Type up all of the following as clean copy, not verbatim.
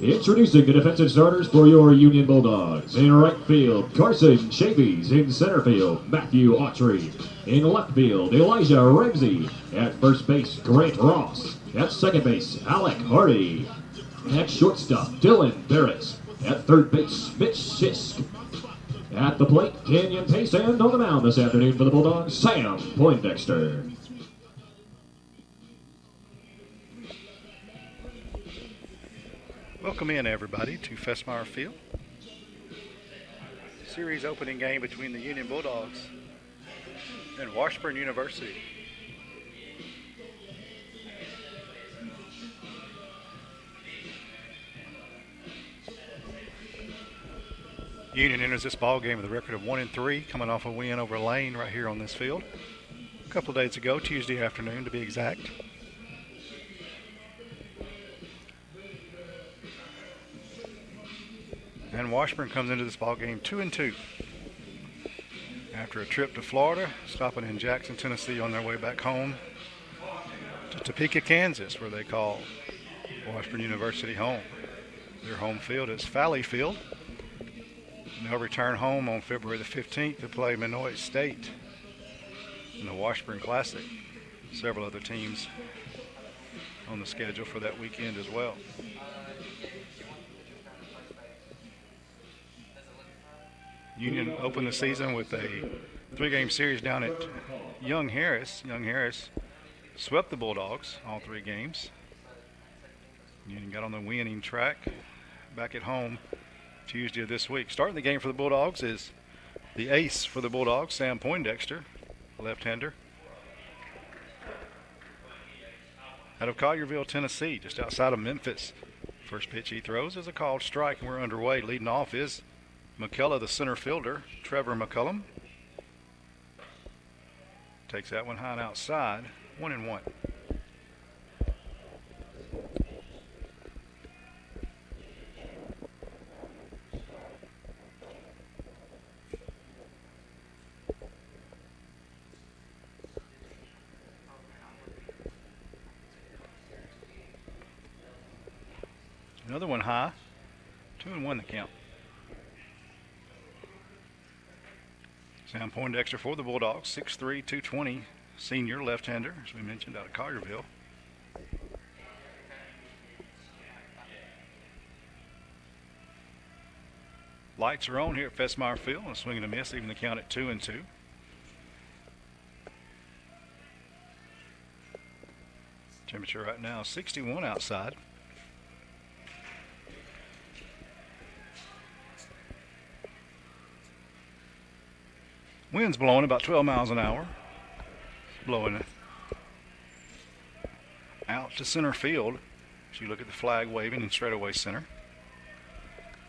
Introducing the defensive starters for your Union Bulldogs. In right field, Carson Chavies. In center field, Matthew Autry. In left field, Elijah Ramsey. At first base, Grant Ross. At second base, Alec Hardy. At shortstop, Dylan Barrett. At third base, Mitch Sisk. At the plate, Kenyon Pace. And on the mound this afternoon for the Bulldogs, Sam Poindexter. Welcome in, everybody, to Festmeyer Field. Series opening game between the Union Bulldogs and Washburn University. Union enters this ball game with a record of 1-3, coming off a win over Lane right here on this field a couple of days ago, Tuesday afternoon to be exact. And Washburn comes into this ball game 2-2 after a trip to Florida, stopping in Jackson, Tennessee on their way back home to Topeka, Kansas, where they call Washburn University home. Their home field is Valley Field. And they'll return home on February the 15th to play Minoy State in the Washburn Classic. Several other teams on the schedule for that weekend as well. Union opened the season with a 3-game series down at Young Harris. Young Harris swept the Bulldogs all 3 games. Union got on the winning track back at home Tuesday of this week. Starting the game for the Bulldogs is the ace for the Bulldogs, Sam Poindexter, left-hander. Out of Collierville, Tennessee, just outside of Memphis. First pitch he throws is a called strike, and we're underway. Leading off is McCullough, the center fielder, Trevor McCullum. Takes that one high and outside, 1-1. Another one high, 2-1 the count. Sam Poindexter for the Bulldogs, 6'3", 220, senior left-hander, as we mentioned, out of Collierville. Lights are on here at Festmeyer Field, and a swing and a miss, even the count at 2-2. Temperature right now 61 outside. Wind's blowing about 12 miles an hour. Blowing out to center field as you look at the flag waving in straightaway center.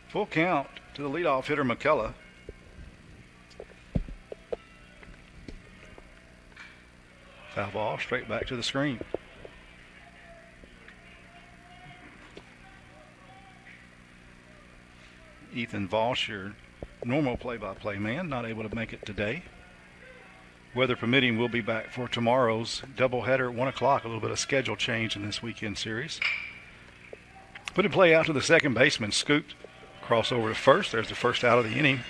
Full count to the leadoff hitter, McCullough. Foul ball straight back to the screen. Ethan Voss, your normal play-by-play man, not able to make it today. Weather permitting, we'll be back for tomorrow's doubleheader at 1 o'clock. A little bit of schedule change in this weekend series. Put a play out to the second baseman, scooped, cross over to first. There's the first out of the inning.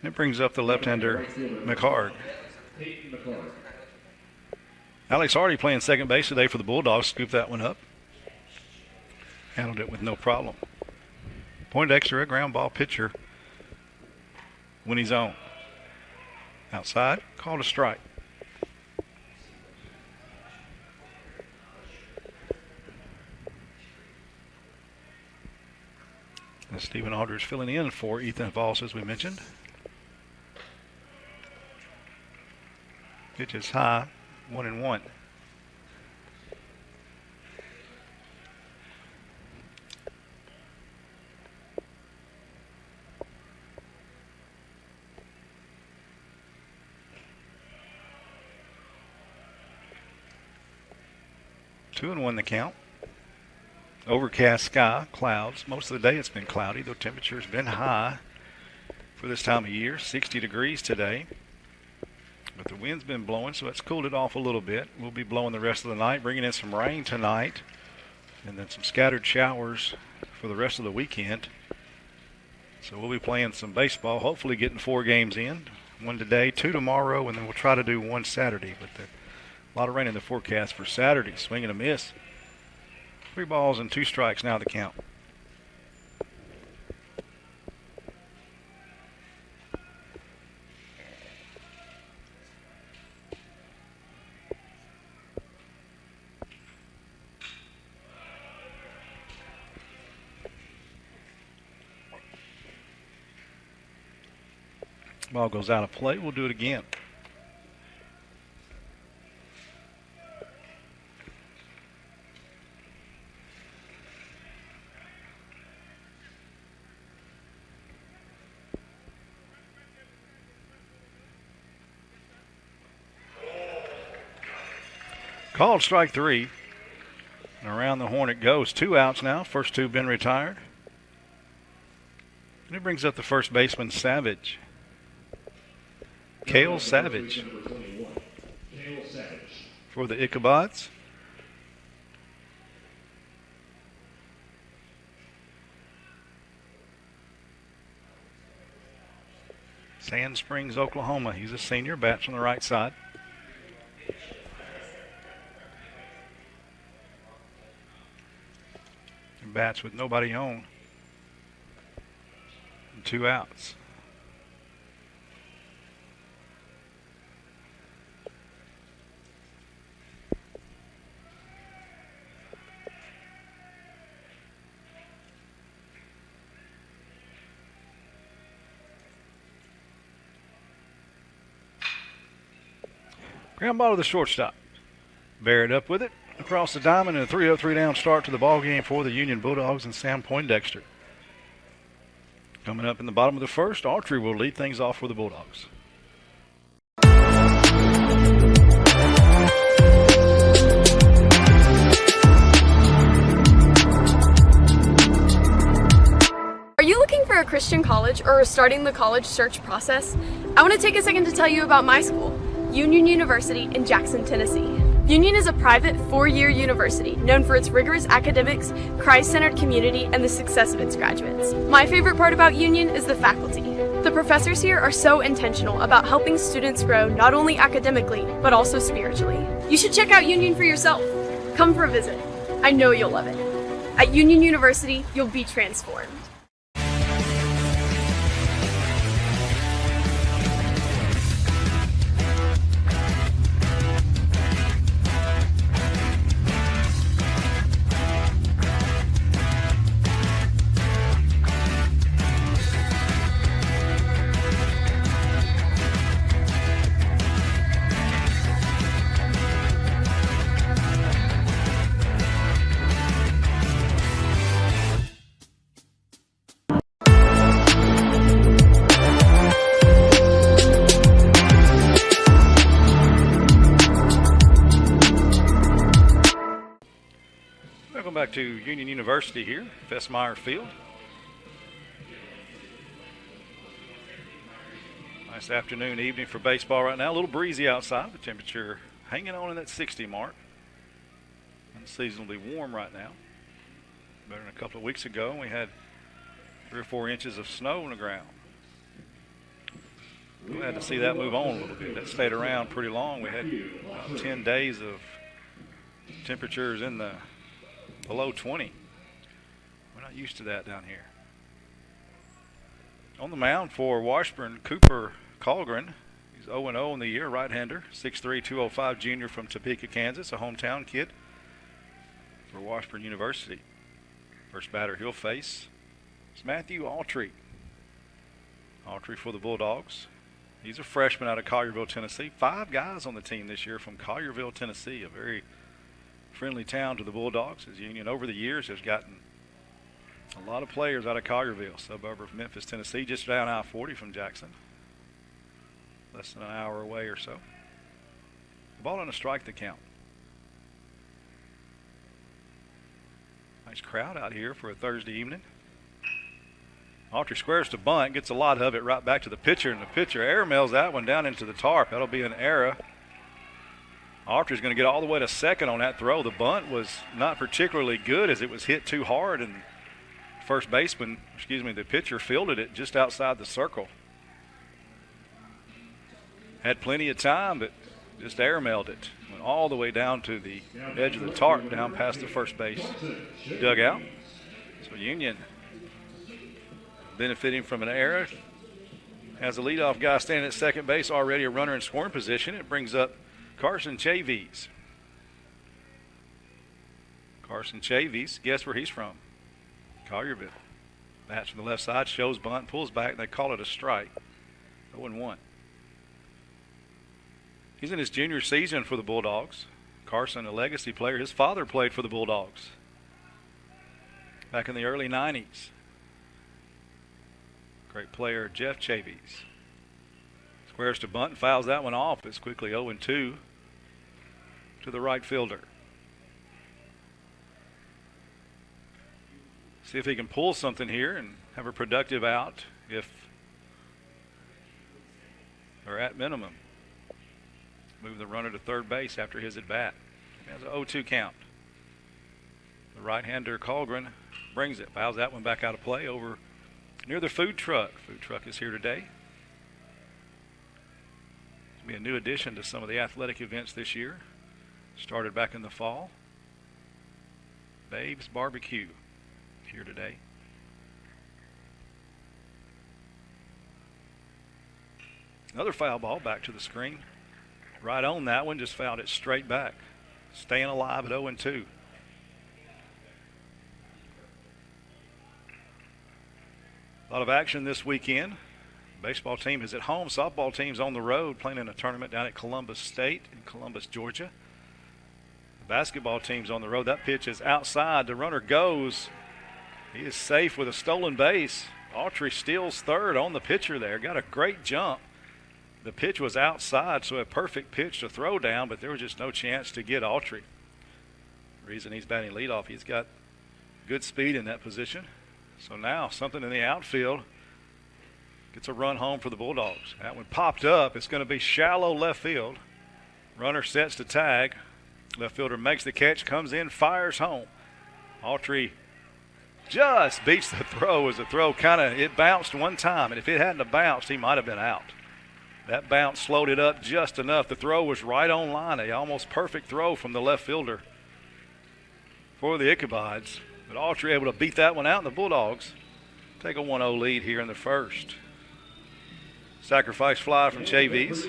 It brings up the left-hander, McHarg. Alex Hardy playing second base today for the Bulldogs. Scooped that one up. Handled it with no problem. Poindexter, a ground ball pitcher when he's on. Outside, called a strike. And Stephen Aldridge filling in for Ethan Voss, as we mentioned. Pitch is high, 1-1. Two and 1 the count. Overcast sky, clouds. Most of the day it's been cloudy, though temperature's been high for this time of year. 60 degrees today. But the wind's been blowing, so it's cooled it off a little bit. We'll be blowing the rest of the night, bringing in some rain tonight, and then some scattered showers for the rest of the weekend. So we'll be playing some baseball, hopefully getting 4 games in. 1 today, 2 tomorrow, and then we'll try to do 1 Saturday. But a lot of rain in the forecast for Saturday. Swing and a miss. 3 balls and 2 strikes now to count. Ball goes out of play. We'll do it again. Called strike 3. And around the horn it goes. 2 outs now. First 2 been retired. And it brings up the first baseman, Savage. Cale Savage for the Ichabods. Sand Springs, Oklahoma. He's a senior, bats on the right side. And bats with nobody on. And 2 outs. Ground ball to the shortstop. Barrett up with it across the diamond, and a 3-0-3 down start to the ball game for the Union Bulldogs and Sam Poindexter. Coming up in the bottom of the first, Autry will lead things off for the Bulldogs. Are you looking for a Christian college or are starting the college search process? I want to take a second to tell you about my school, Union University in Jackson, Tennessee. Union is a private 4-year university known for its rigorous academics, Christ-centered community, and the success of its graduates. My favorite part about Union is the faculty. The professors here are so intentional about helping students grow not only academically, but also spiritually. You should check out Union for yourself. Come for a visit. I know you'll love it. At Union University, you'll be transformed. Back to Union University here, Fessmeyer Field. Nice afternoon, evening for baseball right now. A little breezy outside, the temperature hanging on in that 60 mark. Unseasonably warm right now. Better than a couple of weeks ago, we had 3 or 4 inches of snow on the ground. Glad to see that move on a little bit. That stayed around pretty long. We had about 10 days of temperatures in the below 20. We're not used to that down here. On the mound for Washburn, Cooper Colgren. He's 0-0 in the year, right-hander, 6'3", 205 junior from Topeka, Kansas, a hometown kid for Washburn University. First batter he'll face is Matthew Autry. Autry for the Bulldogs. He's a freshman out of Collierville, Tennessee. 5 guys on the team this year from Collierville, Tennessee, a very friendly town to the Bulldogs, as Union over the years has gotten a lot of players out of Collierville, suburb of Memphis, Tennessee, just down I-40 from Jackson. Less than an hour away or so. The ball on a strike to count. Nice crowd out here for a Thursday evening. Autry squares to bunt, gets a lot of it right back to the pitcher, and the pitcher airmails that one down into the tarp. That'll be an error. Autry's going to get all the way to second on that throw. The bunt was not particularly good as it was hit too hard, and the pitcher fielded it just outside the circle. Had plenty of time, but just airmailed it. Went all the way down to the edge of the tarp, down past the first base dugout. So Union benefiting from an error. Has a leadoff guy standing at second base, already a runner in scoring position. It brings up Carson Chavies. Carson Chavies, guess where he's from? Collierville. Bats from the left side, shows bunt, pulls back, and they call it a strike. 0-1. He's in his junior season for the Bulldogs. Carson, a legacy player. His father played for the Bulldogs back in the early 90s. Great player, Jeff Chavies. Squares to bunt and fouls that one off. It's quickly 0-2 to the right fielder. See if he can pull something here and have a productive out, or at minimum move the runner to third base after his at bat. He has an 0-2 count. The right-hander Colgren brings it, fouls that one back out of play over near the food truck. Food truck is here today. It'll be a new addition to some of the athletic events this year. Started back in the fall. Babe's Barbecue here today. Another foul ball back to the screen. Right on that one, just fouled it straight back. Staying alive at 0-2. A lot of action this weekend. Baseball team is at home. Softball team's on the road playing in a tournament down at Columbus State in Columbus, Georgia. The basketball team's on the road. That pitch is outside. The runner goes. He is safe with a stolen base. Autry steals third on the pitcher there. Got a great jump. The pitch was outside, so a perfect pitch to throw down, but there was just no chance to get Autry. The reason he's batting leadoff, he's got good speed in that position. So now something in the outfield gets a run home for the Bulldogs. That one popped up. It's going to be shallow left field. Runner sets to tag. Left fielder makes the catch, comes in, fires home. Autry just beats the throw as the throw it bounced one time, and if it hadn't have bounced, he might have been out. That bounce slowed it up just enough. The throw was right on line, a almost perfect throw from the left fielder for the Ichabods. But Autry able to beat that one out, and the Bulldogs take a 1-0 lead here in the first. Sacrifice fly from Chavies.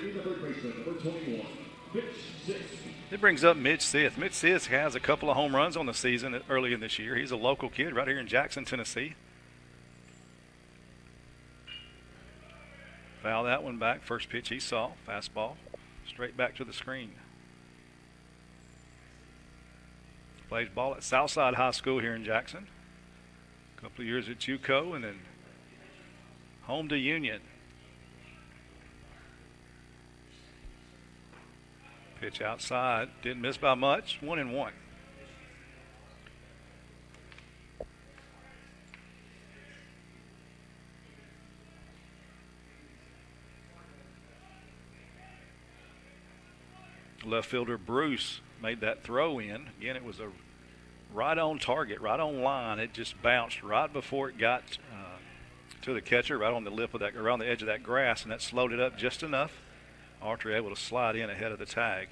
It brings up Mitch Sith. Mitch Sith has a couple of home runs on the season early in this year. He's a local kid right here in Jackson, Tennessee. Foul that one back. First pitch he saw. Fastball. Straight back to the screen. Plays ball at Southside High School here in Jackson. A couple of years at JUCO and then home to Union. Pitch outside. Didn't miss by much. 1-1. Left fielder Bruce made that throw in. Again, it was a right on target, right on line. It just bounced right before it got to the catcher, right on the lip of that, around the edge of that grass, and that slowed it up just enough. Autry able to slide in ahead of the tag.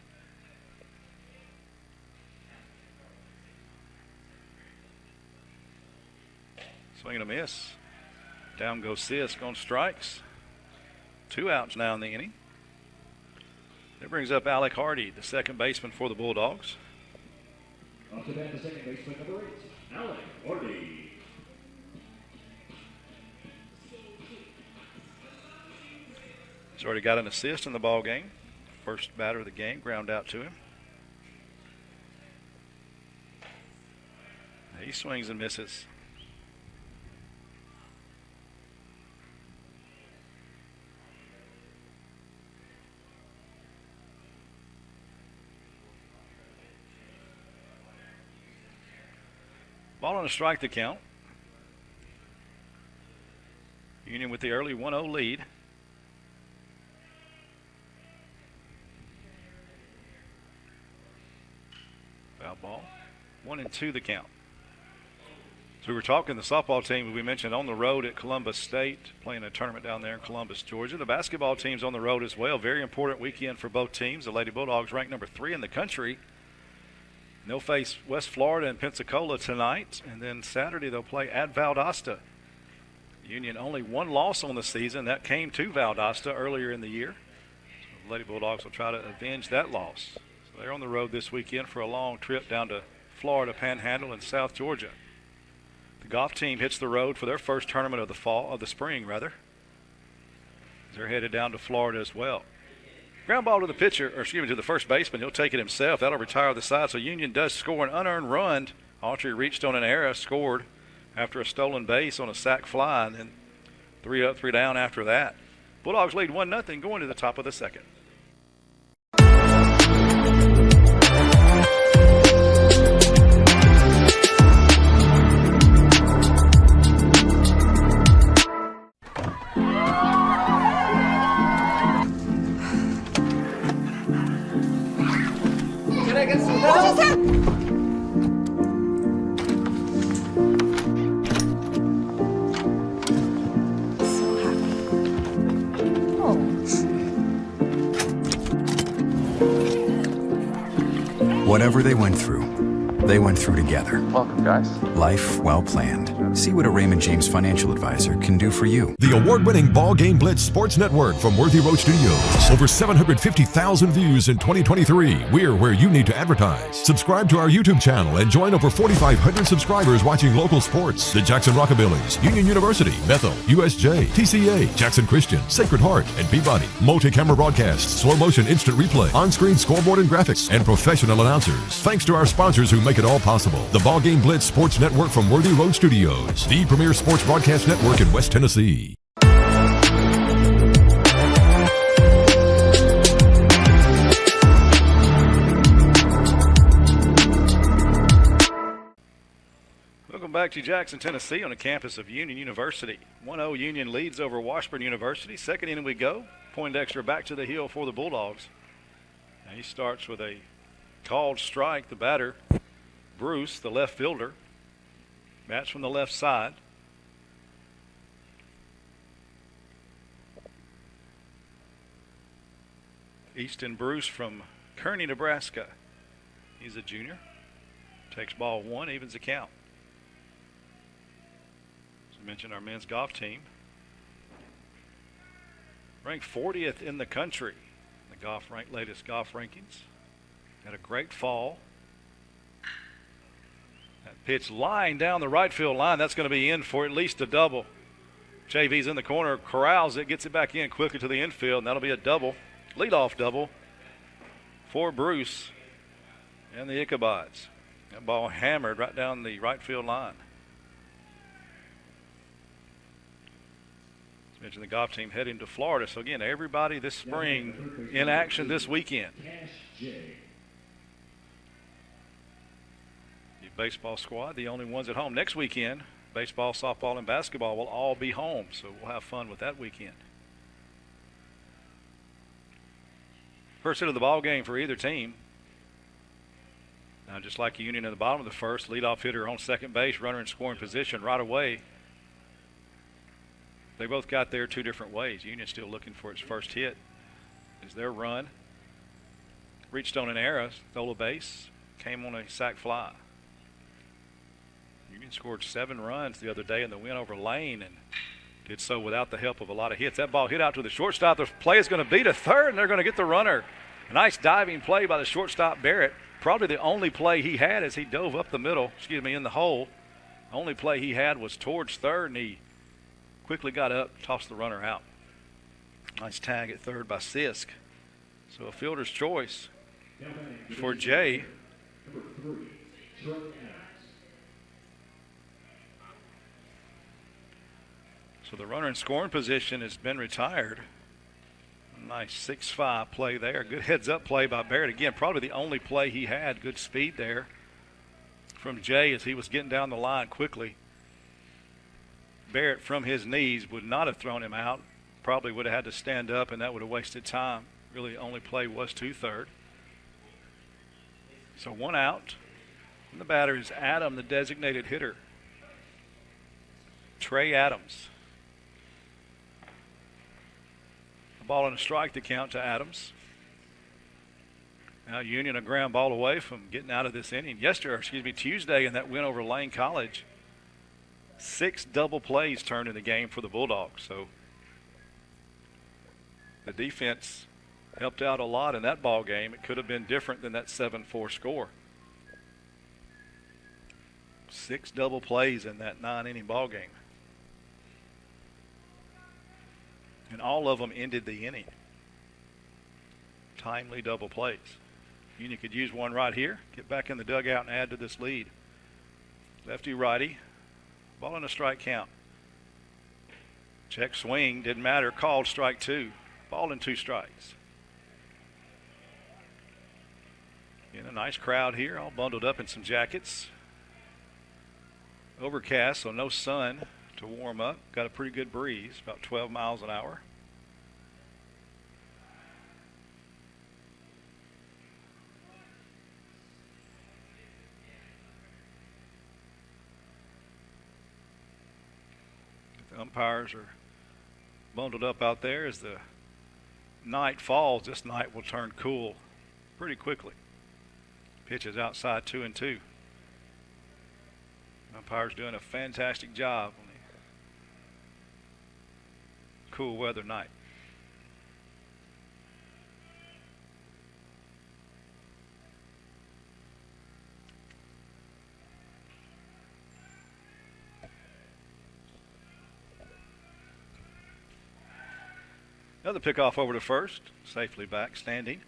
Swing and a miss. Down goes Sisk on strikes. 2 outs now in the inning. That brings up Alec Hardy, the second baseman for the Bulldogs. Off to bat, the second baseman, number 8, Alec Hardy. He's already got an assist in the ball game. First batter of the game, ground out to him. He swings and misses. Ball on a strike to count. Union with the early 1-0 lead. Foul ball. 1-2 the count. So we were talking the softball team we mentioned on the road at Columbus State, playing a tournament down there in Columbus, Georgia. The basketball team's on the road as well. Very important weekend for both teams. The Lady Bulldogs ranked number 3 in the country. They'll face West Florida and Pensacola tonight, and then Saturday they'll play at Valdosta. Union only one loss on the season. That came to Valdosta earlier in the year. So the Lady Bulldogs will try to avenge that loss. So they're on the road this weekend for a long trip down to Florida Panhandle and South Georgia. The golf team hits the road for their first tournament of the spring. They're headed down to Florida as well. Ground ball to the pitcher, to the first baseman. He'll take it himself. That'll retire the side. So Union does score an unearned run. Autry reached on an error, scored after a stolen base on a sac fly, and then 3 up, 3 down after that. Bulldogs lead 1-0 going to the top of the second. Whatever they went through together. Welcome, guys. Life well planned. See what a Raymond James financial advisor can do for you. The award-winning BallGame Blitz Sports Network from Worthy Road Studios. Over 750,000 views in 2023. We're where you need to advertise. Subscribe to our YouTube channel and join over 4,500 subscribers watching local sports. The Jackson Rockabillys, Union University, Bethel, USJ, TCA, Jackson Christian, Sacred Heart, and Peabody. Multi-camera broadcasts, slow motion instant replay, on-screen scoreboard and graphics, and professional announcers. Thanks to our sponsors who make it all possible. The BallGame Blitz Sports Network from Worthy Road Studios, the premier sports broadcast network in West Tennessee. Welcome back to Jackson, Tennessee on the campus of Union University. 1-0 Union leads over Washburn University. Second inning we go. Poindexter back to the hill for the Bulldogs. And he starts with a called strike. The batter, Bruce, the left fielder, bats from the left side. Easton Bruce from Kearney, Nebraska. He's a junior. Takes ball 1, evens the count. As I mentioned, our men's golf team ranked 40th in the country. The latest golf rankings. Had a great fall. That pitch line down the right field line. That's going to be in for at least a double. JV's in the corner, corrals it, gets it back in quickly to the infield, and that'll be a double. Leadoff double for Bruce and the Ichabods. That ball hammered right down the right field line. As mentioned, the golf team heading to Florida. So again, everybody this spring in action this weekend. Baseball squad, the only ones at home. Next weekend, baseball, softball, and basketball will all be home, so we'll have fun with that weekend. First hit of the ball game for either team. Now, just like Union in the bottom of the first, leadoff hitter on second base, runner in scoring position right away. They both got there 2 different ways. Union still looking for its first hit. Is their run. Reached on an error, stole a base, came on a sac fly. Union scored 7 runs the other day in the win over Lane and did so without the help of a lot of hits. That ball hit out to the shortstop. The play is going to be to third, and they're going to get the runner. A nice diving play by the shortstop, Barrett. Probably the only play he had as he dove up the middle, in the hole. The only play he had was towards third, and he quickly got up, tossed the runner out. Nice tag at third by Sisk. So a fielder's choice for Jay. So the runner in scoring position has been retired. Nice 6-5 play there. Good heads-up play by Barrett. Again, probably the only play he had. Good speed there from Jay as he was getting down the line quickly. Barrett from his knees would not have thrown him out. Probably would have had to stand up, and that would have wasted time. Really, only play was to third. So 1 out. And the batter is Adam, the designated hitter. Trey Adams. A ball and a strike to count to Adams. Now Union a ground ball away from getting out of this inning. Tuesday in that win over Lane College, 6 double plays turned in the game for the Bulldogs. So the defense helped out a lot in that ball game. It could have been different than that 7-4 score. 6 double plays in that 9-inning ball game. And all of them ended the inning. Timely double plays. Union could use one right here, get back in the dugout and add to this lead. Lefty righty, ball and a strike count. Check swing, didn't matter, called strike 2. Ball and 2 strikes. In a nice crowd here, all bundled up in some jackets. Overcast, so no sun to warm up. Got a pretty good breeze, about 12 miles an hour. The umpires are bundled up out there. As the night falls, this night will turn cool pretty quickly. Pitches outside 2-2. Umpire's doing a fantastic job on a cool weather night. Another pickoff over to first, safely back, standing,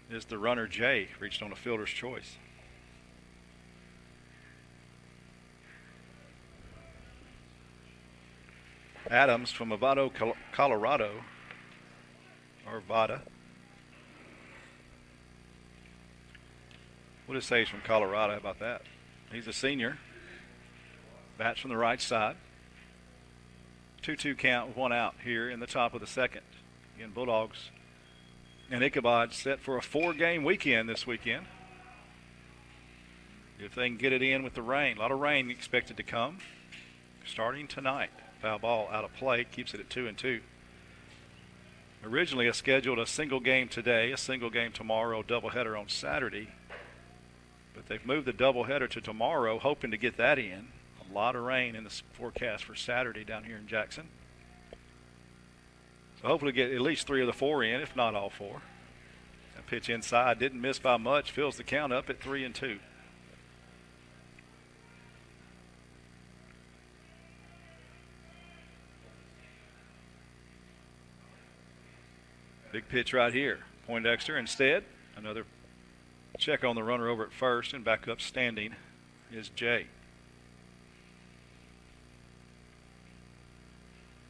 is the runner Jay, reached on a fielder's choice. Adams from Avado, Colorado, or Vada. We'll just say he's from Colorado. How about that? He's a senior. Bats from the right side. 2-2 count with 1 out here in the top of the second. Again, Bulldogs and Ichabod set for a 4-game weekend this weekend. If they can get it in with the rain. A lot of rain expected to come starting tonight. Foul ball out of play, keeps it at 2-2. Originally scheduled a single game today, a single game tomorrow, doubleheader on Saturday. But they've moved the doubleheader to tomorrow, hoping to get that in. A lot of rain in the forecast for Saturday down here in Jackson. So hopefully get at least 3 of the 4 in, if not all 4. That pitch inside didn't miss by much, fills the count up at 3-2. Big pitch right here. Poindexter instead. Another check on the runner over at first, and back up standing is Jay.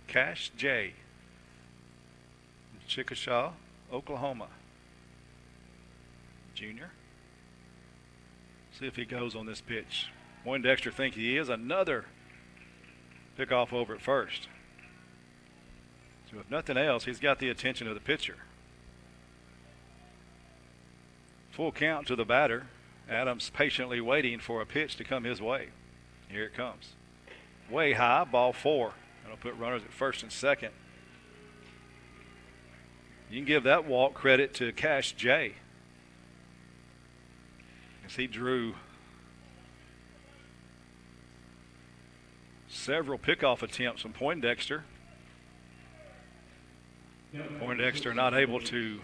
Cash Jay, Chickasha, Oklahoma. Junior. See if he goes on this pitch. Poindexter thinks he is. Another pickoff over at first. So if nothing else, he's got the attention of the pitcher. Full count to the batter. Adams patiently waiting for a pitch to come his way. Here it comes. Way high, ball 4. That'll put runners at first and second. You can give that walk credit to Cash J, as he drew several pickoff attempts from Poindexter. Poindexter not able to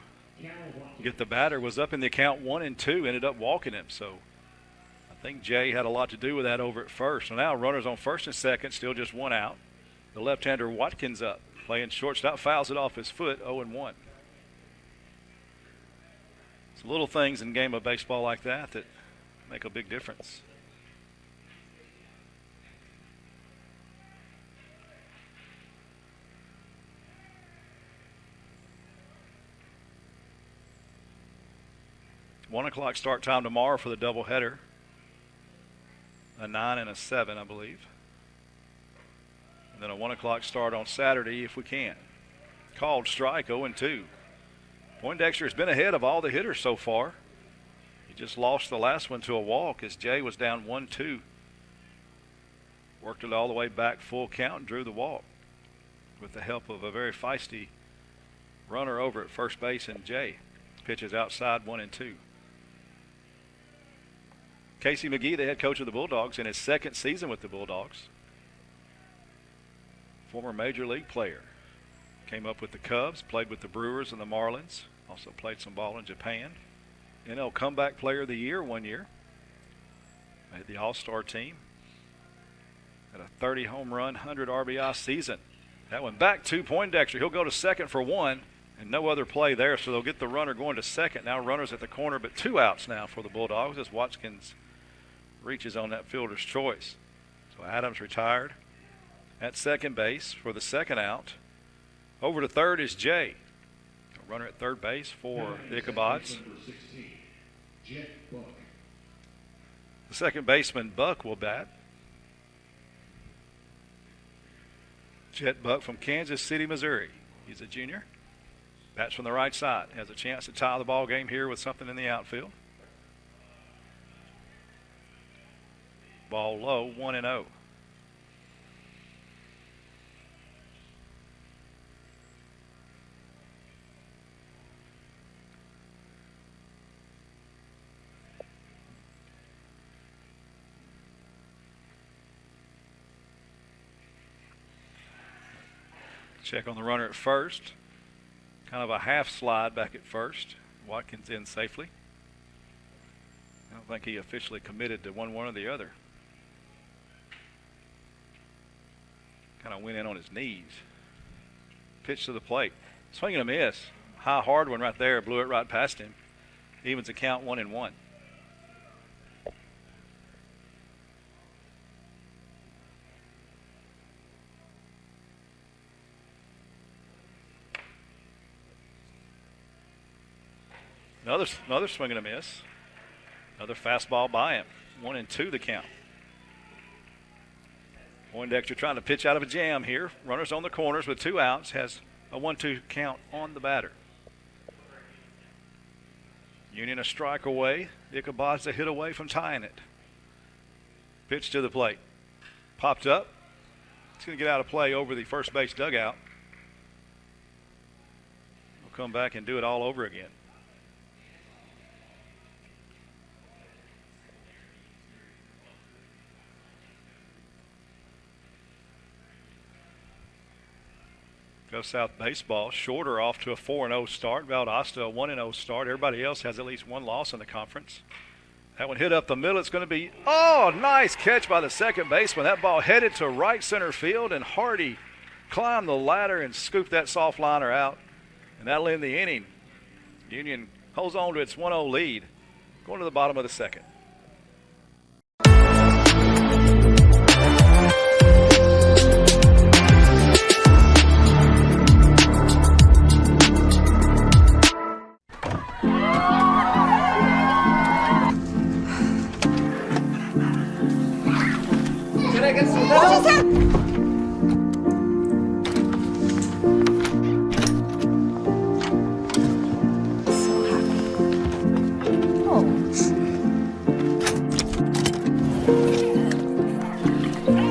get the batter, was up in the count 1-2, ended up walking him. So I think Jay had a lot to do with that over at first. So now runners on first and second, still just 1 out. The left-hander Watkins up, playing shortstop, fouls it off his foot, 0-1. It's little things in a game of baseball like that that make a big difference. One o'clock start time tomorrow for the doubleheader. A 9 and a 7, I believe. And then a 1 o'clock start on Saturday if we can. Called strike, 0-2. Poindexter has been ahead of all the hitters so far. He just lost the last one to a walk as Jay was down 1-2. Worked it all the way back full count and drew the walk with the help of a very feisty runner over at first base and Jay. Pitches outside 1-2. Casey McGee, the head coach of the Bulldogs, in his second season with the Bulldogs. Former major league player. Came up with the Cubs, played with the Brewers and the Marlins. Also played some ball in Japan. NL Comeback Player of the Year 1 year. Made the All-Star team. Had a 30 home run, 100 RBI season. That one back to Poindexter. He'll go to second for 1 and no other play there, so they'll get the runner going to second. Now runners at the corner, but 2 outs now for the Bulldogs as Watkins reaches on that fielder's choice. So Adams retired at second base for the second out. Over to third is Jay. A runner at third base for the Ichabods. The second baseman, Buck, will bat. Jet Buck from Kansas City, Missouri. He's a junior. Bats from the right side. Has a chance to tie the ball game here with something in the outfield. Ball low, 1-0. Check on the runner at first. Kind of a half slide back at first. Watkins in safely. I don't think he officially committed to one or the other. Kind of went in on his knees. Pitch to the plate. Swing and a miss. High hard one right there. Blew it right past him. Evens the count 1-1. Another swing and a miss. Another fastball by him. 1-2 the count. Poindexter trying to pitch out of a jam here. Runners on the corners with 2 outs. Has a 1-2 count on the batter. Union a strike away. Ichabods a hit away from tying it. Pitch to the plate. Popped up. It's going to get out of play over the first base dugout. We'll come back and do it all over again. Go South baseball. Shorter off to a 4-0 start. Valdosta a 1-0 start. Everybody else has at least 1 loss in the conference. That one hit up the middle. It's going to be, nice catch by the second baseman. That ball headed to right center field, and Hardy climbed the ladder and scooped that soft liner out. And that'll end the inning. Union holds on to its 1-0 lead. Going to the bottom of the second.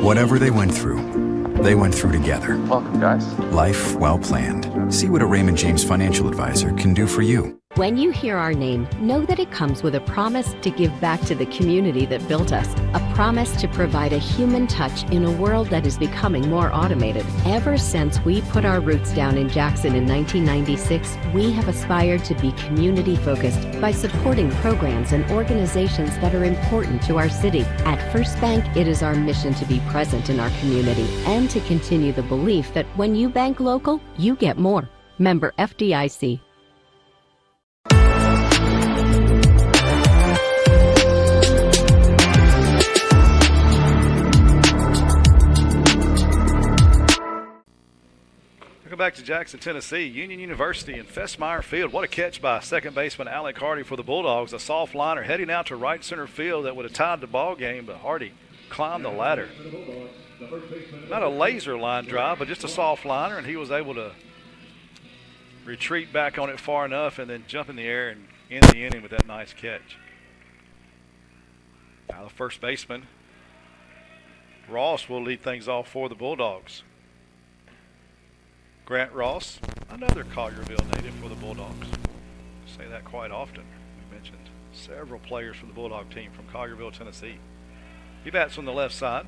Whatever they went through together. Welcome, guys. Life well planned. See what a Raymond James financial advisor can do for you. When you hear our name, know that it comes with a promise to give back to the community that built us. A promise to provide a human touch in a world that is becoming more automated. Ever since we put our roots down in Jackson in 1996, we have aspired to be community-focused by supporting programs and organizations that are important to our city. At First Bank, it is our mission to be present in our community and to continue the belief that when you bank local, you get more. Member FDIC. Back to Jackson, Tennessee. Union University and Festmeyer Field. What a catch by second baseman Alec Hardy for the Bulldogs. A soft liner heading out to right center field that would have tied the ball game, but Hardy climb the ladder. Not a laser line drive, but just a soft liner, and he was able to retreat back on it far enough and then jump in the air and end the inning with that nice catch. Now the first baseman, Ross, will lead things off for the Bulldogs. Grant Ross, another Collierville native for the Bulldogs. I say that quite often. We mentioned several players from the Bulldog team from Collierville, Tennessee. He bats on the left side.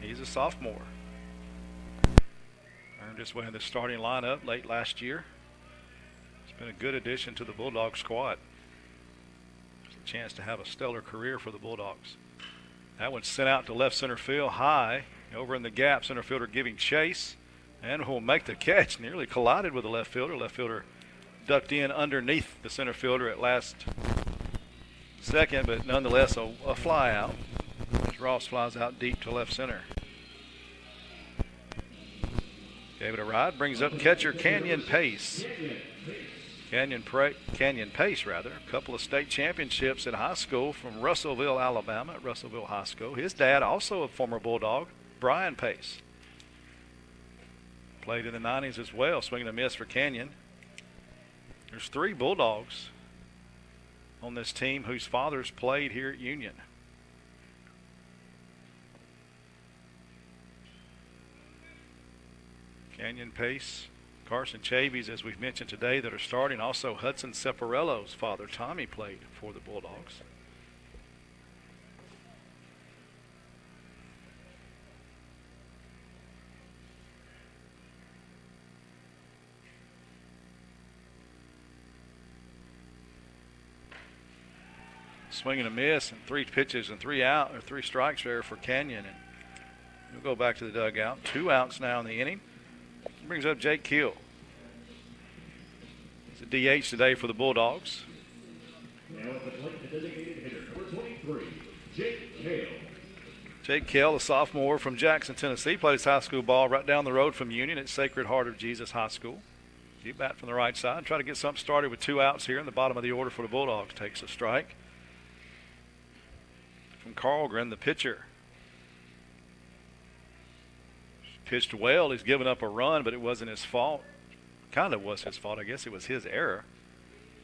He's a sophomore. Earned his way in the starting lineup late last year. It's been a good addition to the Bulldog squad. It's a chance to have a stellar career for the Bulldogs. That one's sent out to left center field high. Over in the gap, center fielder giving chase and will make the catch. Nearly collided with the left fielder. Left fielder ducked in underneath the center fielder at last second, but nonetheless a fly out. As Ross flies out deep to left center. Gave it a ride, brings up catcher Canyon Pace. Canyon Pace, a couple of state championships in high school from Russellville, Alabama, at Russellville High School. His dad, also a former Bulldog, Brian Pace. Played in the 90s as well, swinging a miss for Canyon. There's 3 Bulldogs on this team whose fathers played here at Union. Canyon Pace, Carson Chavies, as we've mentioned today, that are starting. Also Hudson Separello's father, Tommy, played for the Bulldogs. Swing and a miss, and 3 pitches and 3 strikes there for Canyon. And we'll go back to the dugout. 2 outs now in the inning. Brings up Jake Keel. He's a DH today for the Bulldogs. Now at the plate, the designated hitter, number 23, Jake Keel. Jake Keel, a sophomore from Jackson, Tennessee, played his high school ball right down the road from Union at Sacred Heart of Jesus High School. He bat from the right side. Try to get something started with 2 outs here in the bottom of the order for the Bulldogs. Takes a strike from Carlgren, the pitcher. Pitched well. He's given up a run, but it wasn't his fault. Kind of was his fault. I guess it was his error.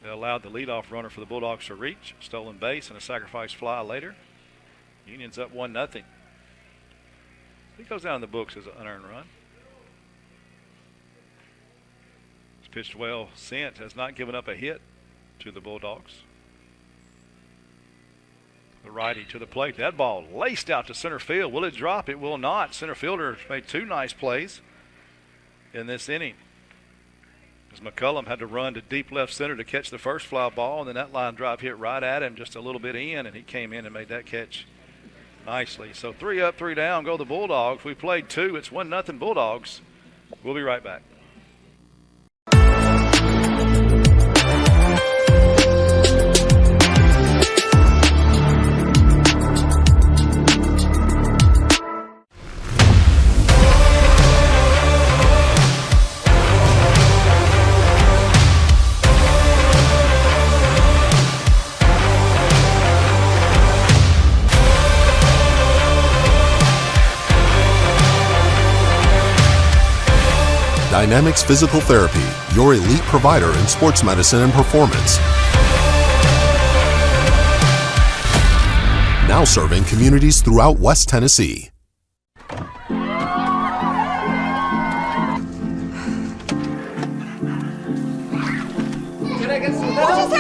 They allowed the leadoff runner for the Bulldogs to reach. Stolen base and a sacrifice fly later. Union's up 1-0. He goes down in the books as an unearned run. He's pitched well since. Has not given up a hit to the Bulldogs. The righty to the plate. That ball laced out to center field. Will it drop? It will not. Center fielder made 2 nice plays in this inning. As McCullum had to run to deep left center to catch the first fly ball, and then that line drive hit right at him just a little bit in, and he came in and made that catch nicely. So 3 up, 3 down, go the Bulldogs. We played 2. It's 1-0 Bulldogs. We'll be right back. Dynamics Physical Therapy, your elite provider in sports medicine and performance. Now serving communities throughout West Tennessee. Can I get some help?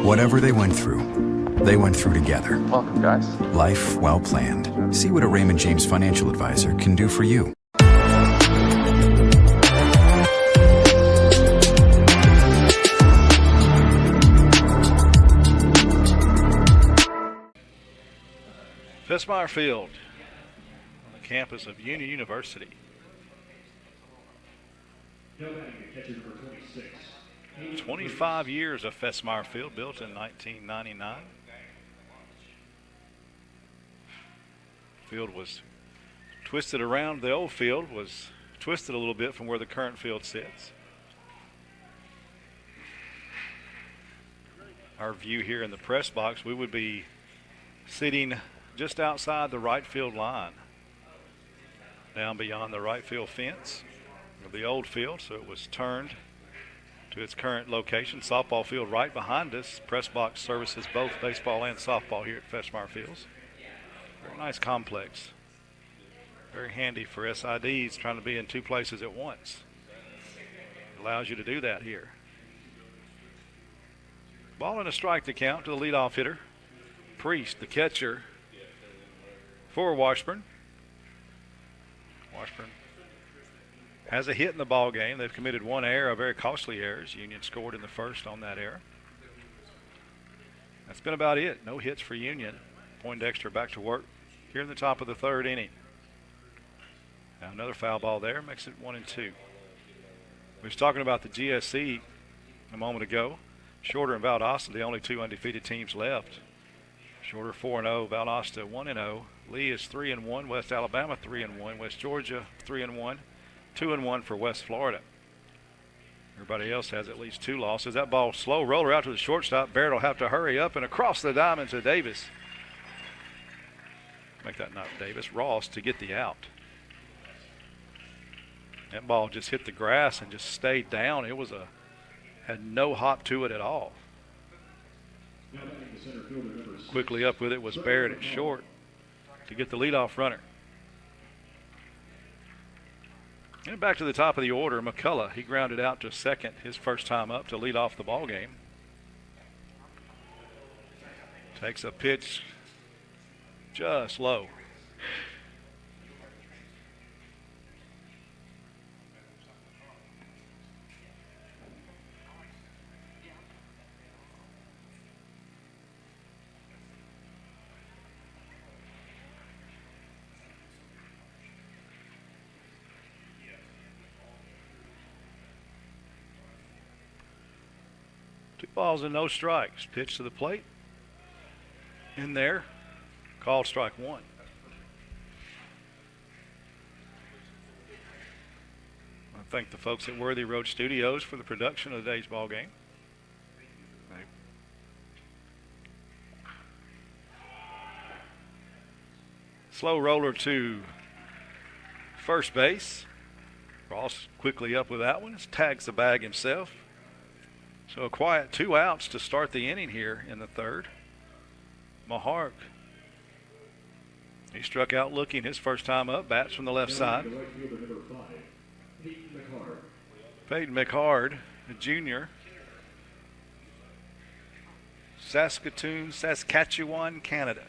Whatever they went through together. Welcome, guys. Life well planned. See what a Raymond James financial advisor can do for you. Fessmeyer Field on the campus of Union University. 25 years of Fessmeyer Field, built in 1999. field was twisted around. The old field was twisted a little bit from where the current field sits. Our view here in the press box, we would be sitting just outside the right field line, down beyond the right field fence of the old field. So it was turned to its current location. Softball field right behind us. Press box services both baseball and softball here at Festmeyer Fields. Very nice complex. Very handy for SIDs trying to be in two places at once. It allows you to do that here. Ball and a strike to count to the leadoff hitter. Priest, the catcher for Washburn. Washburn has a hit in the ball game. They've committed one error, a very costly error. Union scored in the first on that error. That's been about it. No hits for Union. Poindexter back to work here in the top of the third inning. Now another foul ball there, makes it 1-2. We was talking about the GSC a moment ago. Shorter and Valdosta, the only two undefeated teams left. Shorter 4-0, Valdosta 1-0. Lee is 3-1, West Alabama 3-1, West Georgia 3-1, 2-1 for West Florida. Everybody else has at least two losses. That ball slow roller out to the shortstop. Barrett will have to hurry up and across the diamond to Davis. Make that not Davis, Ross to get the out. That ball just hit the grass and just stayed down. It was had no hop to it at all. Quickly up with it was Barrett at short to get the leadoff runner. And back to the top of the order, McCullough. He grounded out to second his first time up to lead off the ball game. Takes a pitch just low. Two balls and no strikes. Pitch to the plate. In there. Called strike one. I thank the folks at Worthy Road Studios for the production of today's ball game. Slow roller to first base. Ross quickly up with that one. Tags the bag himself. So a quiet 2 outs to start the inning here in the third. Mahark. He struck out looking his first time up. Bats from the left side. Peyton McHard, a junior. Saskatchewan, Canada.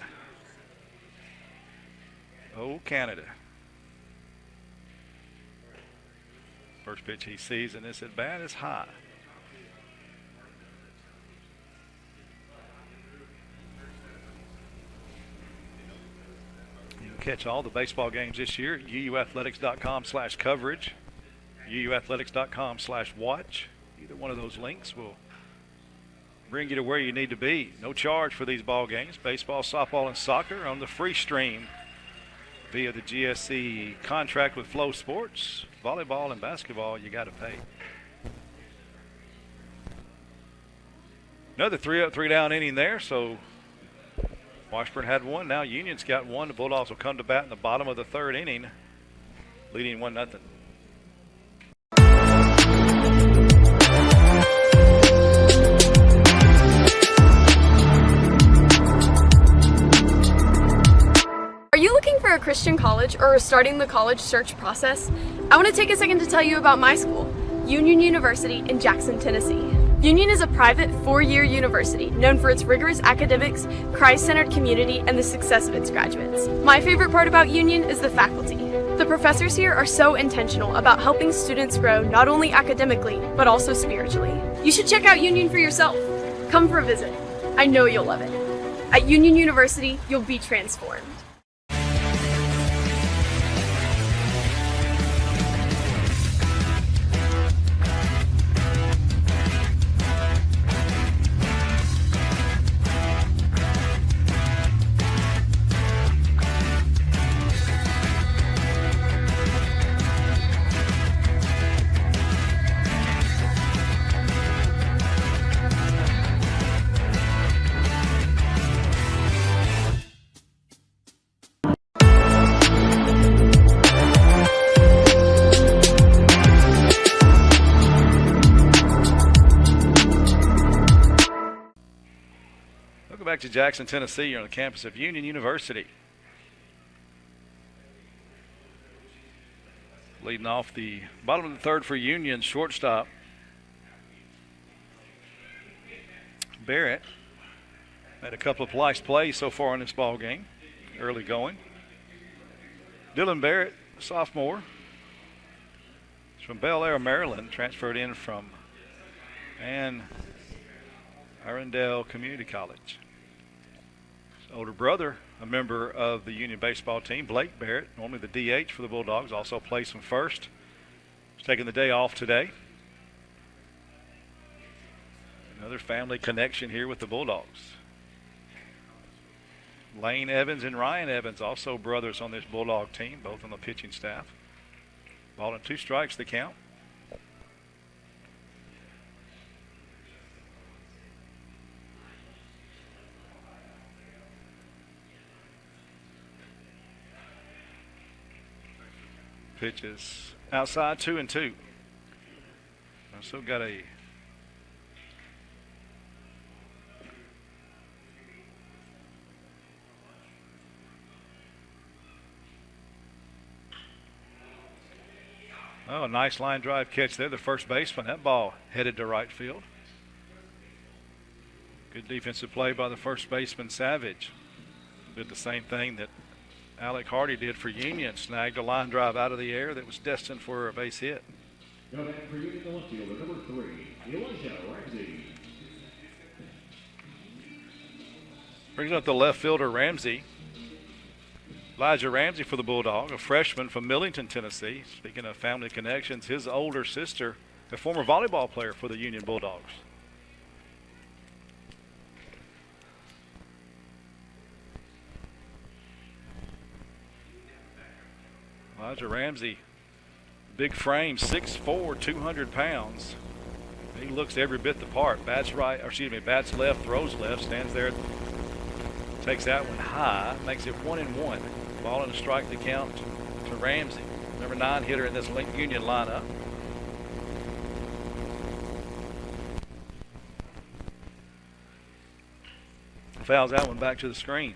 Oh, Canada. First pitch he sees in this at bat is high. Catch all the baseball games this year at uuathletics.com/coverage, uuathletics.com/watch. Either one of those links will bring you to where you need to be. No charge for these ball games. Baseball, softball, and soccer on the free stream via the GSC contract with Flow Sports. Volleyball and basketball, you got to pay. Another 3-up, 3-down inning there, so Washburn had one. Now Union's got one. The Bulldogs will come to bat in the bottom of the third inning, leading 1-0. Are you looking for a Christian college or starting the college search process? I want to take a second to tell you about my school, Union University in Jackson, Tennessee. Union is a private 4-year university known for its rigorous academics, Christ-centered community, and the success of its graduates. My favorite part about Union is the faculty. The professors here are so intentional about helping students grow not only academically, but also spiritually. You should check out Union for yourself. Come for a visit. I know you'll love it. At Union University, you'll be transformed. back to Jackson, Tennessee. You're on the campus of Union University. Leading off the bottom of the third for Union, shortstop Barrett. Had a couple of nice plays so far in this ball game. Early going. Dylan Barrett, sophomore. He's from Bel Air, Maryland. Transferred in from Ann Arundel Community College. His older brother, a member of the Union baseball team, Blake Barrett, normally the DH for the Bulldogs, also plays some first. He's taking the day off today. Another family connection here with the Bulldogs. Lane Evans and Ryan Evans, also brothers on this Bulldog team, both on the pitching staff. Ball and 2 strikes the count. Pitches outside, 2-2. Also got a nice line drive catch there. The first baseman, that ball headed to right field. Good defensive play by the first baseman, Savage. Did the same thing that Alec Hardy did for Union. Snagged a line drive out of the air that was destined for a base hit. Now back for Union, the left fielder, number 3, Elijah Ramsey. Brings up the left fielder, Ramsey. Elijah Ramsey for the Bulldog, a freshman from Millington, Tennessee. Speaking of family connections, his older sister, a former volleyball player for the Union Bulldogs. Elijah Ramsey, big frame, 6'4", 200 pounds. He looks every bit the part. Bats left, throws left, stands there, takes that one high, makes it 1-1. Ball and a strike to count to Ramsey, number 9 hitter in this Union lineup. Fouls that one back to the screen.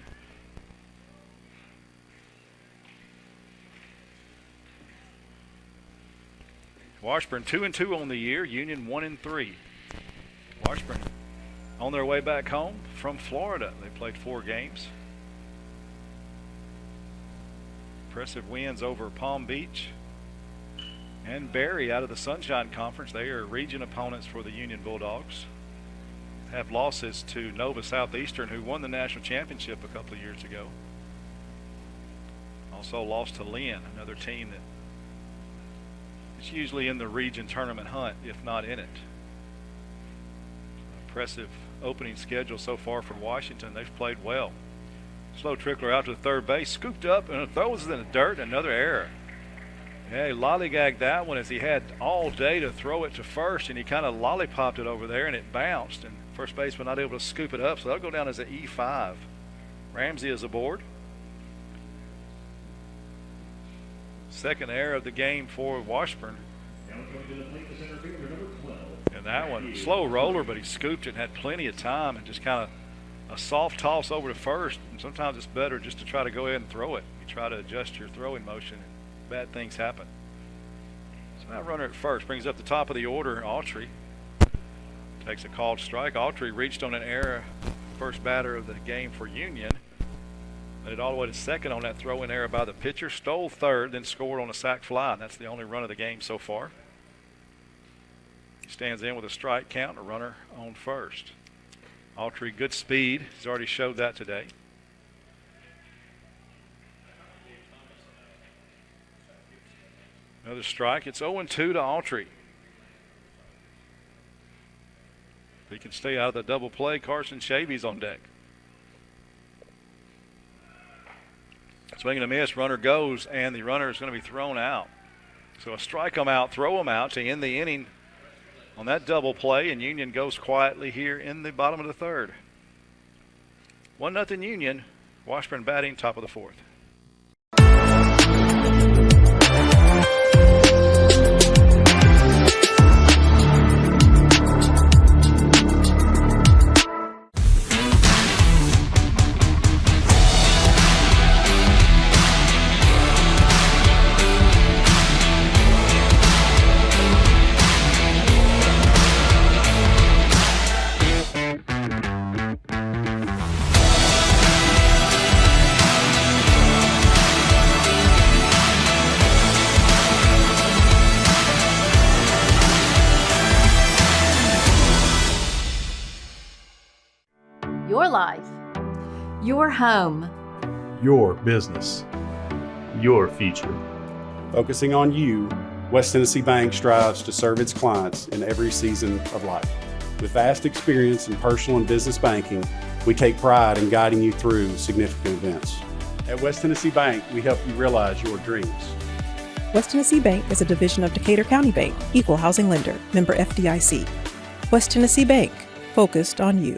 Washburn 2-2 on the year. Union 1-3. Washburn on their way back home from Florida. They played 4 games. Impressive wins over Palm Beach and Berry out of the Sunshine Conference. They are region opponents for the Union Bulldogs. Have losses to Nova Southeastern, who won the national championship a couple of years ago. Also lost to Lynn, another team that is usually in the region tournament hunt, if not in it. Impressive opening schedule so far for Washington. They've played well. Slow trickler out to the third base, scooped up and throws it in the dirt. Another error. Yeah, he lollygagged that one as he had all day to throw it to first, and he kind of lollipopped it over there, and it bounced. And first baseman not able to scoop it up, so that'll go down as an E5. Ramsey is aboard. Second error of the game for Washburn. And that one, slow roller, but he scooped it and had plenty of time and just kind of a soft toss over to first. And sometimes it's better just to try to go ahead and throw it. You try to adjust your throwing motion, and bad things happen. So now runner at first brings up the top of the order. Autry takes a called strike. Autry reached on an error, first batter of the game for Union. Made it all the way to second on that throw-in error by the pitcher. Stole third, then scored on a sac fly, and that's the only run of the game so far. He stands in with a strike count and a runner on first. Autry, good speed. He's already showed that today. Another strike. It's 0-2 to Autry. If he can stay out of the double play, Carson Shavy's on deck. Swing and a miss, runner goes, and the runner is going to be thrown out. So a strike him out, throw him out to end the inning on that double play, and Union goes quietly here in the bottom of the third. 1-0 Union. Washburn batting, top of the fourth. life. Your home. Your business. Your future. Focusing on you, West Tennessee Bank strives to serve its clients in every season of life. With vast experience in personal and business banking, we take pride in guiding you through significant events. At West Tennessee Bank, we help you realize your dreams. West Tennessee Bank is a division of Decatur County Bank, equal housing lender, member FDIC. West Tennessee Bank, focused on you.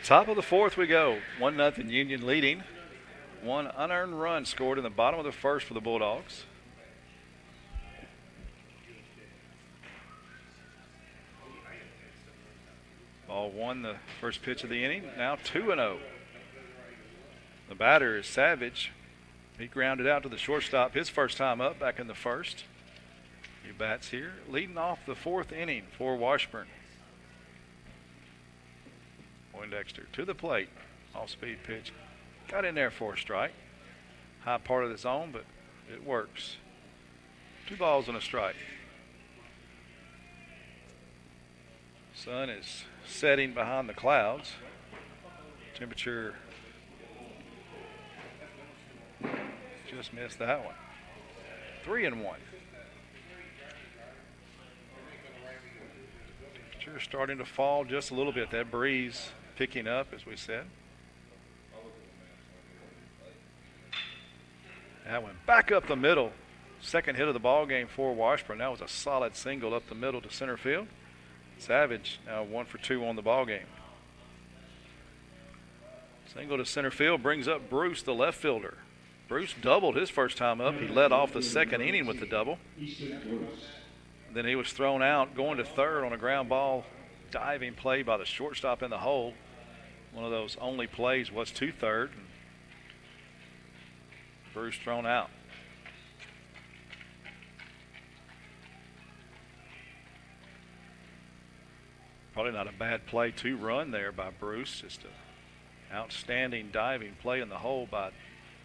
Top of the fourth we go. 1-0 Union leading. One unearned run scored in the bottom of the first for the Bulldogs. Ball won the first pitch of the inning. Now 2-0. The batter is Savage. He grounded out to the shortstop his first time up back in the first. He bats here, leading off the fourth inning for Washburn. Poindexter to the plate. Off-speed pitch. Got in there for a strike. High part of the zone, but it works. 2 balls and a strike. Sun is setting behind the clouds. Temperature just missed that one. 3-1. Temperature starting to fall just a little bit. That breeze picking up, as we said. That went back up the middle. Second hit of the ball game for Washburn. That was a solid single up the middle to center field. Savage now 1 for 2 on the ball game. Single to center field brings up Bruce, the left fielder. Bruce doubled his first time up. He led off the second inning with the double. Then he was thrown out going to third on a ground ball diving play by the shortstop in the hole. One of those only plays was to third. Bruce thrown out. Probably not a bad play to run there by Bruce. Just an outstanding diving play in the hole by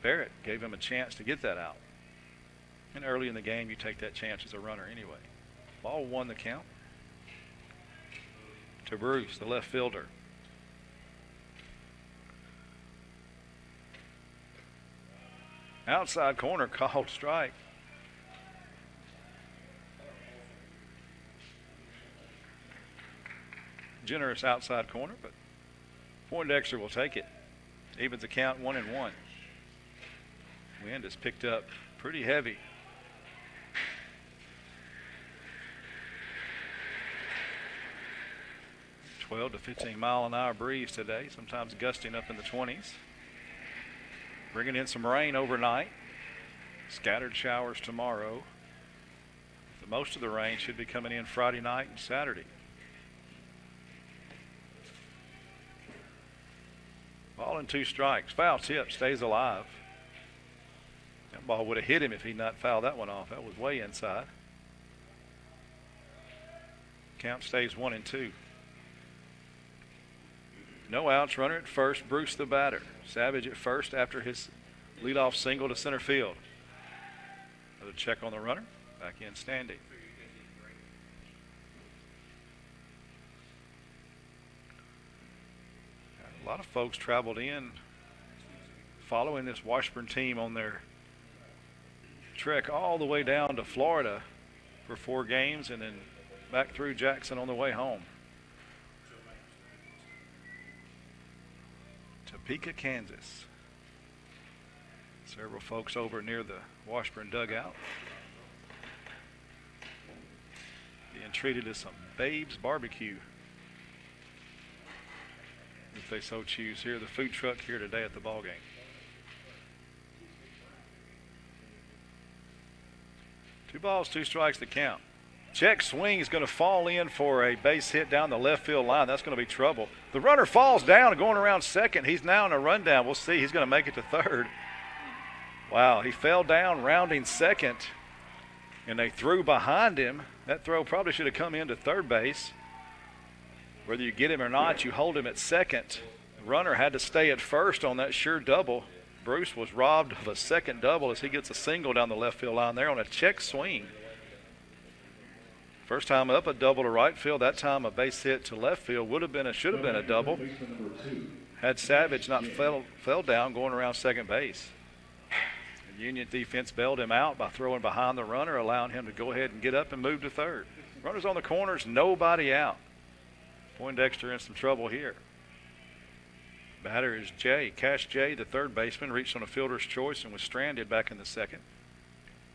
Barrett. Gave him a chance to get that out. And early in the game, you take that chance as a runner anyway. Ball 1 the count to Bruce, the left fielder. Outside corner called strike. Generous outside corner, but Poindexter will take it. Evens the count 1-1. Wind has picked up pretty heavy. (12 to 15 mile an hour breeze today, sometimes gusting up in the 20s. Bringing in some rain overnight. Scattered showers tomorrow. Most of the rain should be coming in Friday night and Saturday. Ball and 2 strikes. Foul tip, stays alive. That ball would have hit him if he'd not fouled that one off. That was way inside. Count stays 1-2. No outs, runner at first, Bruce the batter. Savage at first after his leadoff single to center field. Another check on the runner, back in standing. A lot of folks traveled in following this Washburn team on their trek all the way down to Florida for 4 games and then back through Jackson on the way home. Topeka, Kansas. Several folks over near the Washburn dugout being treated to some Babe's barbecue, if they so choose. Here, the food truck here today at the ball game. Two balls, 2 strikes to count. Check swing is going to fall in for a base hit down the left field line. That's going to be trouble. The runner falls down and going around second. He's now in a rundown. We'll see. He's going to make it to third. Wow, he fell down rounding second, and they threw behind him. That throw probably should have come into third base. Whether you get him or not, you hold him at second. The runner had to stay at first on that sure double. Bruce was robbed of a second double as he gets a single down the left field line there on a check swing. First time up, a double to right field. That time a base hit to left field should have been a double. Had Savage not fell down going around second base. The Union defense bailed him out by throwing behind the runner, allowing him to go ahead and get up and move to third. Runners on the corners, nobody out. Poindexter in some trouble here. Batter is Jay. Cash Jay, the third baseman, reached on a fielder's choice and was stranded back in the second.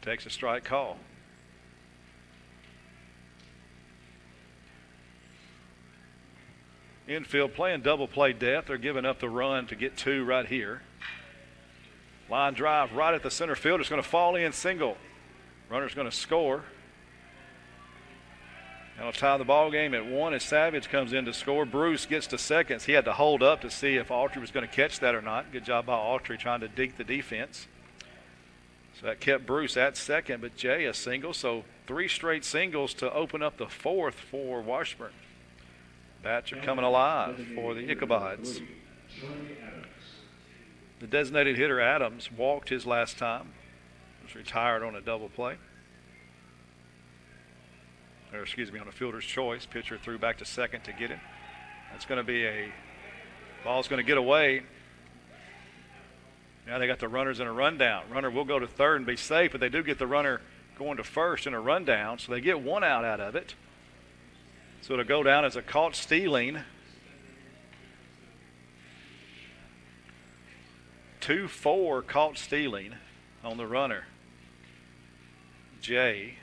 Takes a strike call. Infield playing double play death. They're giving up the run to get two right here. Line drive right at the center field. It's going to fall in single. Runner's going to score. That'll tie the ball game at 1 as Savage comes in to score. Bruce gets to seconds. He had to hold up to see if Autry was going to catch that or not. Good job by Autry trying to deke the defense. So that kept Bruce at second, but Jay a single. So 3 straight singles to open up the fourth for Washburn. Bats are coming alive for the Ichabods. The designated hitter Adams walked his last time. Was retired on a double play. Or excuse me, on a fielder's choice. Pitcher threw back to second to get him. That's going to be a ball's going to get away. Now they got the runners in a rundown. Runner will go to third and be safe, but they do get the runner going to first in a rundown, so they get 1 out of it. So it'll go down as a caught stealing. 2-4 caught stealing on the runner. Jay.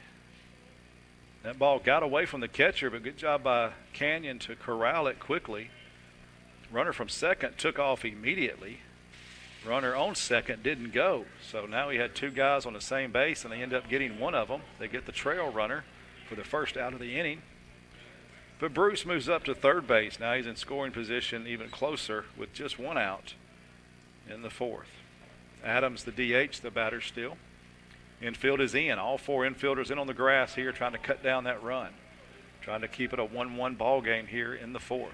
That ball got away from the catcher, but good job by Canyon to corral it quickly. Runner from second took off immediately. Runner on second didn't go. So now he had 2 guys on the same base, and they end up getting one of them. They get the trail runner for the first out of the inning. But Bruce moves up to third base. Now he's in scoring position even closer with just 1 out in the fourth. Adams, the DH, the batter still. Infield is in. All 4 infielders in on the grass here trying to cut down that run. Trying to keep it a 1-1 ball game here in the fourth.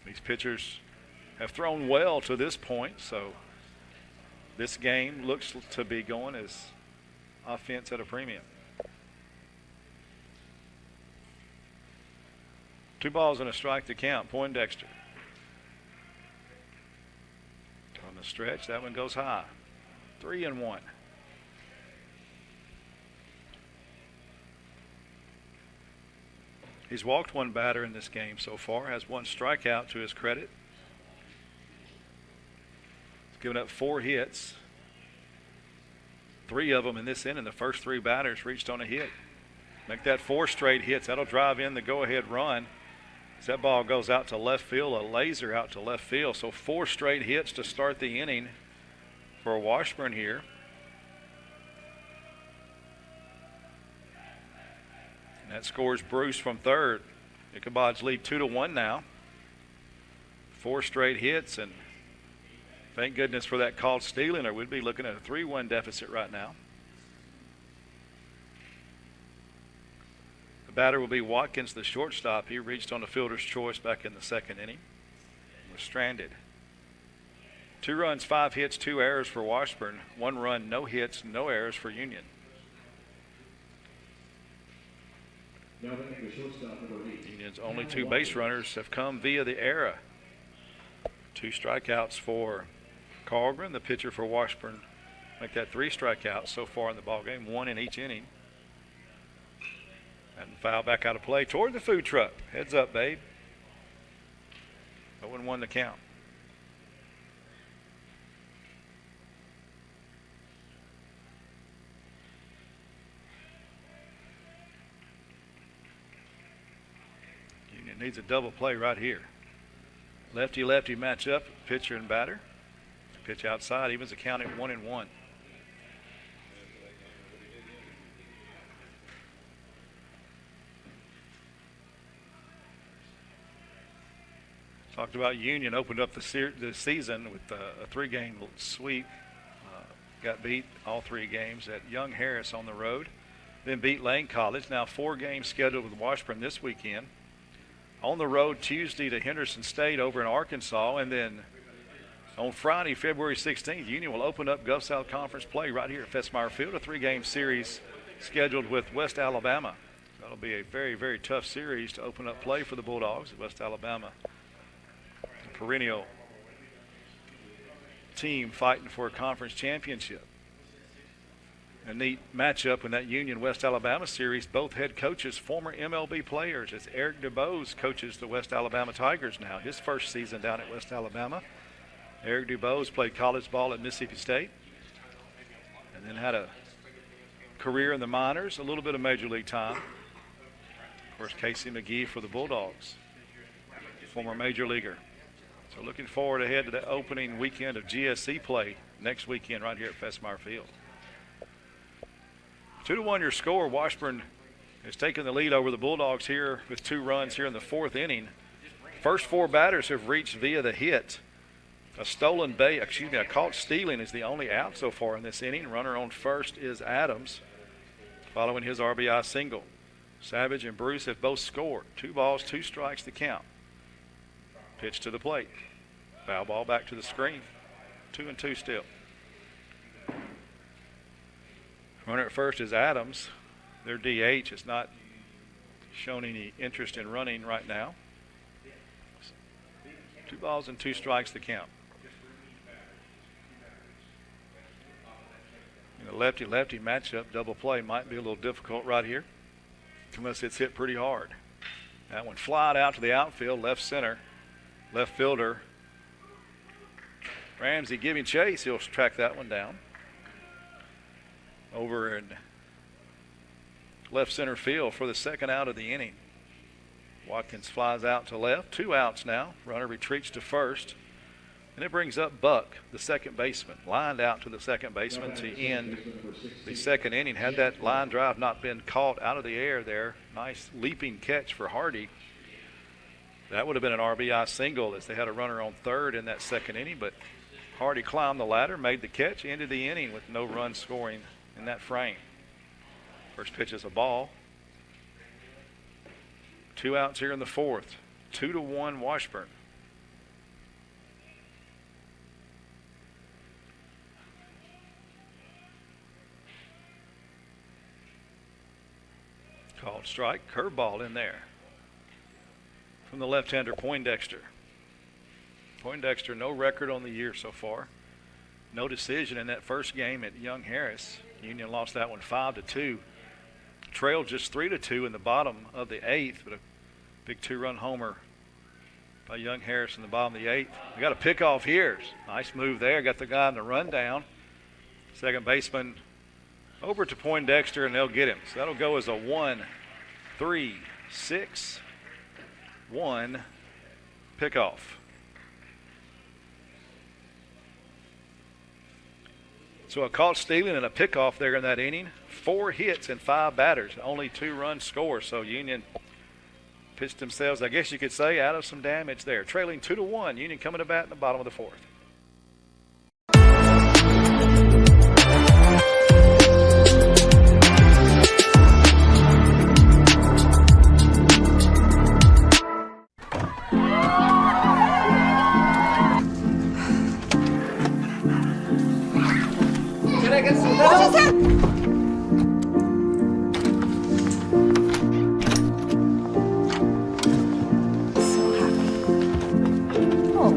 These pitchers have thrown well to this point, so this game looks to be going as offense at a premium. 2 balls and a strike to count. Poindexter. On the stretch, that one goes high. 3-1. He's walked 1 batter in this game so far, has 1 strikeout to his credit. He's given up 4 hits. 3 of them in this inning. The first 3 batters reached on a hit. Make that 4 straight hits. That'll drive in the go-ahead run. As that ball goes out to left field, a laser out to left field. So 4 straight hits to start the inning for Washburn here. And that scores Bruce from third. Ichabods lead 2-1 now. 4 straight hits, and thank goodness for that called stealing, or we'd be looking at a 3-1 deficit right now. The batter will be Watkins, the shortstop. He reached on the fielder's choice back in the second inning. Was stranded. 2 runs, 5 hits, 2 errors for Washburn. 1 run, no hits, no errors for Union. Union's only 2 base runners have come via the error. 2 strikeouts for Carlgren, the pitcher for Washburn. Make that 3 strikeouts so far in the ballgame, 1 in each inning. And foul back out of play toward the food truck. Heads up, babe. 0-1 to count. Union needs a double play right here. Lefty-lefty matchup, pitcher and batter. Pitch outside, evens the count at 1-1. Talked about Union opened up the season with a 3-game sweep. Got beat all 3 games at Young Harris on the road. Then beat Lane College. Now 4 games scheduled with Washburn this weekend. On the road Tuesday to Henderson State over in Arkansas. And then On Friday, February 16th, Union will open up Gulf South Conference play right here at Fesmeyer Field, a 3-game series scheduled with West Alabama. That'll be a very, very tough series to open up play for the Bulldogs at West Alabama. A perennial team fighting for a conference championship. A neat matchup in that Union-West Alabama series. Both head coaches, former MLB players. It's Eric DuBose coaches the West Alabama Tigers now. His first season down at West Alabama. Eric DuBose played college ball at Mississippi State and then had a career in the minors, a little bit of major league time. Of course, Casey McGee for the Bulldogs, former major leaguer. So looking forward ahead to the opening weekend of GSC play next weekend right here at Fesmeyer Field. 2-1 your score. Washburn has taken the lead over the Bulldogs here with 2 runs here in the 4th inning. First 4 batters have reached via the hit. A caught stealing is the only out so far in this inning. Runner on first is Adams, following his RBI single. Savage and Bruce have both scored. 2 balls, 2 strikes to count. Pitch to the plate. Foul ball back to the screen. 2-2 still. Runner at first is Adams. Their DH has not shown any interest in running right now. 2 balls and 2 strikes to count. In a lefty-lefty matchup, double play might be a little difficult right here unless it's hit pretty hard. That one flied out to the outfield, left center. Left fielder Ramsey giving chase. He'll track that one down. Over in left center field for the 2nd out of the inning. Watkins flies out to left. 2 outs now. Runner retreats to first. And it brings up Buck, the second baseman, lined out to the second baseman to end the 2nd inning. Had that line drive not been caught out of the air there, nice leaping catch for Hardy. That would have been an RBI single as they had a runner on third in that 2nd inning, but Hardy climbed the ladder, made the catch, ended the inning with no run scoring in that frame. First pitch is a ball. 2 outs here in the 4th. 2-1 Washburn. Called strike, curveball in there from the left-hander Poindexter. Poindexter, no record on the year so far. No decision in that first game at Young Harris. Union lost that one 5-2. Trailed just 3-2 in the bottom of the 8th, but a big 2-run homer by Young Harris in the bottom of the 8th. We got a pickoff here. Nice move there. Got the guy in the rundown. Second baseman over to Poindexter, and they'll get him. So that'll go as a 1-3-6-1 pickoff. So a caught stealing and a pickoff there in that inning. 4 hits and 5 batters, only 2 runs scored. So Union pitched themselves, I guess you could say, out of some damage there. Trailing 2-1. Union coming to bat in the bottom of the 4th. What just happened? So happy. Oh.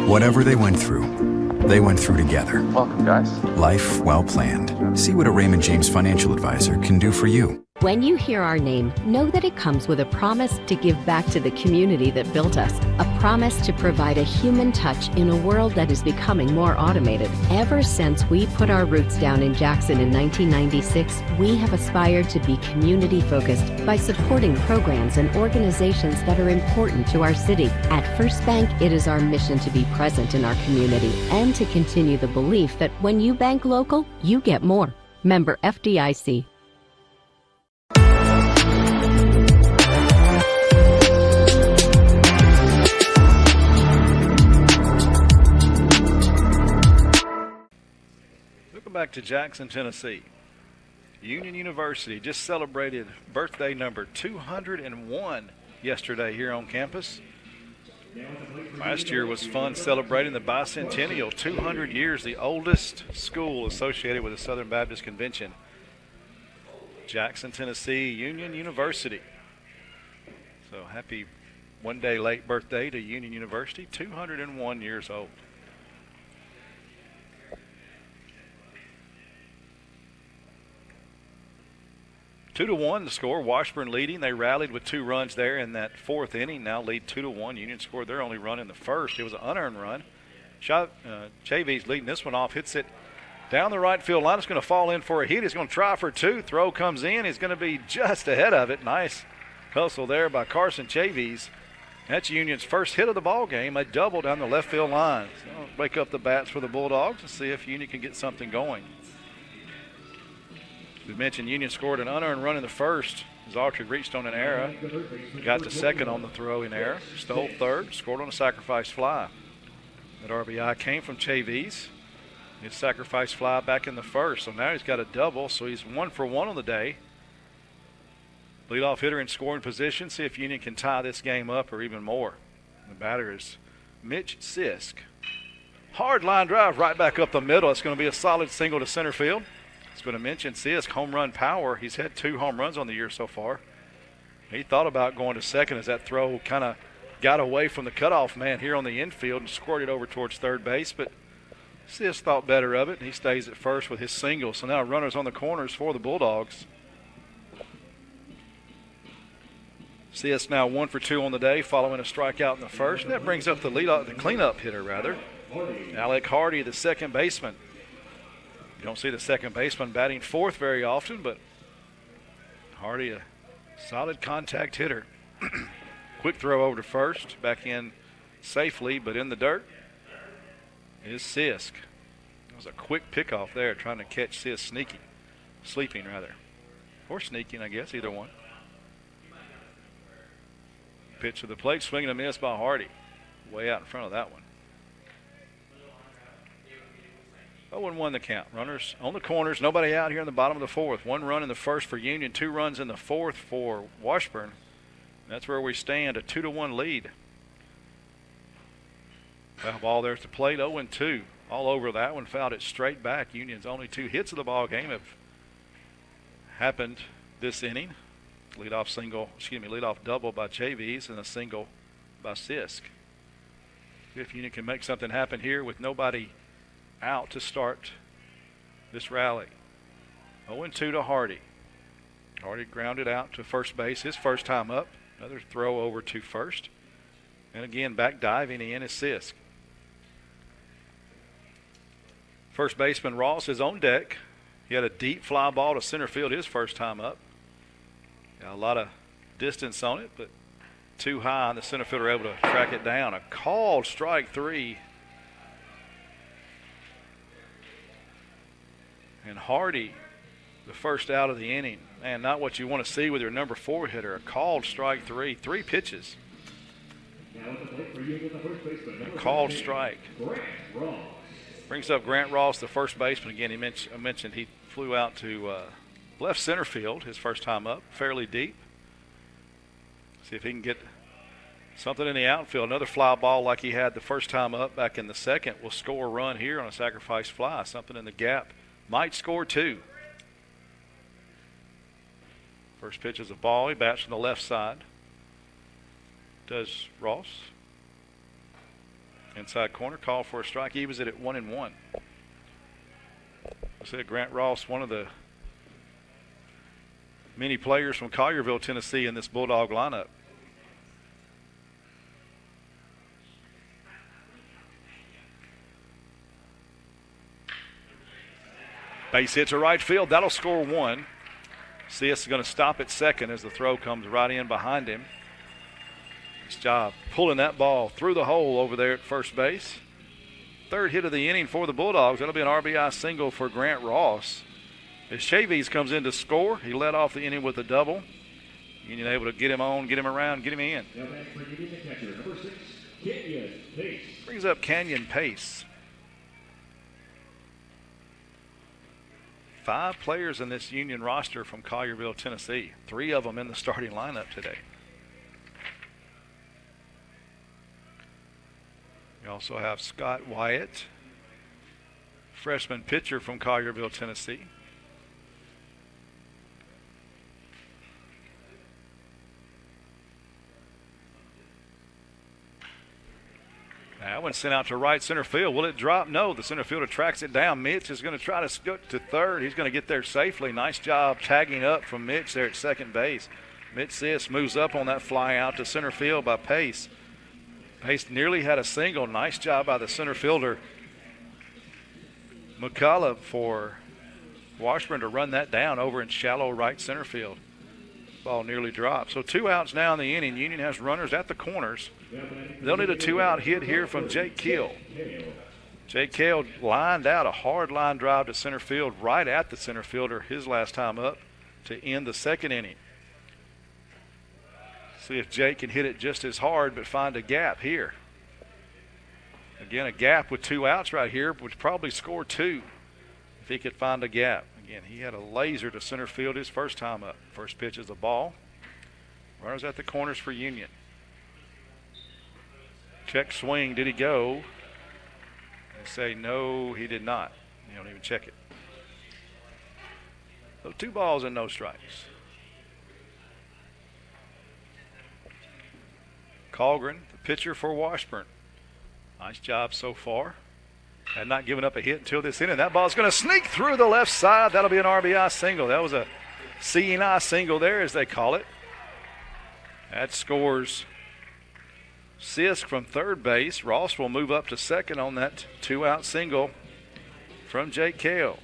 Whatever they went through together. Welcome, guys. Life well planned. See what a Raymond James financial advisor can do for you. When you hear our name, know that it comes with a promise to give back to the community that built us. A promise to provide a human touch in a world that is becoming more automated. Ever since we put our roots down in Jackson in 1996, we have aspired to be community-focused by supporting programs and organizations that are important to our city. At First Bank, it is our mission to be present in our community and to continue the belief that when you bank local, you get more. Member FDIC. Back to Jackson, Tennessee. Union University just celebrated birthday number 201 yesterday here on campus. Last year was fun celebrating the bicentennial, 200 years, the oldest school associated with the Southern Baptist Convention. Jackson, Tennessee, Union University. So happy one-day late birthday to Union University, 201 years old. Two to one the score. Washburn leading. They rallied with 2 runs there in that 4th inning. Now lead 2-1. Union scored their only run in the 1st. It was an unearned run. Chavy's leading this one off. Hits it down the right field line. It's going to fall in for a hit. He's going to try for 2. Throw comes in. He's going to be just ahead of it. Nice hustle there by Carson Chavies. That's Union's first hit of the ball game. A double down the left field line. So wake up the bats for the Bulldogs and see if Union can get something going. We mentioned Union scored an unearned run in the 1st as Autry reached on an error. Got to second on the throw in error. Stole 3rd. Scored on a sacrifice fly. That RBI came from Chavies. His sacrifice fly back in the 1st. So now he's got a double. So he's 1 for 1 on the day. Leadoff hitter in scoring position. See if Union can tie this game up or even more. The batter is Mitch Sisk. Hard line drive right back up the middle. It's going to be a solid single to center field. I was going to mention Sisk, home run power. He's had 2 home runs on the year so far. He thought about going to second as that throw kind of got away from the cutoff man here on the infield and squirted over towards third base. But Sisk thought better of it, and he stays at first with his single. So now runners on the corners for the Bulldogs. Sisk now 1 for 2 on the day following a strikeout in the 1st. And that brings up the cleanup hitter, Alec Hardy, the second baseman. You don't see the second baseman batting 4th very often, but Hardy, a solid contact hitter. Quick throw over to 1st, back in safely, but in the dirt is Sisk. It was a quick pickoff there, trying to catch Sisk sleeping, or sneaking, I guess, either one. Pitch to the plate, swinging a miss by Hardy. Way out in front of that one. 0-1 the count. Runners on the corners. Nobody out here in the bottom of the 4th. 1 run in the 1st for Union. 2 runs in the 4th for Washburn. That's where we stand. A 2-1 lead. Foul ball there at the plate. 0-2. All over that one. Fouled it straight back. Union's only 2 hits of the ball game have happened this inning. Leadoff double by Chavies and a single by Sisk. If Union can make something happen here with nobody out to start this rally. 0-2 to Hardy. Hardy grounded out to first base his first time up. Another throw over to 1st. And again, back diving in is Sisk. First baseman Ross is on deck. He had a deep fly ball to center field his first time up. Got a lot of distance on it, but too high, and the center fielder able to track it down. A called strike 3. And Hardy, the first out of the inning. Man, not what you want to see with your number 4 hitter. A called strike 3. 3 pitches. A called strike. Brings up Grant Ross, the first baseman. Again, I mentioned he flew out to left center field his first time up, fairly deep. See if he can get something in the outfield. Another fly ball like he had the first time up back in the 2nd will score a run here on a sacrifice fly. Something in the gap. Might score 2. First pitch is a ball. He bats from the left side. Does Ross. Inside corner, call for a strike. He was at 1-1. I said Grant Ross, one of the many players from Collierville, Tennessee in this Bulldog lineup. Base hit to right field. That'll score 1. CS is going to stop at second as the throw comes right in behind him. Nice job pulling that ball through the hole over there at first base. 3rd hit of the inning for the Bulldogs. That'll be an RBI single for Grant Ross. As Chavies comes in to score, he led off the inning with a double. Union able to get him on, get him around, get him in. Brings up Canyon Pace. 5 players in this Union roster from Collierville, Tennessee. 3 of them in the starting lineup today. also have Scott Wyatt, freshman pitcher from Collierville, Tennessee. That one sent out to right center field. Will it drop? No. The center fielder tracks it down. Mitch is going to try to scoot to third. He's going to get there safely. Nice job tagging up from Mitch there at second base. Mitch Sisk moves up on that fly out to center field by Pace. Pace nearly had a single. Nice job by the center fielder, McCullough, for Washburn to run that down over in shallow right center field. Ball nearly dropped. So 2 outs now in the inning. Union has runners at the corners. They'll need a 2-out hit here from Jake Keel. Jake Keel lined out a hard line drive to center field right at the center fielder his last time up to end the second inning. See if Jake can hit it just as hard but find a gap here. Again, a gap with 2 outs right here would probably score 2 if he could find a gap. Again, he had a laser to center field his first time up. First pitch is a ball. Runners at the corners for Union. Check swing. Did he go? They say no, he did not. You don't even check it. So 2 balls and no strikes. Colgren, the pitcher for Washburn. Nice job so far. Had not given up a hit until this inning. That ball's going to sneak through the left side. That'll be an RBI single. That was a C&I single there, as they call it. That scores Sisk from third base. Ross will move up to second on that 2-out single from Jake Kale.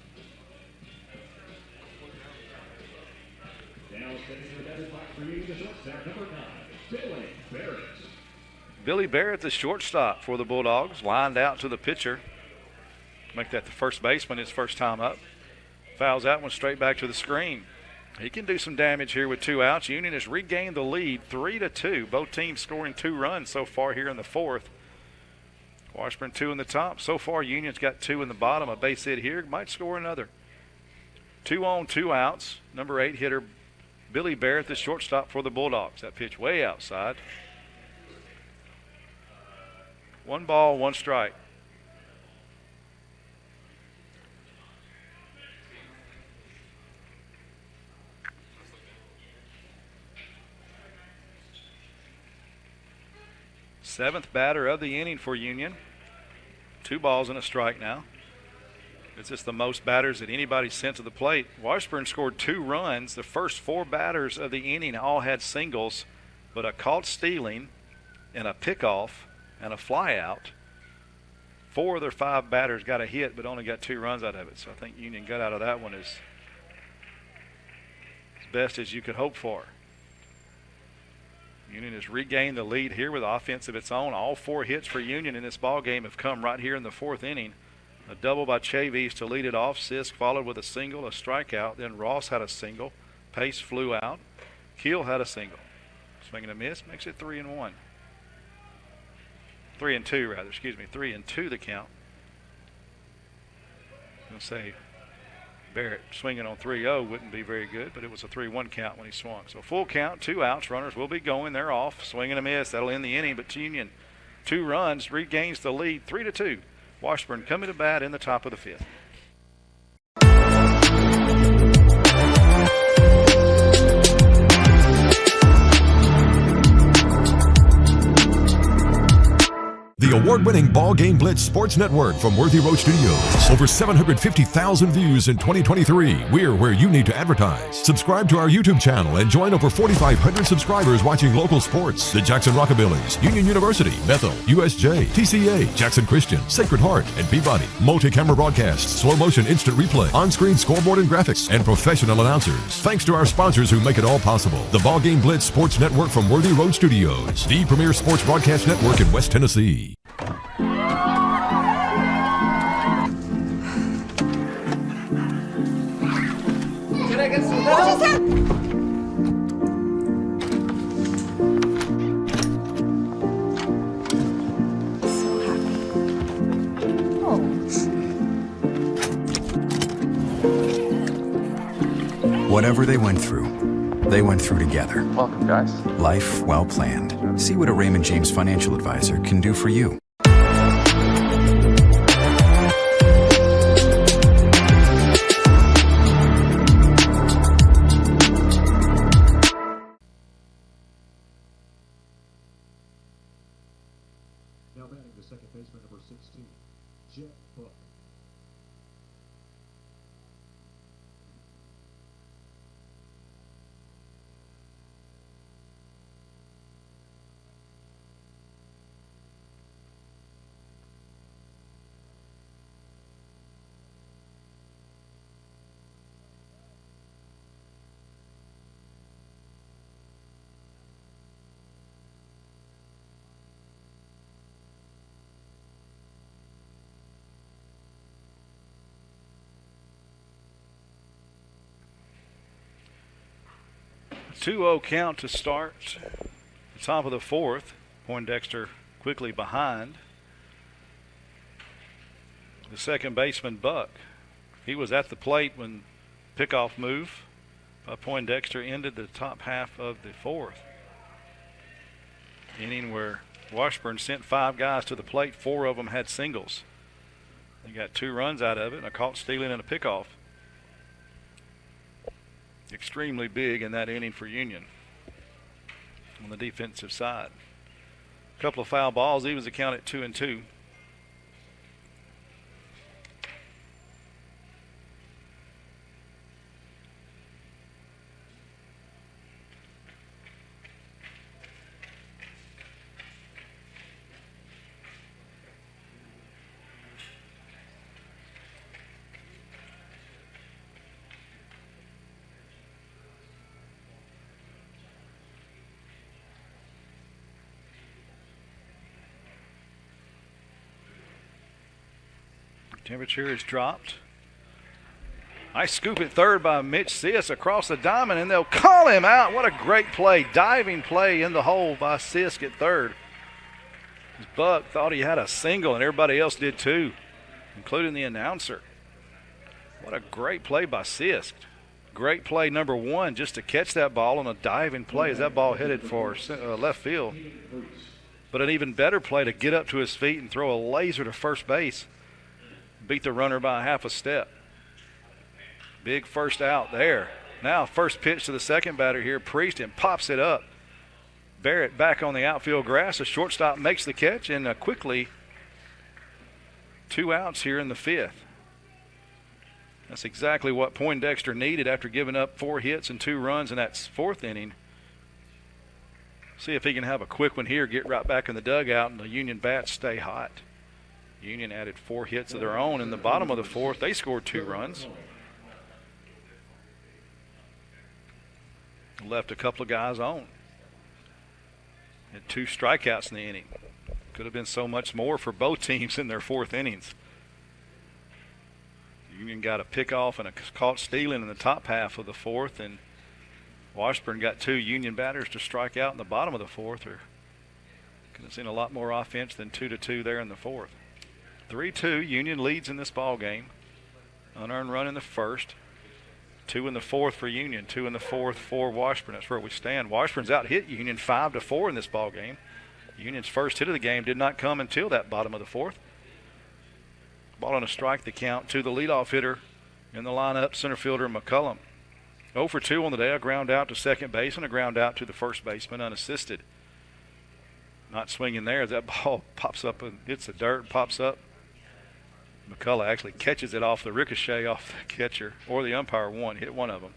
Billy Barrett, the shortstop for the Bulldogs, lined out to the pitcher. Make that the first baseman his first time up. Fouls that one straight back to the screen. He can do some damage here with 2 outs. Union has regained the lead 3-2. Both teams scoring 2 runs so far here in the fourth. Washburn 2 in the top. So far, Union's got 2 in the bottom. A base hit here might score another. 2 on, 2 outs. Number 8 hitter Billy Barrett, the shortstop for the Bulldogs. That pitch way outside. 1 ball, 1 strike. Seventh batter of the inning for Union. 2 balls and a strike now. It's just the most batters that anybody's sent to the plate. Washburn scored 2 runs. The first 4 batters of the inning all had singles, but a caught stealing and a pickoff and a fly out. 4 of their 5 batters got a hit, but only got 2 runs out of it. So I think Union got out of that one as best as you could hope for. Union has regained the lead here with offense of its own. All 4 hits for Union in this ball game have come right here in the 4th inning. A double by Chavis to lead it off. Sisk followed with a single, a strikeout. Then Ross had a single. Pace flew out. Keel had a single. Swing and a miss makes it 3-1. 3-2 rather, excuse me. 3-2 the count. I'm going to say Barrett swinging on 3-0 wouldn't be very good, but it was a 3-1 count when he swung. So full count, 2 outs. Runners will be going. They're off. Swing and a miss. That'll end the inning, but Union 2 runs, regains the lead 3-2. Washburn coming to bat in the top of the 5th. The award-winning BallGame Blitz Sports Network from Worthy Road Studios. Over 750,000 views in 2023. We're where you need to advertise. Subscribe to our YouTube channel and join over 4,500 subscribers watching local sports. The Jackson Rockabillys, Union University, Bethel, USJ, TCA, Jackson Christian, Sacred Heart, and Peabody. Multi-camera broadcasts, slow-motion instant replay, on-screen scoreboard and graphics, and professional announcers. Thanks to our sponsors who make it all possible. The BallGame Blitz Sports Network from Worthy Road Studios. The premier sports broadcast network in West Tennessee. Can I get some help? So happy. Oh. Whatever they went through together. Welcome, guys. Life well planned. See what a Raymond James financial advisor can do for you. 2-0 count to start the top of the fourth. Poindexter quickly behind. The second baseman, Buck. He was at the plate when pickoff move by Poindexter ended the top half of the fourth. Inning where Washburn sent 5 guys to the plate. 4 of them had singles. They got 2 runs out of it and a caught stealing and a pickoff. Extremely big in that inning for Union on the defensive side. A couple of foul balls. He was accounted 2-2. Temperature is dropped. Nice scoop at third by Mitch Sisk across the diamond, and they'll call him out. What a great play. Diving play in the hole by Sisk at third. Buck thought he had a single, and everybody else did too, including the announcer. What a great play by Sisk. Great play number 1 just to catch that ball on a diving play as that ball headed for left field. But an even better play to get up to his feet and throw a laser to first base. Beat the runner by half a step. Big first out there. Now first pitch to the second batter here, Priest, and pops it up. Barrett back on the outfield grass. The shortstop makes the catch, and quickly 2 outs here in the 5th. That's exactly what Poindexter needed after giving up 4 hits and 2 runs in that 4th inning. See if he can have a quick one here, get right back in the dugout, and the Union bats stay hot. Union added 4 hits of their own in the bottom of the 4th. They scored 2 runs. Left a couple of guys on. Had 2 strikeouts in the inning. Could have been so much more for both teams in their 4th innings. Union got a pickoff and a caught stealing in the top half of the 4th, and Washburn got 2 Union batters to strike out in the bottom of the 4th. Could have seen a lot more offense than 2-2 there in the 4th. 3-2, Union leads in this ball game. Unearned run in the 1st. 2 in the 4th for Union. 2 in the 4th for Washburn. That's where we stand. Washburn's out hit Union 5-4 in this ball game. Union's first hit of the game did not come until that bottom of the 4th. Ball on a strike, the count to the leadoff hitter in the lineup, center fielder McCullum. 0 for 2 on the day. A ground out to second base and a ground out to the first baseman unassisted. Not swinging there as that ball pops up and hits the dirt and pops up. McCullough actually catches it off the ricochet off the catcher, or the umpire hit one of them.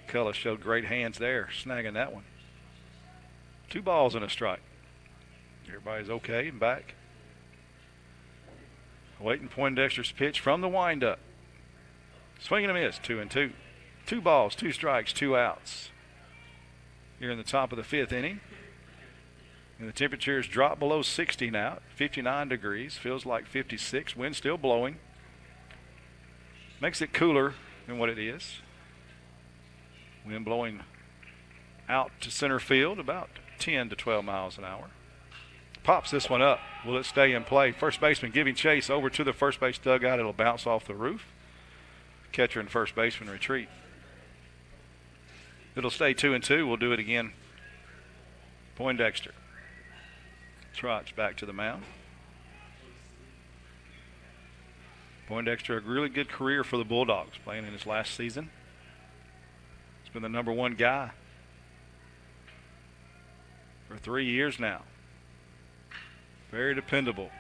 McCullough showed great hands there, snagging that one. 2 balls and a strike. Everybody's okay and back. Waiting Poindexter's pitch from the windup. Swing and a miss, 2-2. 2 balls, 2 strikes, 2 outs. Here in the top of the 5th inning. And the temperatures drop below 60 now, 59 degrees, feels like 56, wind still blowing. Makes it cooler than what it is. Wind blowing out to center field about 10 to 12 miles an hour. Pops this one up. Will it stay in play? First baseman giving chase over to the first base dugout. It'll bounce off the roof. Catcher and first baseman retreat. It'll stay 2-2. We'll do it again. Poindexter trots back to the mound. Poindexter, a really good career for the Bulldogs, playing in his last season. He's been the number 1 guy for 3 years now. Very dependable.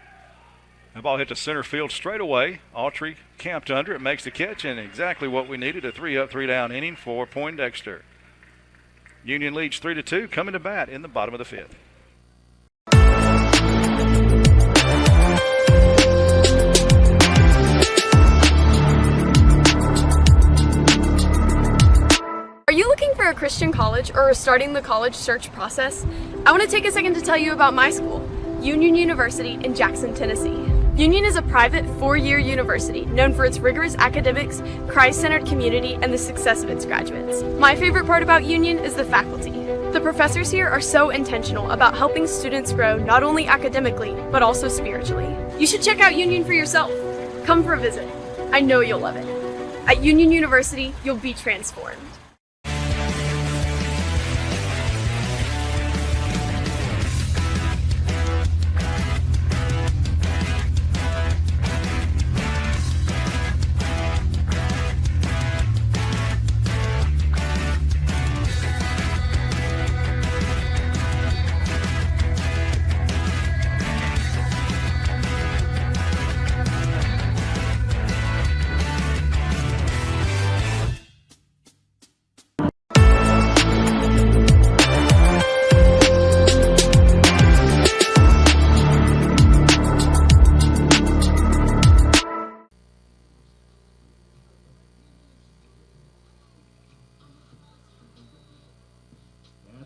The ball hit to center field straight away. Autry camped under it, makes the catch, and exactly what we needed, a 3-up, 3-down inning for Poindexter. Union leads 3-2, coming to bat in the bottom of the 5th. Are you looking for a Christian college or starting the college search process? I want to take a second to tell you about my school, Union University in Jackson, Tennessee. Union is a private 4-year university known for its rigorous academics, Christ-centered community, and the success of its graduates. My favorite part about Union is the faculty. The professors here are so intentional about helping students grow not only academically, but also spiritually. You should check out Union for yourself. Come for a visit. I know you'll love it. At Union University, you'll be transformed.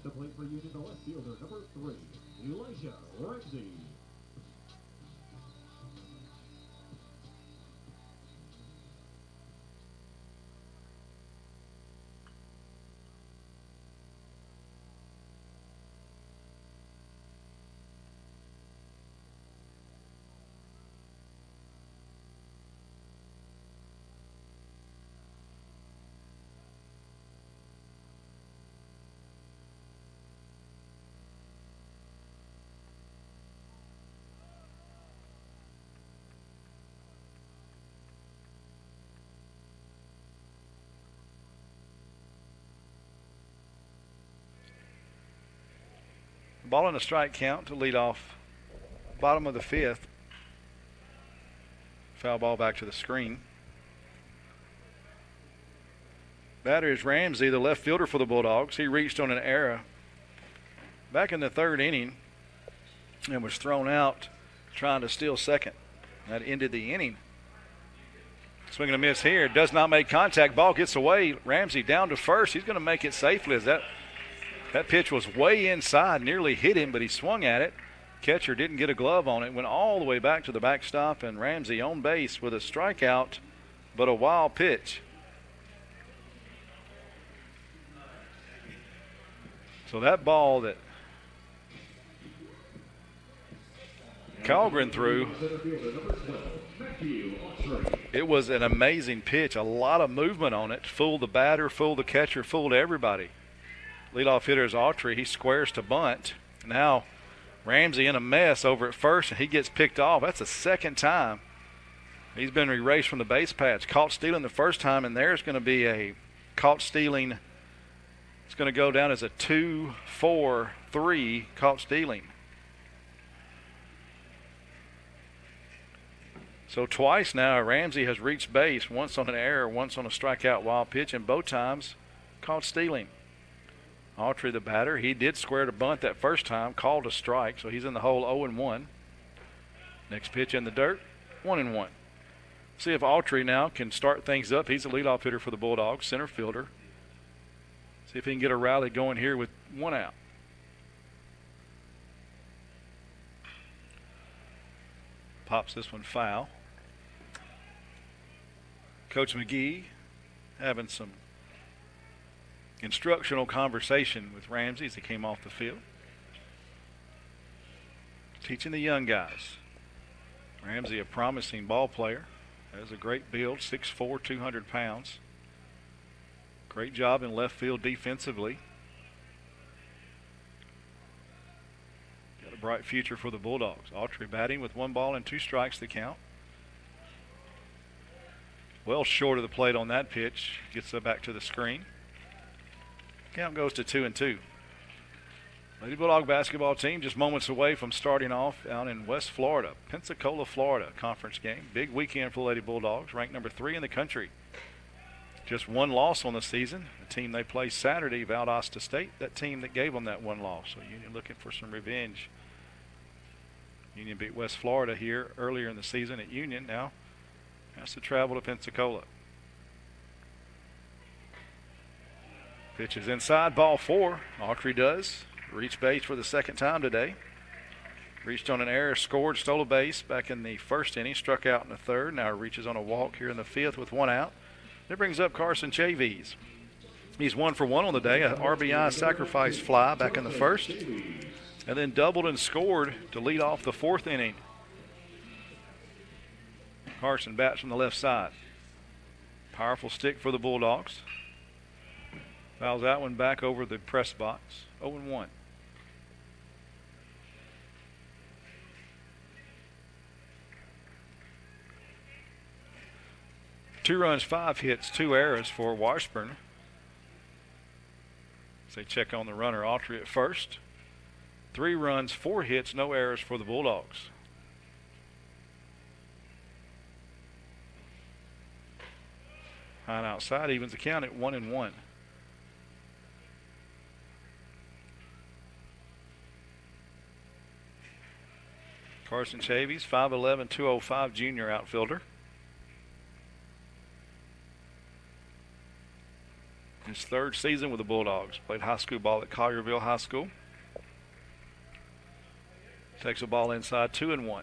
The plate for Union, the left fielder, number 3, Elijah Ramsey. Ball and a strike count to lead off bottom of the 5th. Foul ball back to the screen. Batter is Ramsey, the left fielder for the Bulldogs. He reached on an error back in the 3rd inning and was thrown out trying to steal second. That ended the inning. Swing and a miss here. Does not make contact. Ball gets away. Ramsey down to first. He's going to make it safely as that pitch was way inside, nearly hit him, but he swung at it. Catcher didn't get a glove on it. Went all the way back to the backstop, and Ramsey on base with a strikeout, but a wild pitch. So that ball that Calgren threw, it was an amazing pitch. A lot of movement on it. Fooled the batter, fooled the catcher, fooled everybody. Leadoff hitter is Autry. He squares to bunt. Now Ramsey in a mess over at first, and he gets picked off. That's the 2nd time he's been erased from the base paths. Caught stealing the first time, and there's going to be a caught stealing. It's going to go down as a 2-4-3 caught stealing. So twice now Ramsey has reached base, once on an error, once on a strikeout wild pitch, and both times caught stealing. Autry, the batter, he did square to bunt that first time, called a strike, so he's in the hole 0-1. Next pitch in the dirt, 1-1. See if Autry now can start things up. He's the leadoff hitter for the Bulldogs, center fielder. See if he can get a rally going here with 1 out. Pops this one foul. Coach McGee having some instructional conversation with Ramsey as he came off the field. Teaching the young guys. Ramsey, a promising ball player, has a great build, 6'4", 200 pounds. Great job in left field defensively. Got a bright future for the Bulldogs. Autry batting with 1 ball and 2 strikes to count. Well short of the plate on that pitch. Gets it back to the screen. Count goes to 2-2. Lady Bulldog basketball team just moments away from starting off out in West Florida, Pensacola, Florida, conference game. Big weekend for the Lady Bulldogs, ranked number 3 in the country. Just 1 loss on the season. The team they play Saturday, Valdosta State, that team that gave them that 1 loss. So Union looking for some revenge. Union beat West Florida here earlier in the season at Union. Now has to travel to Pensacola. Pitch is inside, ball 4. Autry does reach base for the 2nd time today. Reached on an error, scored, stole a base back in the first inning, struck out in the third. Now reaches on a walk here in the fifth with one out. That brings up Carson Chavies. He's 1 for 1 on the day, a RBI sacrifice fly back in the first, and then doubled and scored to lead off the fourth inning. Carson bats from the left side. Powerful stick for the Bulldogs. Fouls that one back over the press box. 0-1. Two runs, 5 hits, 2 errors for Washburn. As they check on the runner, Autry at first. 3 runs, 4 hits, no errors for the Bulldogs. High and outside evens the count at 1-1. Carson Chavies, 5'11", 205 junior outfielder. His third season with the Bulldogs. Played high school ball at Collierville High School. Takes a ball inside, 2-1.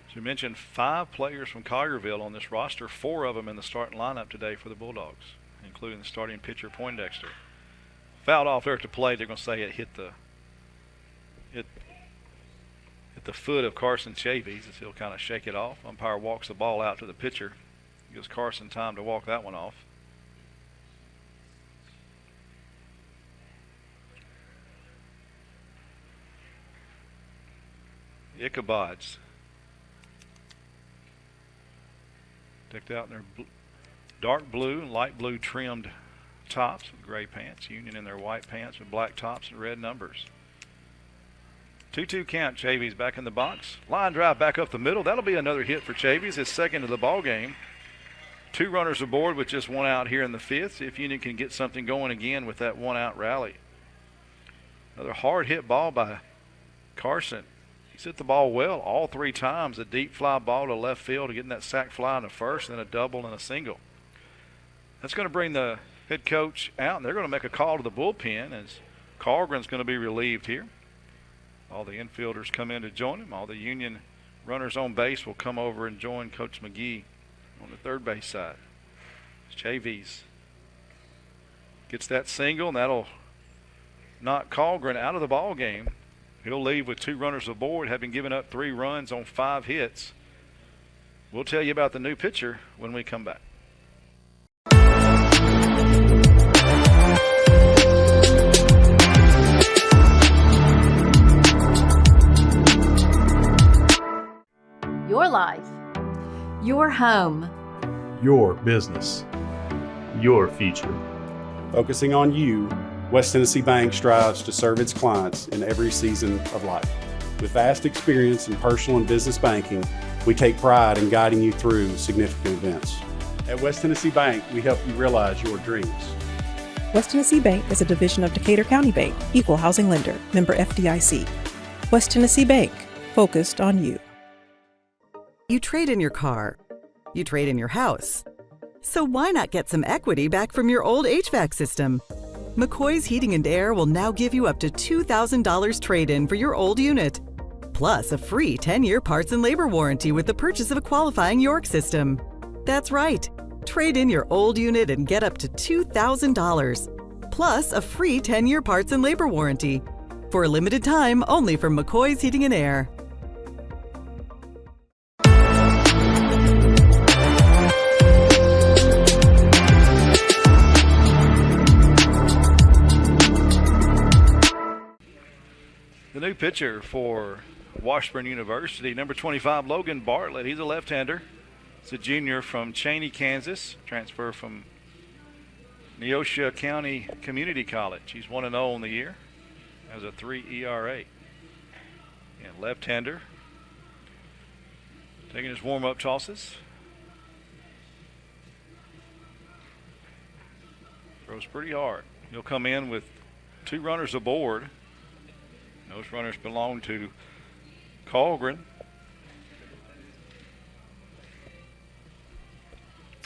As you mentioned, 5 players from Collierville on this roster, 4 of them in the starting lineup today for the Bulldogs, including the starting pitcher Poindexter. Fouled off there at the plate. They're going to say it hit the foot of Carson Chavies as he'll kind of shake it off. Umpire walks the ball out to the pitcher. Gives Carson time to walk that one off. Ichabods. Decked out in their dark blue and light blue trimmed tops with gray pants. Union in their white pants with black tops and red numbers. 2-2 count. Chavies back in the box. Line drive back up the middle. That'll be another hit for Chavies, his second of the ball game. 2 runners aboard with just 1 out here in the fifth. See if Union can get something going again with that 1-out rally. Another hard hit ball by Carson. He's hit the ball well all 3 times. A deep fly ball to left field, getting that sac fly in the first, and then a double and a single. That's going to bring the head coach out, and they're going to make a call to the bullpen as Carlgren's going to be relieved here. All the infielders come in to join him. All the Union runners on base will come over and join Coach McGee on the third base side. Chavies gets that single, and that'll knock Carlgren out of the ball game. He'll leave with 2 runners aboard, having given up 3 runs on 5 hits. We'll tell you about the new pitcher when we come back. Your life. Your home. Your business. Your future. Focusing on you, West Tennessee Bank strives to serve its clients in every season of life. With vast experience in personal and business banking, we take pride in guiding you through significant events. At West Tennessee Bank, we help you realize your dreams. West Tennessee Bank is a division of Decatur County Bank, equal housing lender, member FDIC. West Tennessee Bank, focused on you. You trade in your car. You trade in your house. So why not get some equity back from your old HVAC system? McCoy's Heating and Air will now give you up to $2,000 trade-in for your old unit, plus a free 10-year parts and labor warranty with the purchase of a qualifying York system. That's right. Trade in your old unit and get up to $2,000, plus a free 10-year parts and labor warranty. For a limited time, only from McCoy's Heating and Air. The new pitcher for Washburn University, number 25, Logan Bartlett. He's a left-hander. He's a junior from Cheney, Kansas, transfer from Neosho County Community College. He's 1-0 on the year, has a 3 ERA. And left-hander, taking his warm-up tosses. Throws pretty hard. He'll come in with 2 runners aboard. Those runners belong to Carlgren.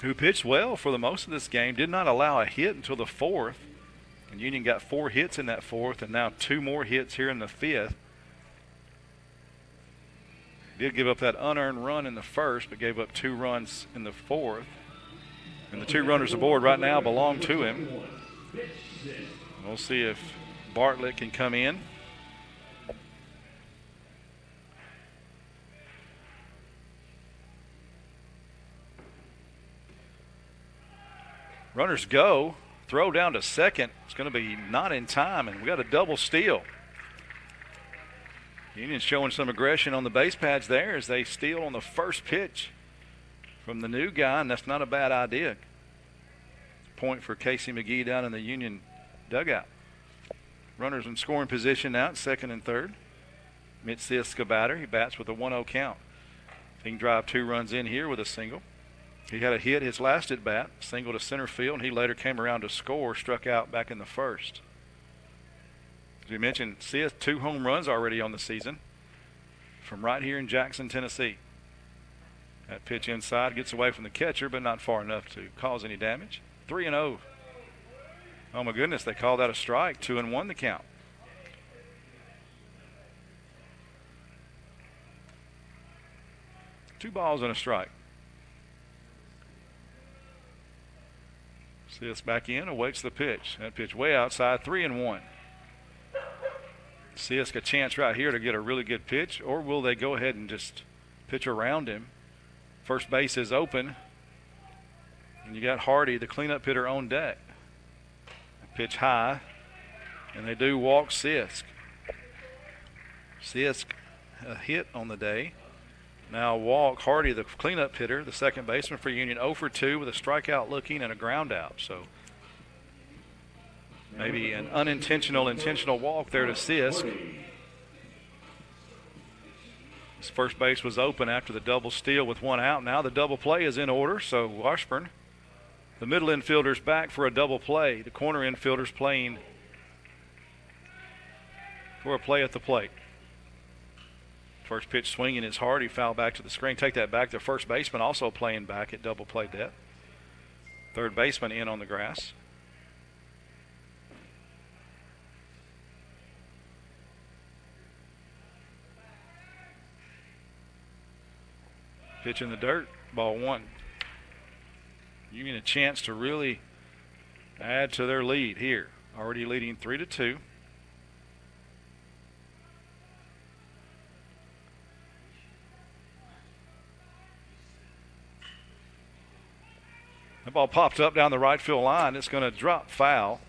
who pitched well for the most of this game, did not allow a hit until the fourth. And Union got 4 hits in that fourth, and now 2 more hits here in the fifth. Did give up that unearned run in the first, but gave up 2 runs in the fourth. And the 2 runners aboard right now belong to him. We'll see if Bartlett can come in. Runners go. Throw down to second. It's going to be not in time, and we got a double steal. Union's showing some aggression on the base pads there as they steal on the first pitch from the new guy, and that's not a bad idea. Point for Casey McGee down in the Union dugout. Runners in scoring position now at second and third. Mitch Siska batter. He bats with a 1-0 count. He can drive 2 runs in here with a single. He had a hit his last at bat, single to center field, and he later came around to score, struck out back in the first. As we mentioned, Sisk 2 home runs already on the season from right here in Jackson, Tennessee. That pitch inside gets away from the catcher, but not far enough to cause any damage. 3-0. Oh my goodness, they called that a strike. 2-1 the count. Two balls and a strike. Sisk back in, awaits the pitch. That pitch way outside, 3-1. Sisk a chance right here to get a really good pitch, or will they go ahead and just pitch around him? First base is open, and you got Hardy, the cleanup hitter, on deck. Pitch high, and they do walk Sisk. Sisk a hit on the day. Now walk Hardy, the cleanup hitter, the second baseman for Union, 0 for 2 with a strikeout looking and a ground out. So maybe an unintentional, intentional walk there to Sisk. His first base was open after the double steal with 1 out. Now the double play is in order, so Washburn, the middle infielder's back for a double play. The corner infielder's playing for a play at the plate. First pitch swinging is Hardy, foul back to the screen. Take that back. The first baseman also playing back at double play depth. Third baseman in on the grass. Pitch in the dirt, ball 1. Union a chance to really add to their lead here. Already leading 3-2. The ball popped up down the right field line. It's going to drop foul.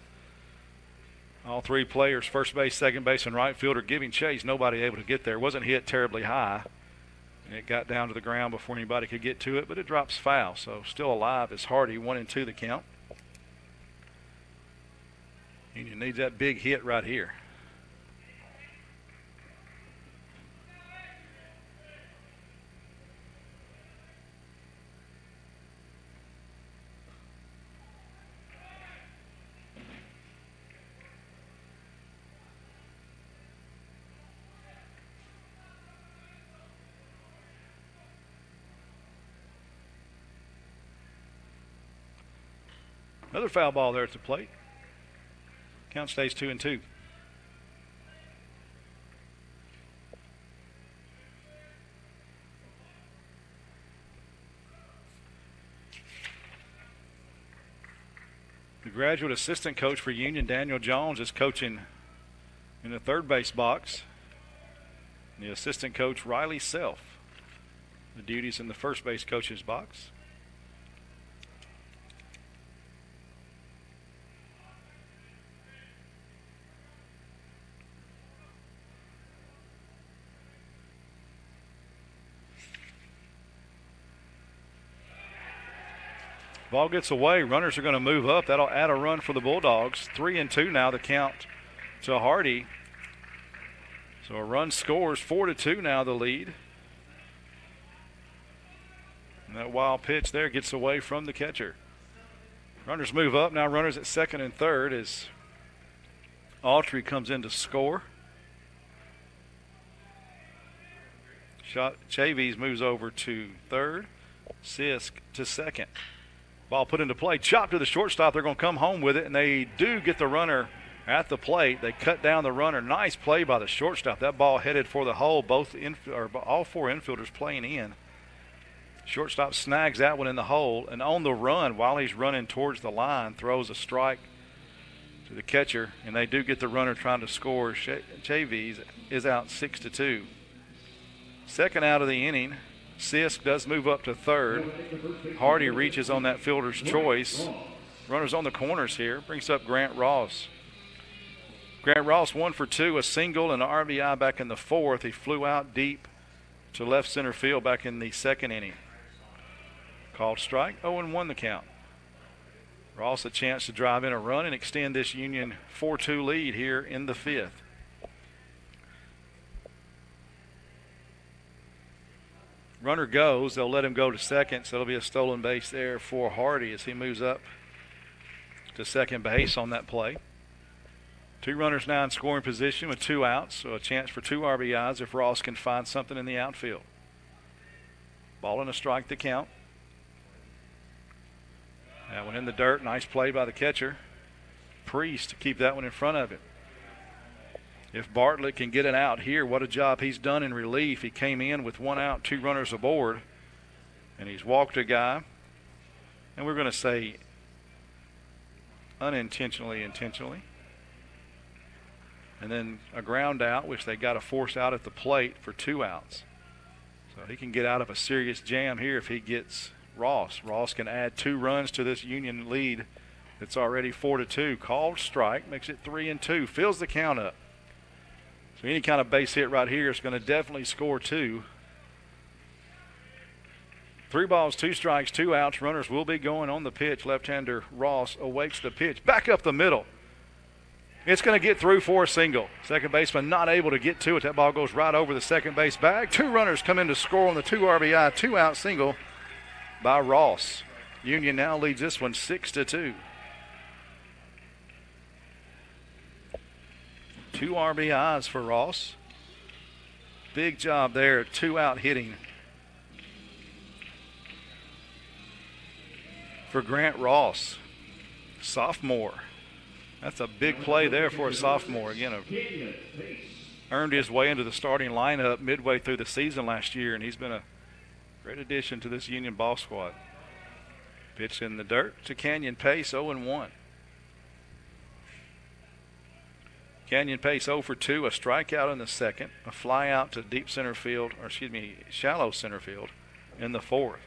All 3 players, first base, second base, and right field, are giving chase. Nobody able to get there. Wasn't hit terribly high. It got down to the ground before anybody could get to it, but it drops foul. So still alive is Hardy, 1-2 the count. Union needs that big hit right here. Another foul ball there at the plate. Count stays 2-2. The graduate assistant coach for Union, Daniel Jones, is coaching in the third base box. The assistant coach, Riley Self, the duties in the first base coach's box. Ball gets away. Runners are going to move up. That'll add a run for the Bulldogs. 3-2 now, the count to Hardy. So a run scores. 4-2 now, the lead. And that wild pitch there gets away from the catcher. Runners move up. Now runners at second and third as Autry comes in to score. Chavis moves over to third. Sisk to second. Ball put into play, chopped to the shortstop. They're going to come home with it, and they do get the runner at the plate. They cut down the runner. Nice play by the shortstop. That ball headed for the hole. All four infielders playing in. Shortstop snags that one in the hole, and on the run, while he's running towards the line, throws a strike to the catcher, and they do get the runner trying to score. Chavies is out 6-2. Second out of the inning. Sisk does move up to third. Hardy reaches on that fielder's choice. Runners on the corners here. Brings up Grant Ross. Grant Ross 1 for 2, a single and an RBI back in the fourth. He flew out deep to left center field back in the second inning. Called strike, 0-1 the count. Ross a chance to drive in a run and extend this Union 4-2 lead here in the fifth. Runner goes. They'll let him go to second, so it'll be a stolen base there for Hardy as he moves up to second base on that play. Two runners now in scoring position with 2 outs, so a chance for 2 RBIs if Ross can find something in the outfield. Ball and a strike to count. That one in the dirt. Nice play by the catcher. Priest to keep that one in front of him. If Bartlett can get it out here, what a job he's done in relief. He came in with 1 out, 2 runners aboard, and he's walked a guy. And we're going to say unintentionally, intentionally. And then a ground out, which they got to force out at the plate for 2 outs. So he can get out of a serious jam here if he gets Ross. Ross can add 2 runs to this Union lead. It's already 4-2. Called strike, makes it 3-2, fills the count up. So any kind of base hit right here is going to definitely score 2. 3 balls, 2 strikes, 2 outs. Runners will be going on the pitch. Left-hander Ross awaits the pitch. Back up the middle. It's going to get through for a single. Second baseman not able to get to it. That ball goes right over the second base bag. 2 runners come in to score on the 2 RBI, 2-out single by Ross. Union now leads this one 6-2. 2 RBIs for Ross. Big job there, 2-out hitting for Grant Ross, sophomore. That's a big play there for a sophomore. Again, earned his way into the starting lineup midway through the season last year, and he's been a great addition to this Union ball squad. Pitch in the dirt to Canyon Pace, 0-1. Canyon Pace 0 for 2, a strikeout in the second, a fly out to deep center field, or excuse me, shallow center field in the fourth.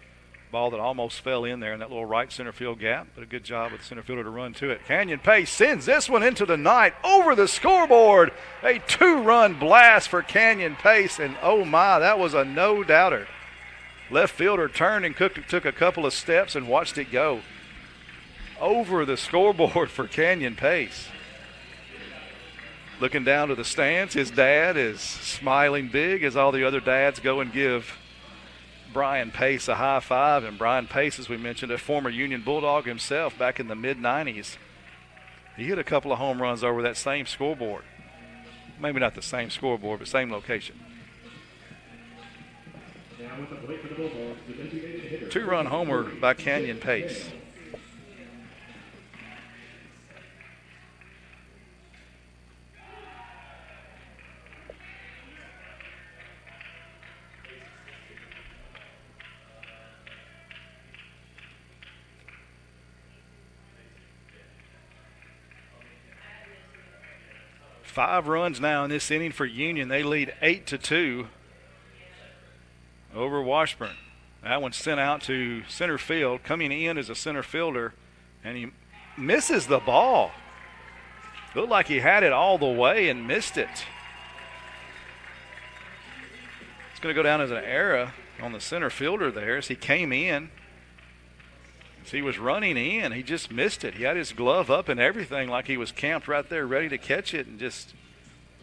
Ball that almost fell in there in that little right center field gap, but a good job with the center fielder to run to it. Canyon Pace sends this one into the night over the scoreboard. A 2-run blast for Canyon Pace, and oh my, that was a no-doubter. Left fielder turned and took a couple of steps and watched it go over the scoreboard for Canyon Pace. Looking down to the stands, his dad is smiling big as all the other dads go and give Brian Pace a high five. And Brian Pace, as we mentioned, a former Union Bulldog himself back in the mid-90s. He hit a couple of home runs over that same scoreboard. Maybe not the same scoreboard, but same location. 2-run homer by Canyon Pace. Five runs now in this inning for Union. They lead 8-2 over Washburn. That one's sent out to center field. Coming in as a center fielder, and he misses the ball. Looked like he had it all the way and missed it. It's going to go down as an error on the center fielder there as he came in. As he was running in, he just missed it. He had his glove up and everything like he was camped right there ready to catch it and just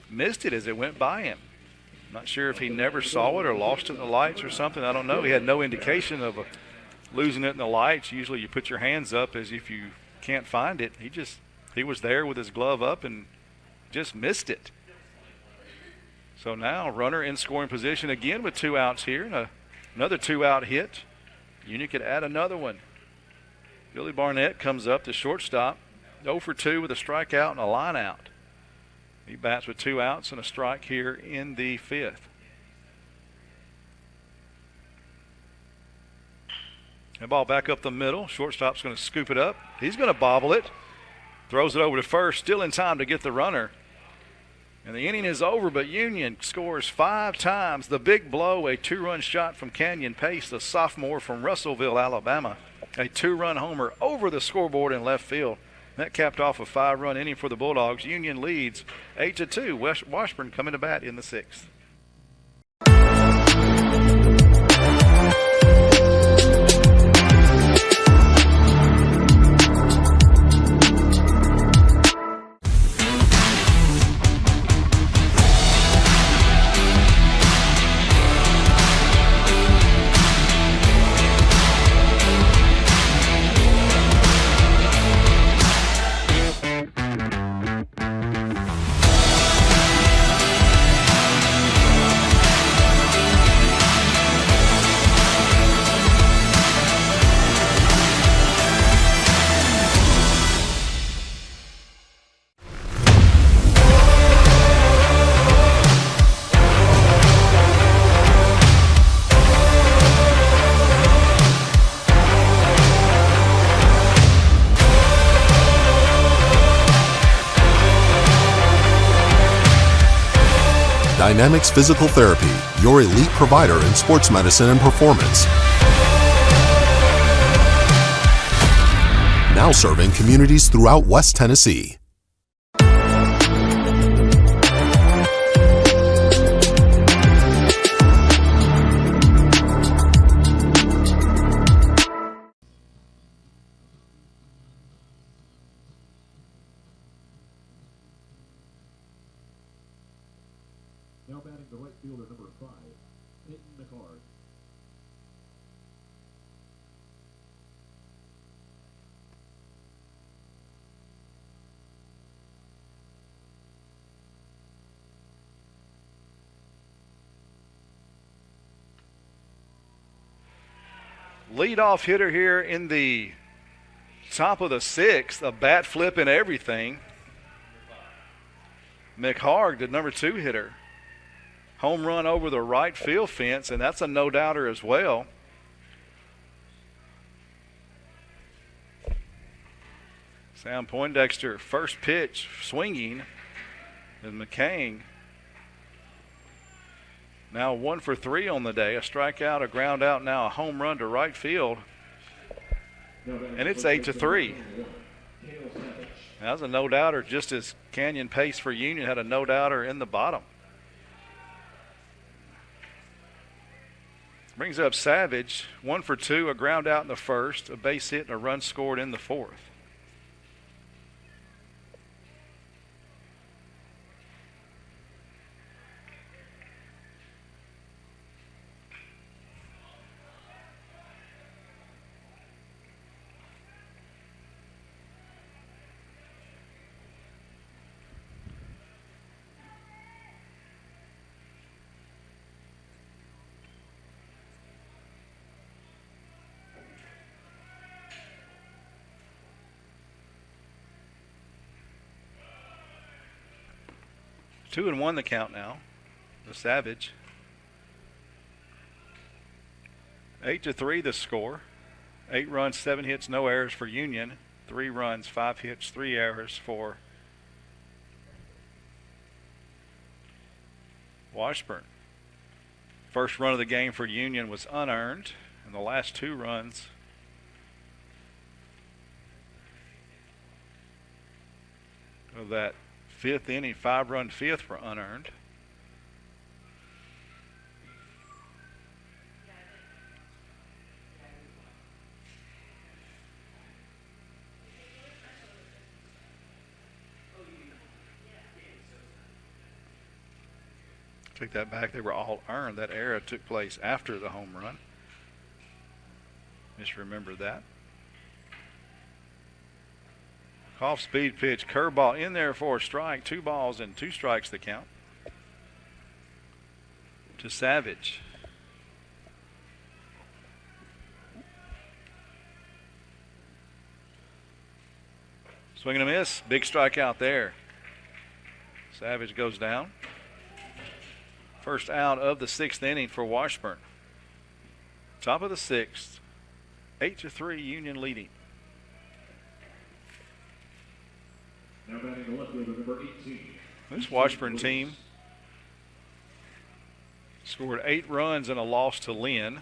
missed it as it went by him. Not sure if he never saw it or lost it in the lights or something. I don't know. He had no indication of losing it in the lights. Usually you put your hands up as if you can't find it. He was there with his glove up and just missed it. So now runner in scoring position again with 2 outs here and another 2-out hit. Union could add another one. Billy Barnett comes up to shortstop, 0 for 2 with a strikeout and a line out. He bats with 2 outs and a strike here in the 5th. That ball back up the middle. Shortstop's going to scoop it up. He's going to bobble it. Throws it over to first, still in time to get the runner. And the inning is over, but Union scores 5 times. The big blow, a 2-run shot from Canyon Pace, the sophomore from Russellville, Alabama. A 2-run homer over the scoreboard in left field. That capped off a 5-run inning for the Bulldogs. Union leads 8-2. Washburn coming to bat in the 6th. Dynamics Physical Therapy, your elite provider in sports medicine and performance. Now serving communities throughout West Tennessee. Now batting the right fielder, number 5, Peyton McCard. Leadoff hitter here in the top of the 6th, a bat flip and everything. McHarg, the number 2 hitter. Home run over the right field fence, and that's a no-doubter as well. Sam Poindexter, first pitch, swinging, and McCain now 1 for 3 on the day. A strikeout, a ground out, now a home run to right field. And it's 8-3. That was a no-doubter, just as Canyon Pace for Union had a no-doubter in the bottom. Brings up Savage, 1 for 2, a ground out in the 1st, a base hit, and a run scored in the 4th. Two and 1 the count now. The Savage. 8-3 the score. 8 runs, 7 hits, no errors for Union. 3 runs, 5 hits, 3 errors for Washburn. First run of the game for Union was unearned, and the last 2 runs of that 5th inning, 5-run 5th were unearned. Take that back, they were all earned. That era took place after the home run. Just remember that. Off speed pitch, curveball in there for a strike. 2 balls and 2 strikes the count to Savage. Swing and a miss. Big strikeout there. Savage goes down. First out of the 6th inning for Washburn. Top of the 6th. 8-3 Union leading. Now batting the left fielder, number 18. This Washburn team scored 8 runs and a loss to Lynn.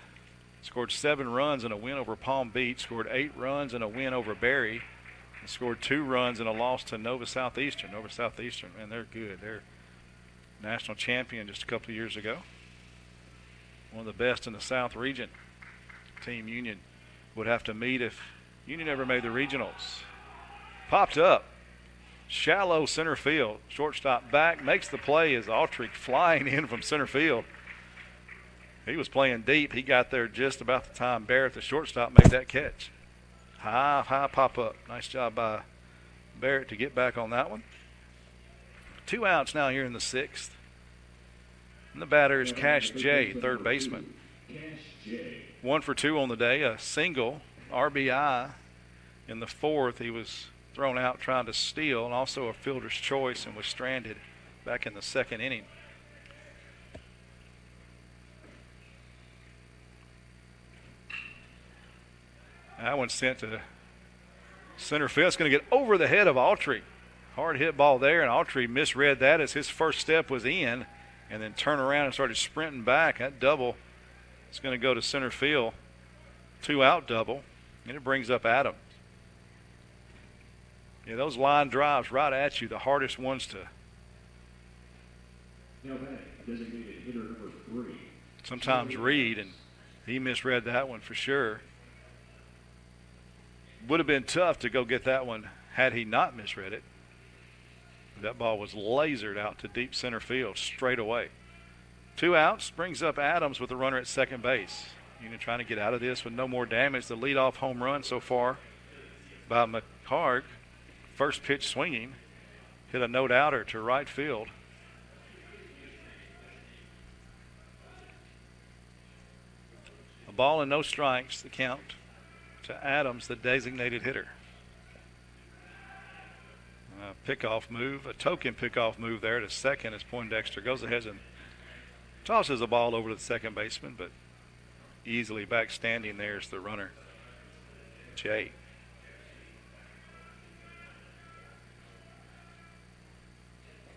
Scored 7 runs and a win over Palm Beach. Scored 8 runs and a win over Berry. And scored 2 runs and a loss to Nova Southeastern. Nova Southeastern, man, they're good. They're national champion just a couple of years ago. One of the best in the South region. Team Union would have to meet if Union ever made the regionals. Popped up. Shallow center field. Shortstop back, makes the play as Autry flying in from center field. He was playing deep. He got there just about the time Barrett, the shortstop, made that catch. High pop up. Nice job by Barrett to get back on that one. 2 outs now here in the 6th. And the batter is Cash J, third baseman. 1 for 2 on the day. A single RBI in the 4th. He was thrown out trying to steal, and also a fielder's choice, and was stranded back in the 2nd inning. That one's sent to center field. It's going to get over the head of Autry. Hard hit ball there, and Autry misread that as his first step was in, and then turned around and started sprinting back. That double is going to go to center field. 2-out double, and it brings up Adams. Yeah, those line drives right at you, the hardest ones to designated hitter number 3. Sometimes read, and he misread that one for sure. Would have been tough to go get that one had he not misread it. That ball was lasered out to deep center field straight away. 2 outs, brings up Adams with a runner at second base. Union trying to get out of this with no more damage. The leadoff home run so far by McHarg. First pitch swinging, hit a no-doubter to right field. A ball and no strikes, the count to Adams, the designated hitter. A pickoff move, a token pickoff move there to second as Poindexter goes ahead and tosses a ball over to the second baseman, but easily back standing there is the runner, Jay.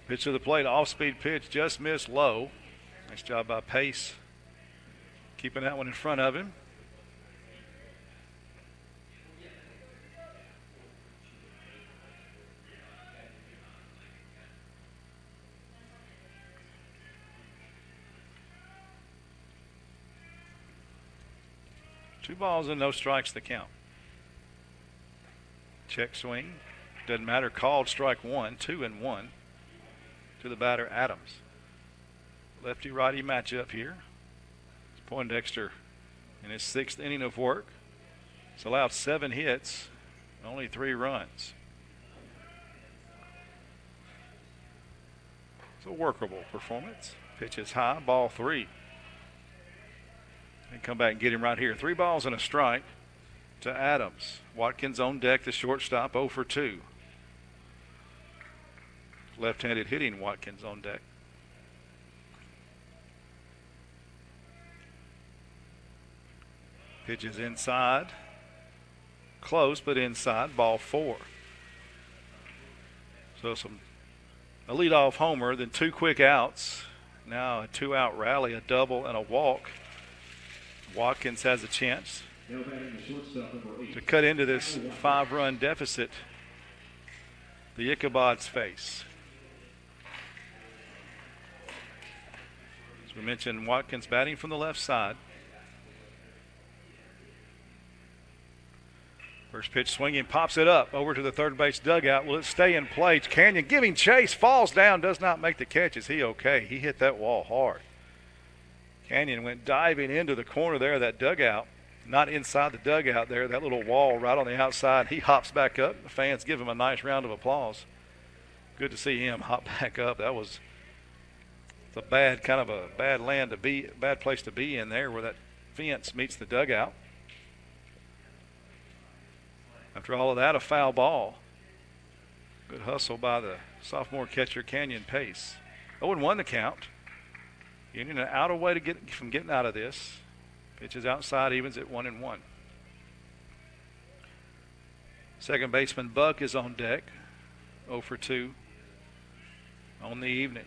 Pitch to the plate, off-speed pitch, just missed low. Nice job by Pace, keeping that one in front of him. Two balls and no strikes the count. Check swing. Doesn't matter. Called strike 1, 2-1 to the batter, Adams. Lefty-righty matchup here. Poindexter in his 6th inning of work. He's allowed 7 hits, only 3 runs. It's a workable performance. Pitch is high, ball 3. And come back and get him right here. 3 balls and a strike to Adams. Watkins on deck, the shortstop, 0 for 2. Left-handed hitting Watkins on deck. Pitch is inside. Close, but inside. Ball 4. So a leadoff homer, then 2 quick outs. Now a 2-out rally, a double and a walk. Watkins has a chance to cut into this 5-run deficit the Ichabod's face. As we mentioned, Watkins batting from the left side. First pitch swinging, pops it up over to the third base dugout. Will it stay in play? Canyon giving chase, falls down, does not make the catch. Is he okay? He hit that wall hard. Canyon went diving into the corner there of that dugout, not inside the dugout there, that little wall right on the outside. He hops back up. The fans give him a nice round of applause. Good to see him hop back up. That was a bad place to be in there where that fence meets the dugout. After all of that, a foul ball. Good hustle by the sophomore catcher, Canyon Pace. 0-1 the count. Union out a way to get from getting out of this. Pitches outside, evens at 1-1. Second baseman Buck is on deck. 0 for 2 on the evening.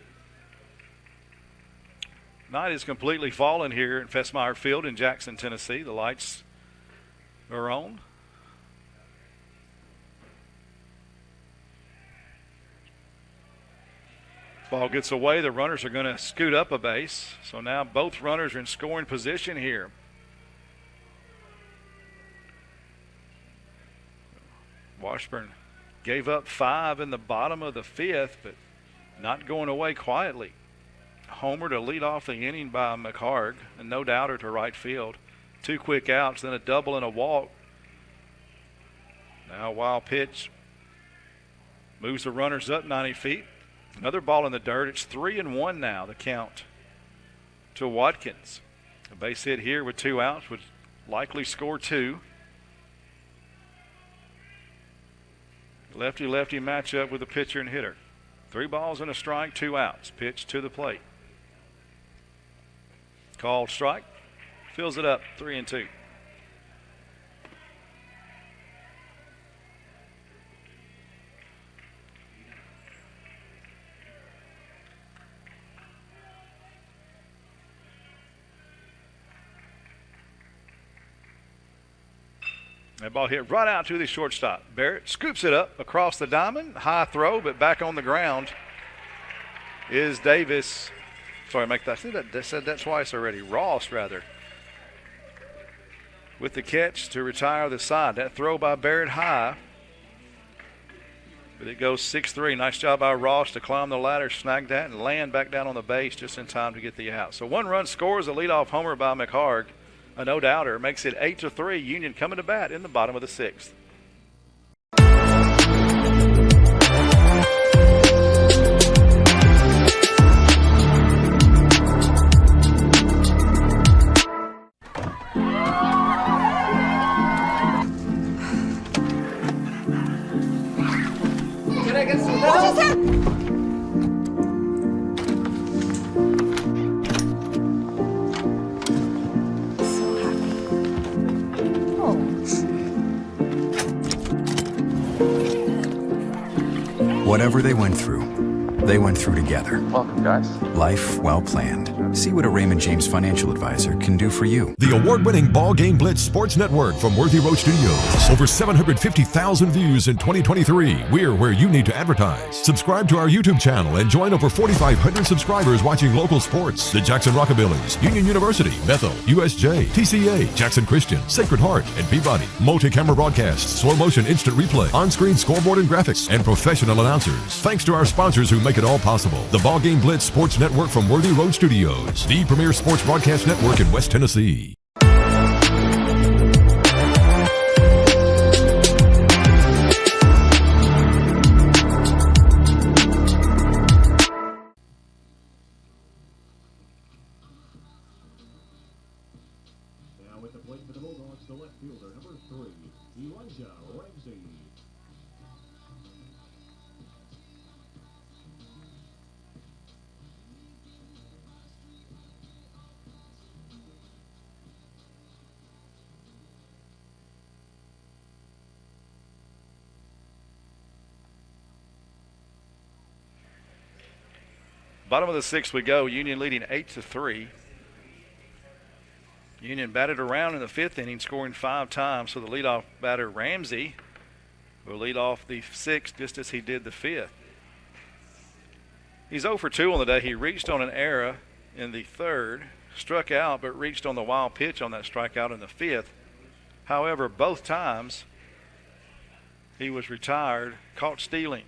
Night is completely fallen here in Fessmeyer Field in Jackson, Tennessee. The lights are on. Ball gets away. The runners are going to scoot up a base. So now both runners are in scoring position here. Washburn gave up 5 in the bottom of the 5th, but not going away quietly. Homer to lead off the inning by McHarg, and no doubter to right field. 2 quick outs, then a double and a walk. Now a wild pitch moves the runners up 90 feet. Another ball in the dirt. It's 3-1 now, the count to Watkins. A base hit here with 2 outs would likely score 2. Lefty-lefty matchup with the pitcher and hitter. 3 balls and a strike, 2 outs. Pitch to the plate. Called strike. Fills it up, 3-2. That ball hit right out to the shortstop. Barrett scoops it up across the diamond. High throw, but back on the ground is Davis. Sorry, I said that twice already. Ross, rather, with the catch to retire the side. That throw by Barrett high, but it goes 6-3. Nice job by Ross to climb the ladder, snag that, and land back down on the base just in time to get the out. So 1 run scores, a leadoff homer by McHarg. A no-doubter makes it 8-3. Union coming to bat in the bottom of the 6th. Can I get some help? Whatever they went through together. Welcome, guys. Life well planned. See what a Raymond James financial advisor can do for you. The award-winning BallGame Blitz Sports Network from Worthy Road Studios. Over 750,000 views in 2023. We're where you need to advertise. Subscribe to our YouTube channel and join over 4,500 subscribers watching local sports. The Jackson Rockabillies, Union University, Bethel, USJ, TCA, Jackson Christian, Sacred Heart, and Peabody. Multi-camera broadcasts, slow motion instant replay, on-screen scoreboard and graphics, and professional announcers. Thanks to our sponsors who make it all possible. The BallGame Blitz Sports Network from Worthy Road Studios, the premier sports broadcast network in West Tennessee. Now with the plate for the Bulldogs, the left fielder, number 3, Elijah Ramsey. Bottom of the 6th we go. Union leading 8-3. Union batted around in the 5th inning, scoring 5 times. So the leadoff batter, Ramsey, will lead off the 6th just as he did the 5th. He's 0 for 2 on the day. He reached on an error in the 3rd, struck out, but reached on the wild pitch on that strikeout in the 5th. However, both times he was retired, caught stealing.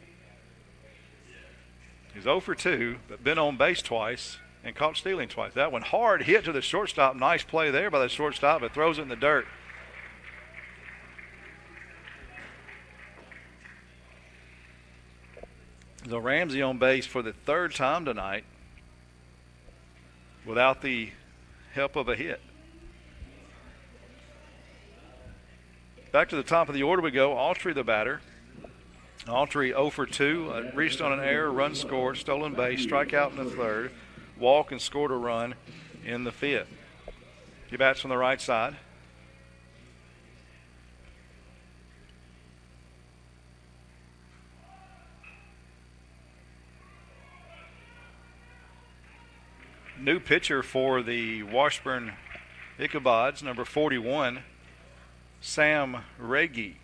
He's 0 for 2, but been on base twice and caught stealing twice. That one hard hit to the shortstop. Nice play there by the shortstop, but throws it in the dirt. So Ramsey on base for the 3rd time tonight without the help of a hit. Back to the top of the order we go. Autry the batter. Autry 0 for 2, reached on an error, run scored, stolen base, strikeout in the third, walk and scored a run in the fifth. He bats from the right side. New pitcher for the Washburn Ichabods, number 41, Sam Regi.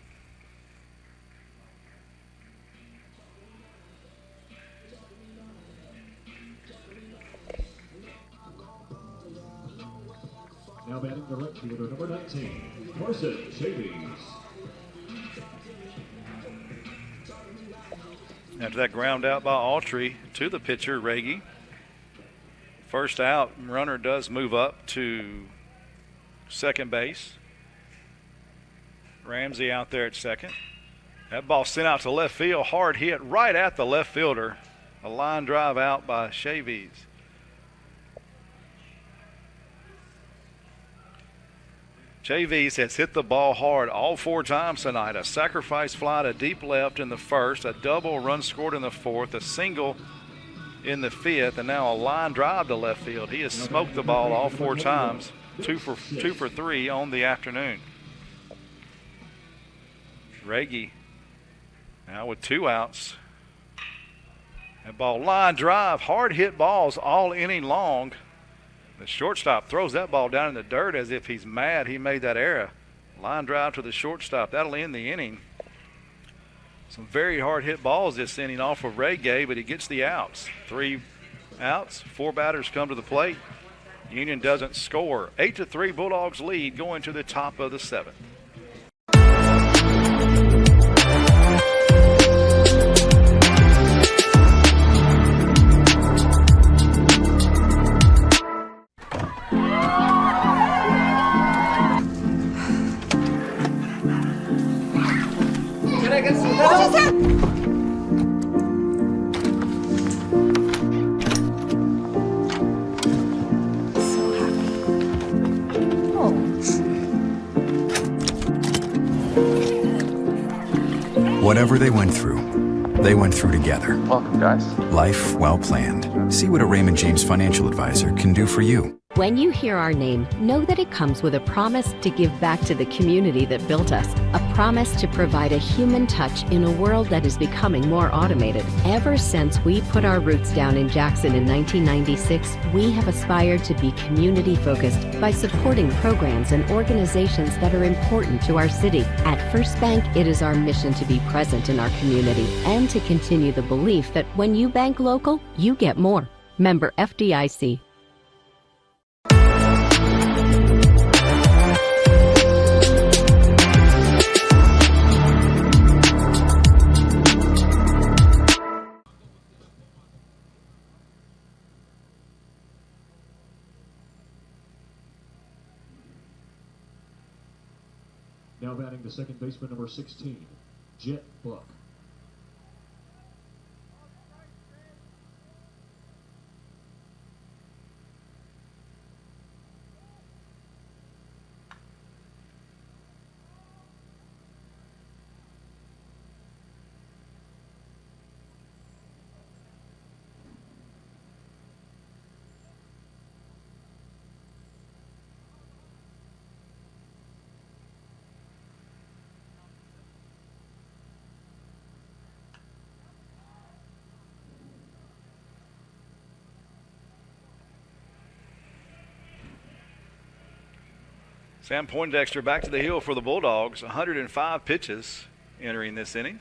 Now batting the right fielder, number 19, Carson Chavies. After that ground out by Autry to the pitcher, Regi. First out, runner does move up to second base. Ramsey out there at second. That ball sent out to left field, hard hit right at the left fielder. A line drive out by Chavies. Chavies has hit the ball hard all 4 times tonight. A sacrifice fly to deep left in the first, a double run scored in the fourth, a single in the fifth, and now a line drive to left field. He has smoked the ball all 4 times, 2 for 3 on the afternoon. Regi now with 2 outs. That ball line drive, hard hit balls all inning long. The shortstop throws that ball down in the dirt as if he's mad he made that error. Line drive to the shortstop. That'll end the inning. Some very hard hit balls this inning off of Regi, but he gets the outs. 3 outs, 4 batters come to the plate. Union doesn't score. 8-3 Bulldogs lead going to the top of the 7th. Whatever they went through together. Welcome, guys. Life well planned. See what a Raymond James financial advisor can do for you. When you hear our name, know that it comes with a promise to give back to the community that built us, a promise to provide a human touch in a world that is becoming more automated. Ever since we put our roots down in Jackson in 1996, we have aspired to be community-focused by supporting programs and organizations that are important to our city. At First Bank, it is our mission to be present in our community and to continue the belief that when you bank local, you get more. Member FDIC. Now batting the second baseman, number 16, Jet Buck. Sam Poindexter back to the hill for the Bulldogs. 105 pitches entering this inning.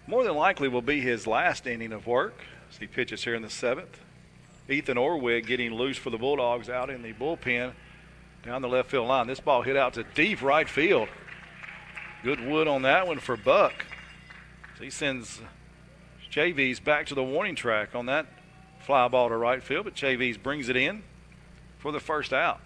More than likely will be his last inning of work as he pitches here in the 7th. Ethan Orwig getting loose for the Bulldogs out in the bullpen down the left field line. This ball hit out to deep right field. Good wood on that one for Buck. So he sends Chavies back to the warning track on that fly ball to right field, but Chavies brings it in for the first out.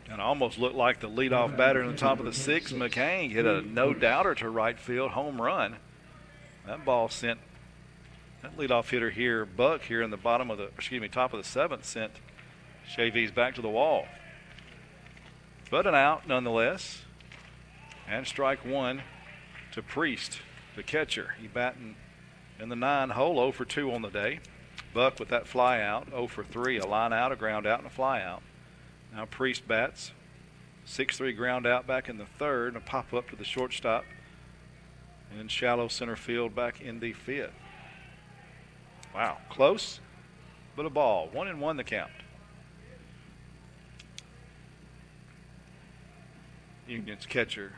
And almost looked like the leadoff batter in the top of the 6th. McCain hit a no-doubter to right field, home run. That ball sent that leadoff hitter here, Buck, here in the top of the 7th, sent Chavies back to the wall. but an out nonetheless. And strike one to Priest, the catcher. He batting in the 9 hole, 0 for 2 on the day. Buck with that fly out, 0 for 3, a line out, a ground out, and a fly out. Now Priest bats, 6-3 ground out back in the 3rd, and a pop up to the shortstop in shallow center field back in the 5th. Wow, close, but a ball. 1-1 the count. Union's catcher,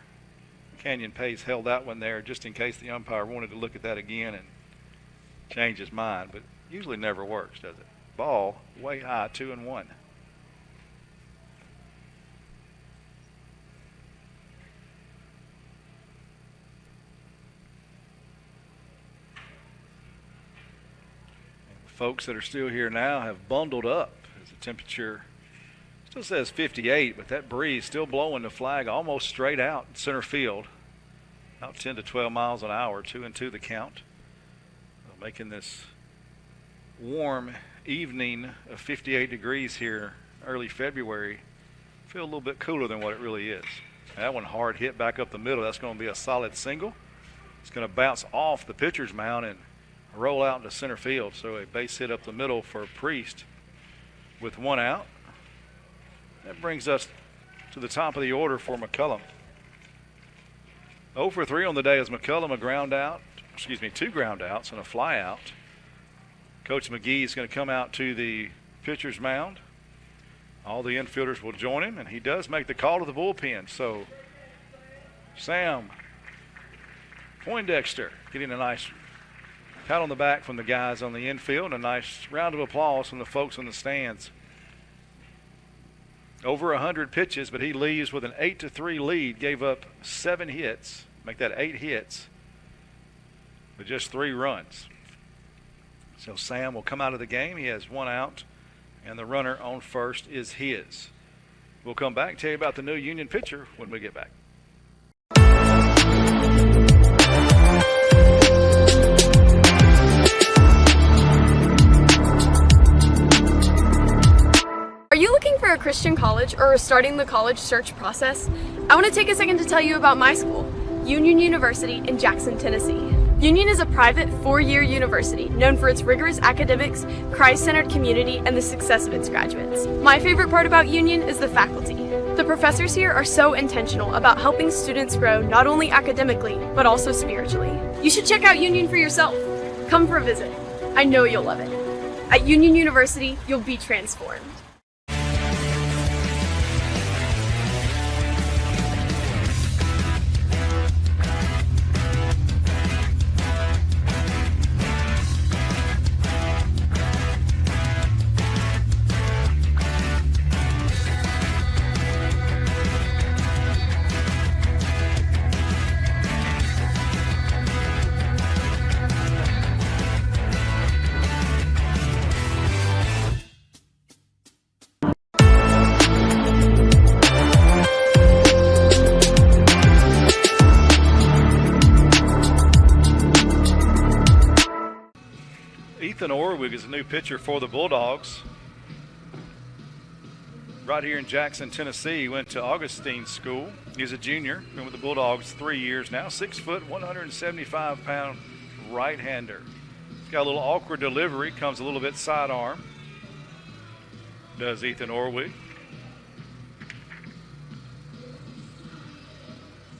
Canyon Pace, held that one there just in case the umpire wanted to look at that again and change his mind, but usually never works, does it? Ball way high, 2-1. Folks that are still here now have bundled up as the temperature still says 58, but that breeze still blowing the flag almost straight out in center field. About 10 to 12 miles an hour, 2-2 the count. Making this warm evening of 58 degrees here early February feel a little bit cooler than what it really is. That one hard hit back up the middle. That's going to be a solid single. It's going to bounce off the pitcher's mound and roll out into center field. So a base hit up the middle for Priest with 1 out. That brings us to the top of the order for McCullum. 0 for 3 on the day as McCullum, two ground outs and a fly out. Coach McGee is going to come out to the pitcher's mound. All the infielders will join him, and he does make the call to the bullpen. So Sam Poindexter getting a nice pat on the back from the guys on the infield, and a nice round of applause from the folks in the stands. Over 100 pitches, but he leaves with an 8-3 lead, gave up 7 hits, make that 8 hits, with just 3 runs. So Sam will come out of the game. He has 1 out, and the runner on first is his. We'll come back and tell you about the new Union pitcher when we get back. Are you looking for a Christian college or are starting the college search process? I want to take a second to tell you about my school, Union University in Jackson, Tennessee. Union is a private 4-year university known for its rigorous academics, Christ-centered community, and the success of its graduates. My favorite part about Union is the faculty. The professors here are so intentional about helping students grow not only academically, but also spiritually. You should check out Union for yourself. Come for a visit. I know you'll love it. At Union University, you'll be transformed. Orwig is a new pitcher for the Bulldogs. Right here in Jackson, Tennessee. He went to Augustine School. He's a junior. Been with the Bulldogs 3 years now. 6 foot, 175-pound right-hander. He's got a little awkward delivery. Comes a little bit sidearm. Does Ethan Orwig.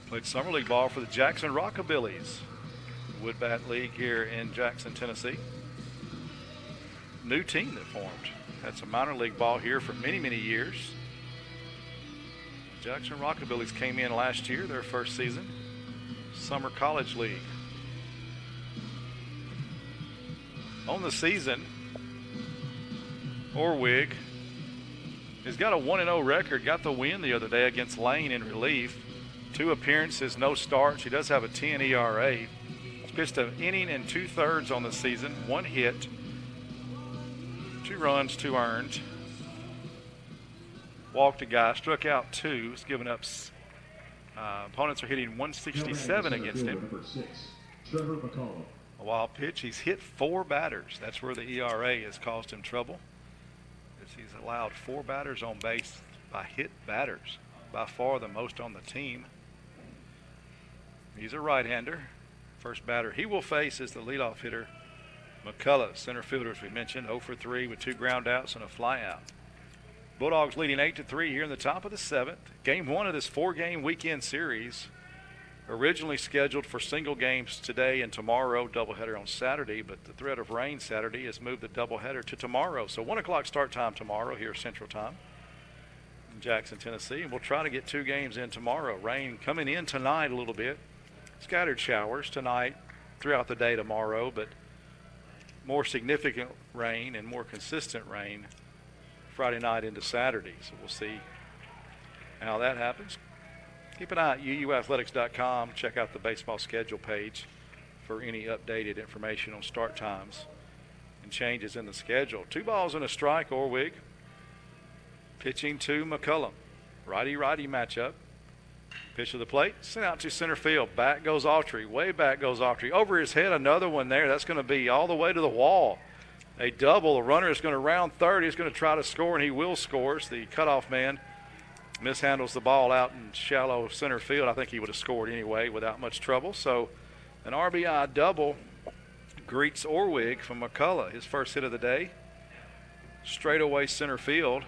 Played summer league ball for the Jackson Rockabillys. Woodbat League here in Jackson, Tennessee. New team that formed. Had some minor league ball here for many, many years. Jackson Rockabillys came in last year, their first season. Summer College League. On the season, Orwig has got a 1-0 record. Got the win the other day against Lane in relief. 2 appearances, no starts. He does have a 10 ERA. He's pitched an inning and 2/3 on the season. 1 hit. 2 runs, 2 earned. Walked a guy, struck out 2. He's given up. Opponents are hitting 167 against him. A wild pitch. He's hit 4 batters. That's where the ERA has caused him trouble. He's allowed 4 batters on base by hit batters. by far the most on the team. He's a right-hander. First batter he will face is the leadoff hitter, McCullough, center fielder, as we mentioned, 0 for 3 with 2 ground outs and a fly out. Bulldogs leading 8-3 here in the top of the 7th. Game 1 of this 4-game weekend series, originally scheduled for single games today and tomorrow, doubleheader on Saturday, but the threat of rain Saturday has moved the doubleheader to tomorrow. So 1 o'clock start time tomorrow here Central Time in Jackson, Tennessee. And we'll try to get 2 games in tomorrow. Rain coming in tonight a little bit. Scattered showers tonight, throughout the day tomorrow, but more significant rain and more consistent rain Friday night into Saturday. So we'll see how that happens. Keep an eye at uuathletics.com. Check out the baseball schedule page for any updated information on start times and changes in the schedule. 2 balls and a strike, Orwig. Pitching to McCullum. Righty-righty matchup. Pitch to the plate, sent out to center field. Back goes Autry. Way back goes Autry. Over his head, another one there. That's going to be all the way to the wall. A double. The runner is going to round third. He's going to try to score, and he will score. The cutoff man mishandles the ball out in shallow center field. I think he would have scored anyway without much trouble. So an RBI double greets Orwig from McCullough. His first hit of the day. Straightaway center field.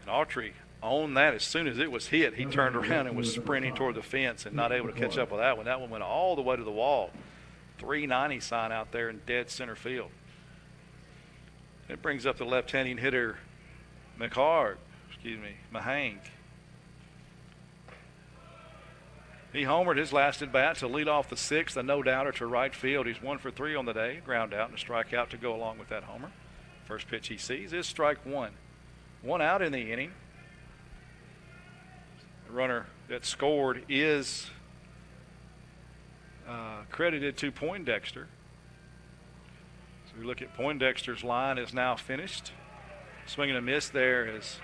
And Autry on that as soon as it was hit. He turned around and was sprinting toward the fence and not able to catch up with that one. That one went all the way to the wall. 390 sign out there in dead center field. It brings up the left-handing hitter Mahang. He homered his last at bat to lead off the 6th, a no-doubter to right field. He's 1 for 3 on the day, ground out and a strikeout to go along with that homer. First pitch he sees is strike 1. 1 out in the inning. The runner that scored is credited to Poindexter. So we look at Poindexter's line is now finished. Swing and a miss there is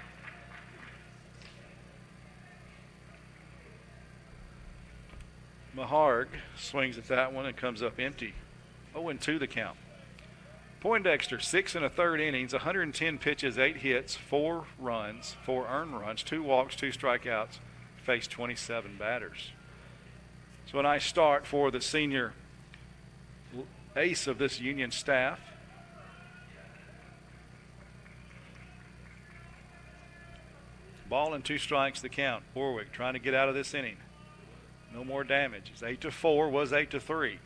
Mahang swings at that one and comes up empty. 0-2 the count. Poindexter, 6 1/3 innings, 110 pitches, 8 hits, 4 runs, 4 earned runs, 2 walks, 2 strikeouts, faced 27 batters. So a nice start for the senior ace of this Union staff. Ball and 2 strikes the count. Warwick trying to get out of this inning. No more damage. It's 8-4, was 8-3.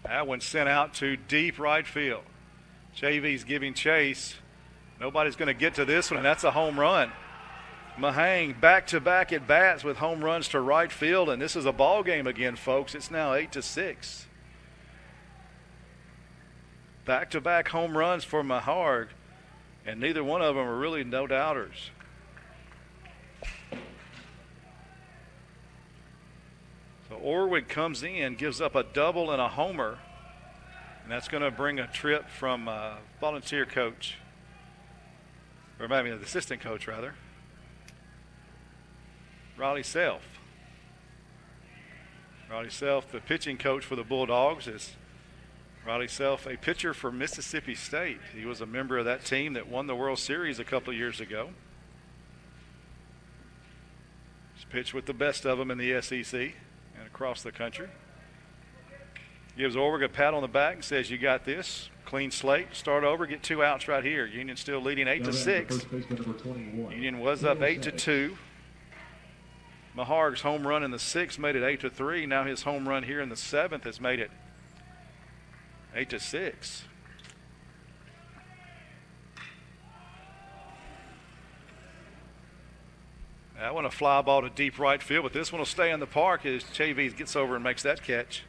That one sent out to deep right field. JV's giving chase. Nobody's going to get to this one, and that's a home run. Mahang back-to-back at bats with home runs to right field, and this is a ball game again, folks. It's now 8-6. Back-to-back home runs for Mahang, and neither one of them are really no-doubters. So Orwig comes in, gives up a double and a homer, and that's going to bring a trip from volunteer coach, or maybe the assistant coach rather, Riley Self. Riley Self, the pitching coach for the Bulldogs, is Riley Self, a pitcher for Mississippi State. He was a member of that team that won the World Series a couple of years ago. He's pitched with the best of them in the SEC and across the country. Gives Orwig a pat on the back and says, "You got this. Clean slate. Start over. Get 2 outs right here." Union still leading 8-6. Union was up 8-2. Mahang's home run in the 6th made it 8-3. Now his home run here in the 7th has made it 8-6. That one a fly ball to deep right field, but this one will stay in the park as Chavis gets over and makes that catch.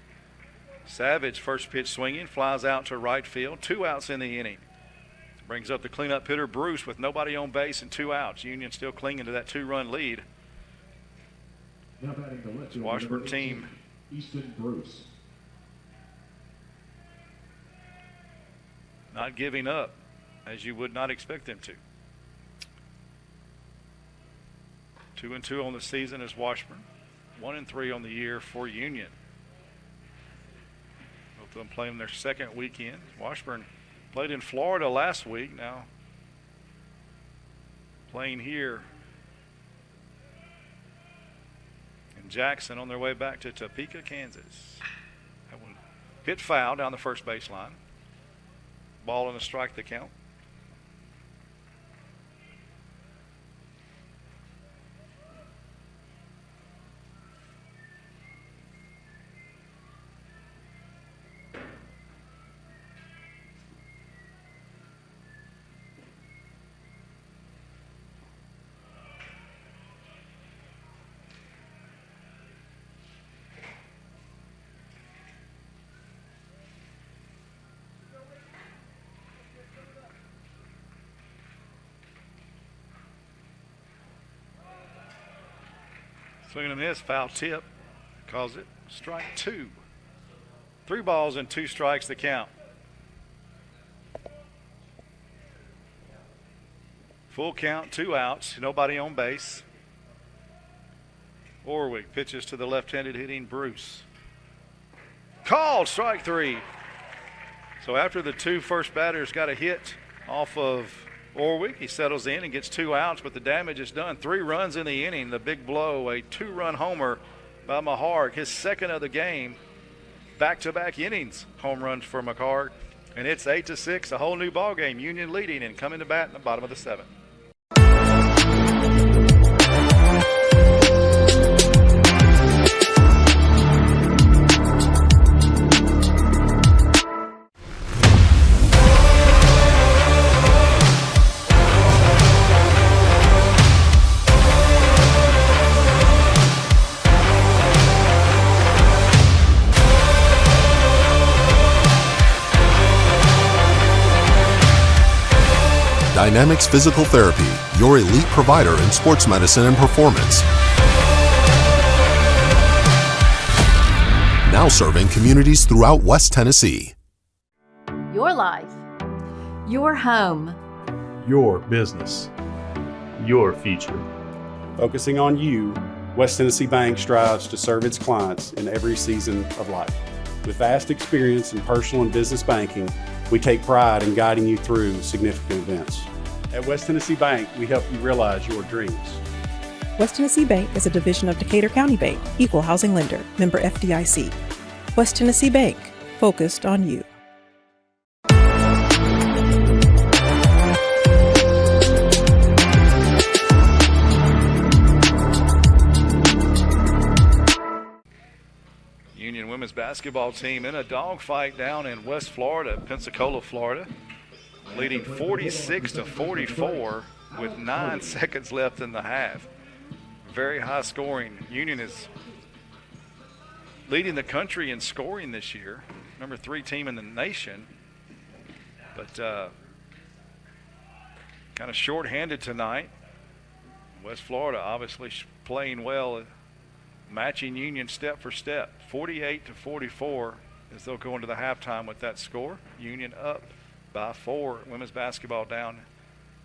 Savage, first pitch swinging, flies out to right field. 2 outs in the inning. Brings up the cleanup hitter Bruce with nobody on base and 2 outs. Union still clinging to that 2-run lead. Washburn team. Easton Bruce. Not giving up, as you would not expect them to. 2-2 on the season is Washburn. 1-3 on the year for Union. Both of them playing their second weekend. Washburn played in Florida last week. Now playing here in Jackson on their way back to Topeka, Kansas. That one hit foul down the first baseline. Ball and a strike to count. Swing and a miss, foul tip, calls it strike two. 3 balls and 2 strikes to count. Full count, 2 outs, nobody on base. Orwig pitches to the left-handed hitting Bruce. Called, strike 3. So after the 2 first batters got a hit off of Orwig, he settles in and gets 2 outs, but the damage is done. 3 runs in the inning, the big blow, a 2-run homer by Maharg, his second of the game. Back-to-back innings home runs for McHarg, and it's 8-6, a whole new ball game. Union leading and coming to bat in the bottom of the 7th. Dynamics Physical Therapy, your elite provider in sports medicine and performance. Now serving communities throughout West Tennessee. Your life. Your home. Your business. Your future. Focusing on you, West Tennessee Bank strives to serve its clients in every season of life. With vast experience in personal and business banking, we take pride in guiding you through significant events. At West Tennessee Bank, we help you realize your dreams. West Tennessee Bank is a division of Decatur County Bank, equal housing lender, member FDIC. West Tennessee Bank, focused on you. Union women's basketball team in a dogfight down in West Florida, Pensacola, Florida, leading 46-44 with 9 seconds left in the half. Very high scoring. Union is leading the country in scoring this year, number 3 team in the nation, but kind of short-handed tonight. West Florida obviously playing well, matching Union step for step. 48-44 as they'll go into the halftime with that score. Union up by 4. Women's basketball down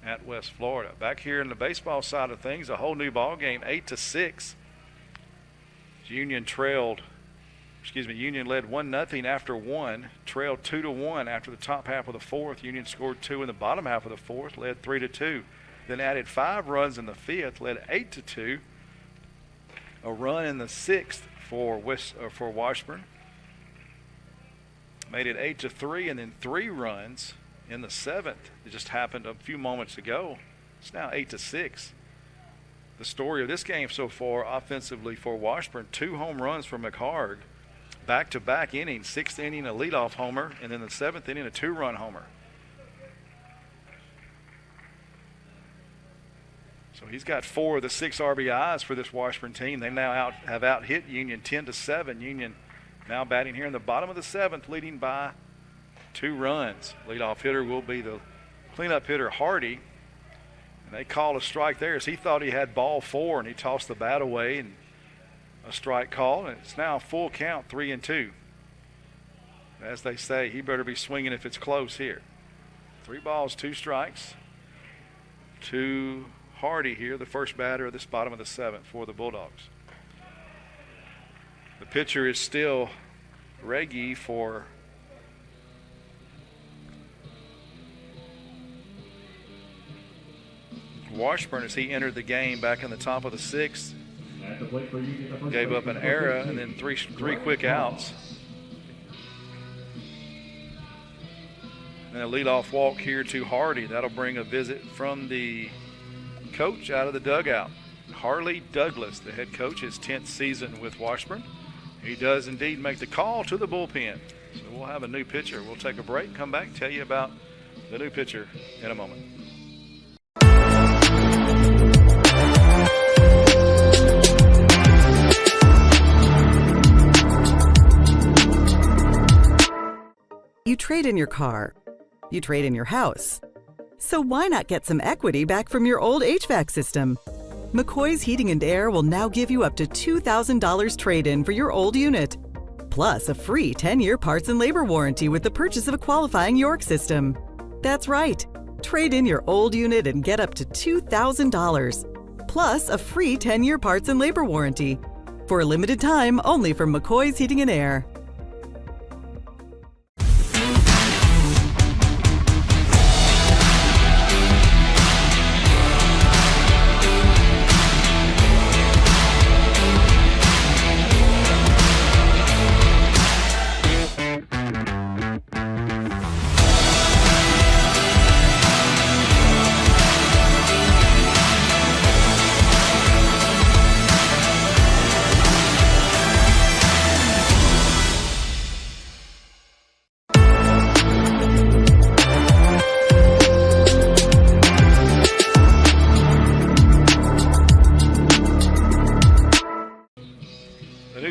at West Florida. Back here in the baseball side of things, a whole new ball game, 8-6. Union led 1-0 after 1, trailed 2-1 after the top half of the 4th. Union scored 2 in the bottom half of the 4th, led 3-2. Then added 5 runs in the 5th, led 8-2. A run in the 6th for Washburn. Made it 8-3, and then 3 runs in the 7th. It just happened a few moments ago. It's now 8-6. The story of this game so far offensively for Washburn, 2 home runs for McHarg, back-to-back innings, 6th inning a leadoff homer, and then the 7th inning a 2-run homer. So he's got 4 of the 6 RBIs for this Washburn team. They now have out-hit Union 10-7. Union now batting here in the bottom of the 7th, leading by 2 runs. Leadoff hitter will be the cleanup hitter, Hardy. And they call a strike there as he thought he had ball 4, and he tossed the bat away, and a strike call. And it's now a full count, 3-2. As they say, he better be swinging if it's close here. 3 balls, 2 strikes. To Hardy here, the first batter of this bottom of the 7th for the Bulldogs. The pitcher is still Reggie for Washburn as he entered the game back in the top of the sixth. At the plate for Union, the first Gave base, up an number error 15, and then three quick outs. And a leadoff walk here to Hardy. That'll bring a visit from the coach out of the dugout. Harley Douglas, the head coach, his 10th season with Washburn. He does indeed make the call to the bullpen. So we'll have a new pitcher. We'll take a break, come back, tell you about the new pitcher in a moment. You trade in your car. You trade in your house. So why not get some equity back from your old HVAC system? McCoy's Heating and Air will now give you up to $2,000 trade-in for your old unit. Plus a free 10-year parts and labor warranty with the purchase of a qualifying York system. That's right. Trade in your old unit and get up to $2,000. Plus a free 10-year parts and labor warranty. For a limited time, only from McCoy's Heating and Air.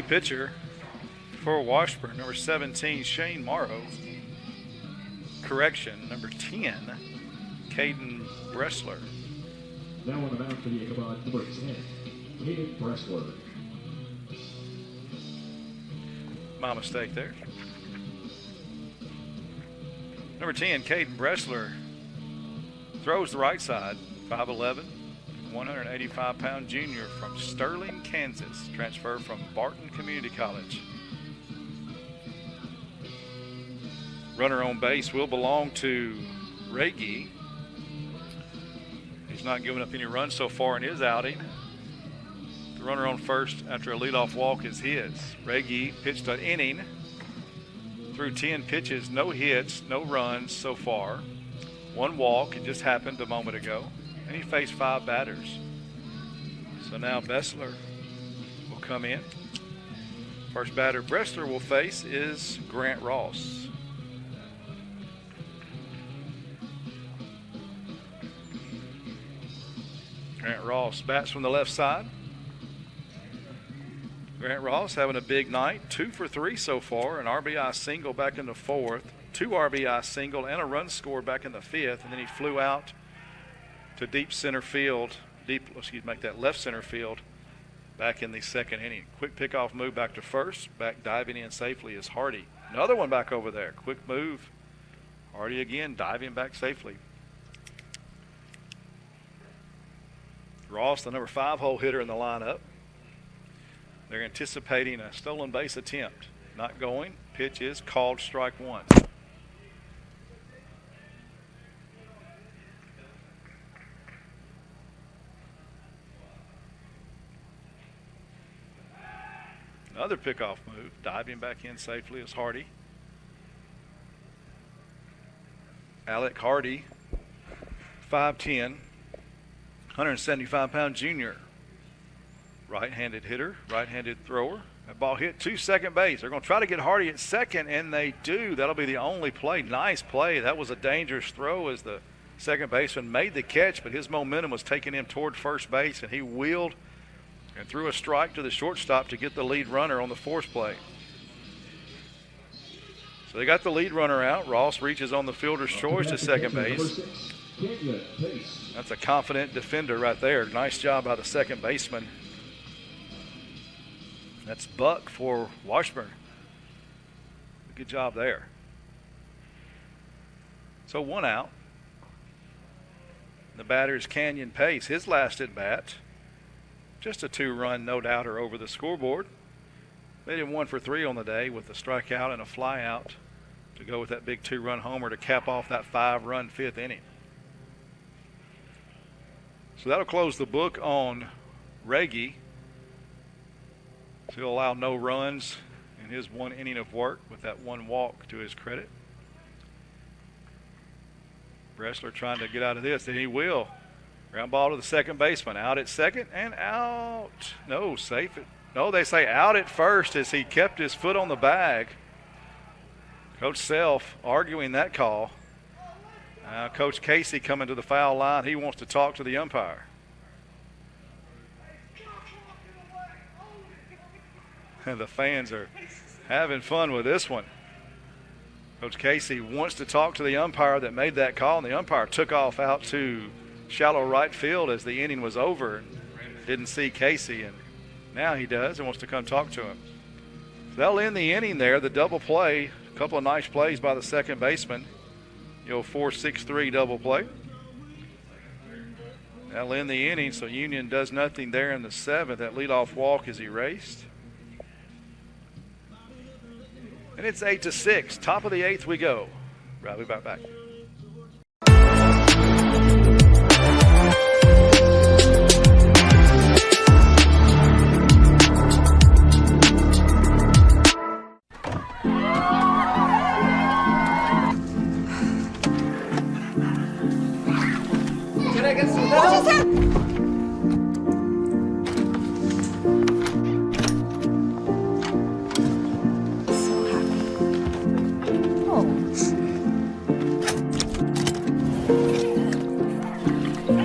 Pitcher for Washburn, number 17, Shane Morrow. Correction, number 10, Caden Bressler. Now on the mound for the Ichabod, number 10, Caden Bressler. My mistake there. Number 10, Caden Bressler, throws the right side, 5'11", 185-pound junior from Sterling, Kansas, transferred from Barton Community College. Runner on base will belong to Reagie. He's not giving up any runs so far in his outing. The runner on first after a leadoff walk is his. Reagie pitched an inning, threw 10 pitches, no hits, no runs so far. One walk, it just happened a moment ago. And he faced 5 batters. So now Bressler will come in. First batter Bressler will face is Grant Ross. Grant Ross bats from the left side. Grant Ross having a big night, 2 for 3 so far, an RBI single back in the 4th, 2 RBI single and a run scored back in the 5th, and then he flew out to deep center field, left center field back in the 2nd inning. Quick pickoff move back to first, back diving in safely is Hardy. Another one back over there, quick move. Hardy again diving back safely. Ross, the number 5 hole hitter in the lineup. They're anticipating a stolen base attempt. Not going, pitch is called, strike 1. Another pickoff move, diving back in safely is Hardy. Alec Hardy, 5'10", 175-pound junior. Right-handed hitter, right-handed thrower. That ball hit to second base. They're going to try to get Hardy at second, and they do. That'll be the only play. Nice play. That was a dangerous throw as the second baseman made the catch, but his momentum was taking him toward first base, and he wheeled and threw a strike to the shortstop to get the lead runner on the force play. So they got the lead runner out. Ross reaches on the fielder's choice to second base. That's a confident defender right there. Nice job by the second baseman. That's Buck for Washburn. Good job there. So 1 out. The batter is Canyon Pace. His last at bat. Just a 2-run no-doubter over the scoreboard. They did 1 for 3 on the day with a strikeout and a flyout to go with that big 2-run homer to cap off that 5-run 5th inning. So that'll close the book on Reggie. So he'll allow no runs in his one inning of work with that one walk to his credit. Bressler trying to get out of this, and he will. Ground ball to the second baseman. Out at second and out. No, safe. No, they say out at first as he kept his foot on the bag. Coach Self arguing that call. Coach Casey coming to the foul line. He wants to talk to the umpire. And the fans are having fun with this one. Coach Casey wants to talk to the umpire that made that call, and the umpire took off out to shallow right field as the inning was over. Didn't see Casey, and now he does and wants to come talk to him. So that'll end the inning there, the double play. A couple of nice plays by the second baseman. 4-6-3 double play. That'll end the inning, so Union does nothing there in the seventh. That leadoff walk is erased. And it's 8-6. Top of the eighth we go. Right, we'll be back. Can I get some help?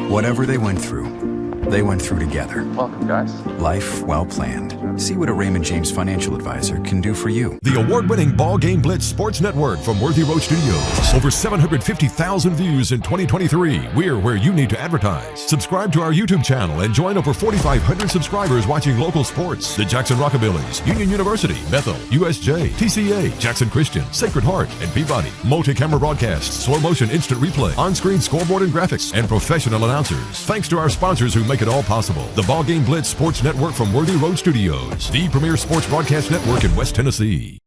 Whatever they went through together. Welcome, guys. Life well planned. See what a Raymond James financial advisor can do for you. The award-winning BallGame Blitz Sports Network from Worthy Road Studios. Over 750,000 views in 2023. We're where you need to advertise. Subscribe to our YouTube channel and join over 4,500 subscribers watching local sports. The Jackson Rockabillys, Union University, Bethel, USJ, TCA, Jackson Christian, Sacred Heart, and Peabody. Multi-camera broadcasts, slow motion instant replay, on-screen scoreboard and graphics, and professional announcers. Thanks to our sponsors who make it all possible. The BallGame Blitz Sports Network from Worthy Road Studios, the premier sports broadcast network in West Tennessee.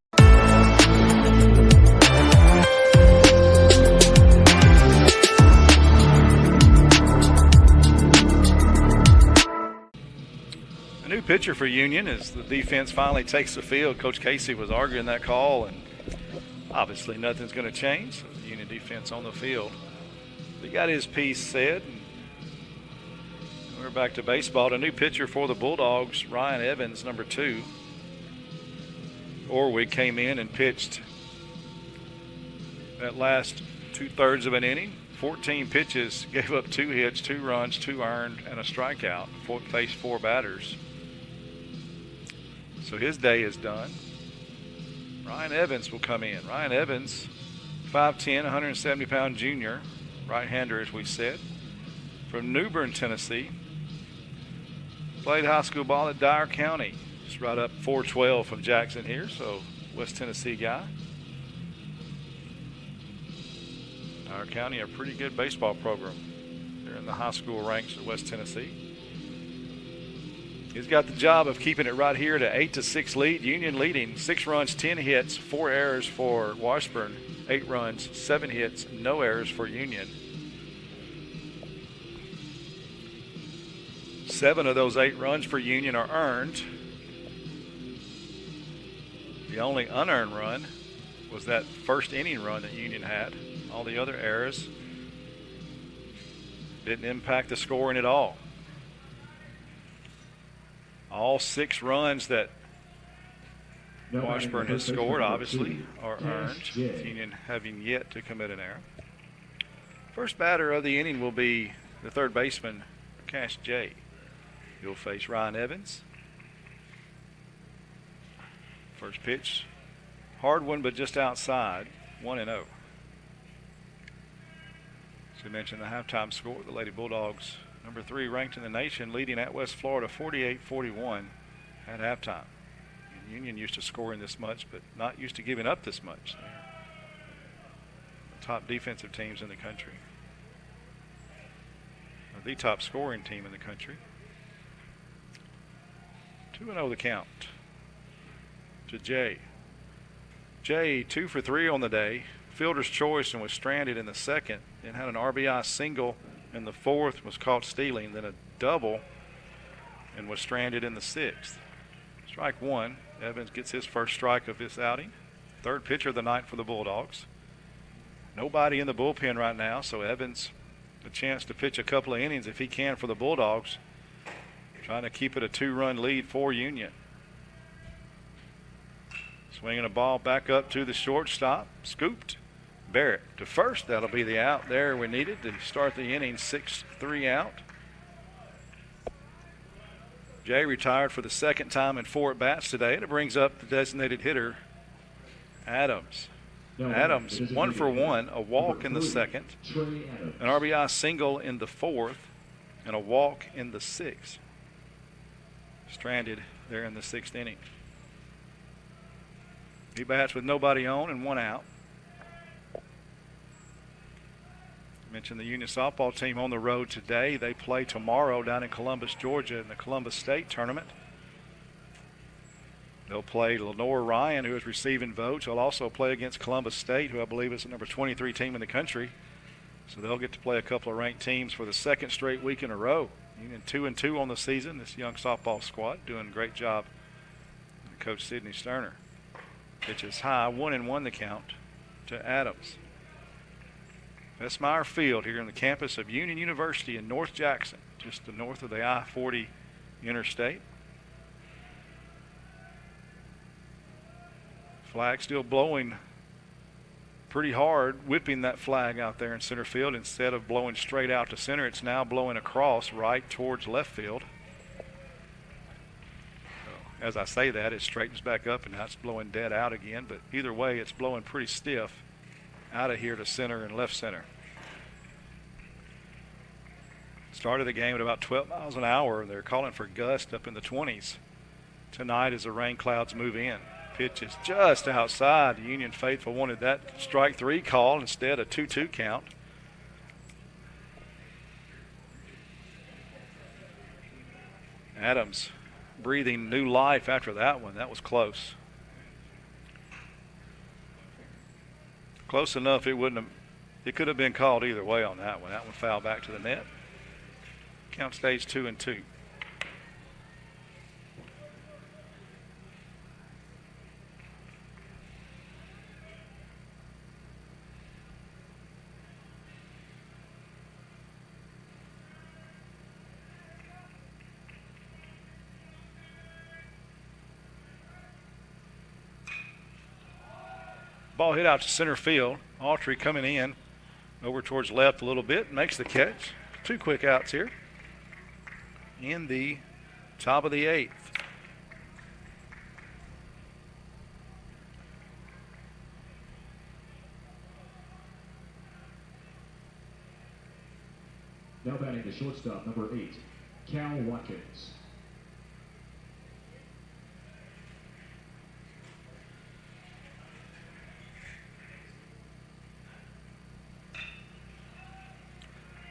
A new pitcher for Union as the defense finally takes the field. Coach Casey was arguing that call, and obviously nothing's going to change. So the Union defense on the field. He got his piece said. We're back to baseball. A new pitcher for the Bulldogs, Ryan Evans, number 2. Orwig came in and pitched that last 2/3 of an inning. 14 pitches, gave up 2 hits, 2 runs, 2 earned, and a strikeout. Faced 4 batters. So his day is done. Ryan Evans will come in. Ryan Evans, 5'10", 170-pound junior, right-hander as we said, from New Bern, Tennessee. Played high school ball at Dyer County. Just right up 412 from Jackson here, so West Tennessee guy. Dyer County, a pretty good baseball program. They're in the high school ranks at West Tennessee. He's got the job of keeping it right here to 8-6 lead. Union leading 6 runs, 10 hits, 4 errors for Washburn, 8 runs, 7 hits, no errors for Union. 7 of those 8 runs for Union are earned. The only unearned run was that first inning run that Union had. All the other errors didn't impact the scoring at all. All 6 runs that Washburn has scored, obviously, are earned. Union having yet to commit an error. First batter of the inning will be the third baseman, Cash J. He'll face Ryan Evans. First pitch, hard one, but just outside, 1-0. As we mentioned, the halftime score, the Lady Bulldogs, number 3 ranked in the nation, leading at West Florida 48-41 at halftime. And Union used to scoring this much, but not used to giving up this much. They're the top defensive teams in the country. Or the top scoring team in the country. 2-0 the count to Jay. Jay 2 for 3 on the day. Fielder's choice and was stranded in the second and had an RBI single in the 4th, was caught stealing, then a double, and was stranded in the 6th. Strike one. Evans gets his first strike of this outing. Third pitcher of the night for the Bulldogs. Nobody in the bullpen right now, so Evans a chance to pitch a couple of innings if he can for the Bulldogs, trying to keep it a 2-run lead for Union. Swinging a ball back up to the shortstop, scooped. Barrett to first. That'll be the out there we needed to start the inning. 6-3 out. Jay retired for the second time in 4 at-bats today, and it brings up the designated hitter, Adams. Adams, 1 for 1, a walk in the 2nd, an RBI single in the 4th, and a walk in the 6th. Stranded there in the 6th inning. He bats with nobody on and 1 out. Mentioned the Union softball team on the road today. They play tomorrow down in Columbus, Georgia in the Columbus State Tournament. They'll play Lenore Ryan, who is receiving votes. They'll also play against Columbus State, who I believe is the number 23 team in the country. So they'll get to play a couple of ranked teams for the 2nd straight week in a row. Union 2-2 on the season. This young softball squad doing a great job. Coach Sidney Sterner. Pitches high, 1-1 the count to Adams. Besmeyer Field here on the campus of Union University in North Jackson, just to the north of the I-40 interstate. Flag still blowing pretty hard, whipping that flag out there in center field. Instead of blowing straight out to center, it's now blowing across right towards left field. So, as I say that, it straightens back up and now it's blowing dead out again, but either way it's blowing pretty stiff out of here to center and left center. Started the game at about 12 miles an hour. They're calling for gusts up in the 20s tonight as the rain clouds move in. Pitch is just outside. The Union faithful wanted that strike 3 call, instead a 2-2 count. Adams breathing new life after that one. That was close. Close enough it could have been called either way on that one. That one fouled back to the net. Count stays 2-2. Ball hit out to center field. Autry coming in over towards left a little bit, makes the catch. 2 quick outs here in the top of the 8th. Now batting the shortstop, number 8, Cal Watkins.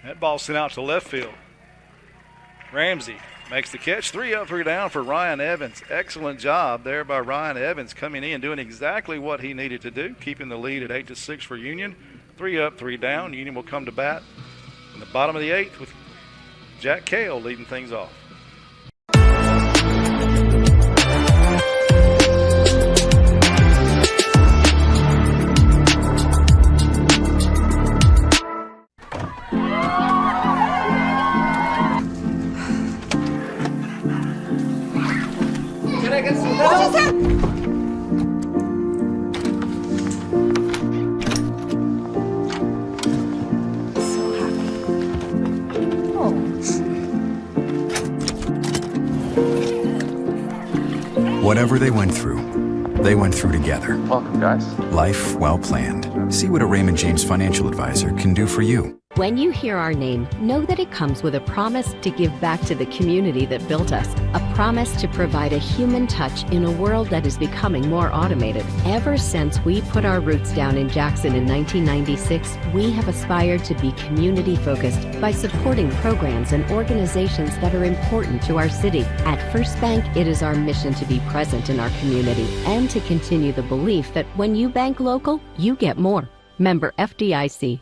That ball sent out to left field. Ramsey makes the catch. 3 up, 3 down for Ryan Evans. Excellent job there by Ryan Evans, coming in, doing exactly what he needed to do, keeping the lead at 8-6 for Union. 3 up, 3 down. Union will come to bat in the bottom of the 8th with Jack Cale leading things off. Whatever they went through together. Welcome, guys. Life well planned. See what a Raymond James financial advisor can do for you. When you hear our name, know that it comes with a promise to give back to the community that built us, a promise to provide a human touch in a world that is becoming more automated. Ever since we put our roots down in Jackson in 1996, we have aspired to be community-focused by supporting programs and organizations that are important to our city. At First Bank, it is our mission to be present in our community and to continue the belief that when you bank local, you get more. Member FDIC.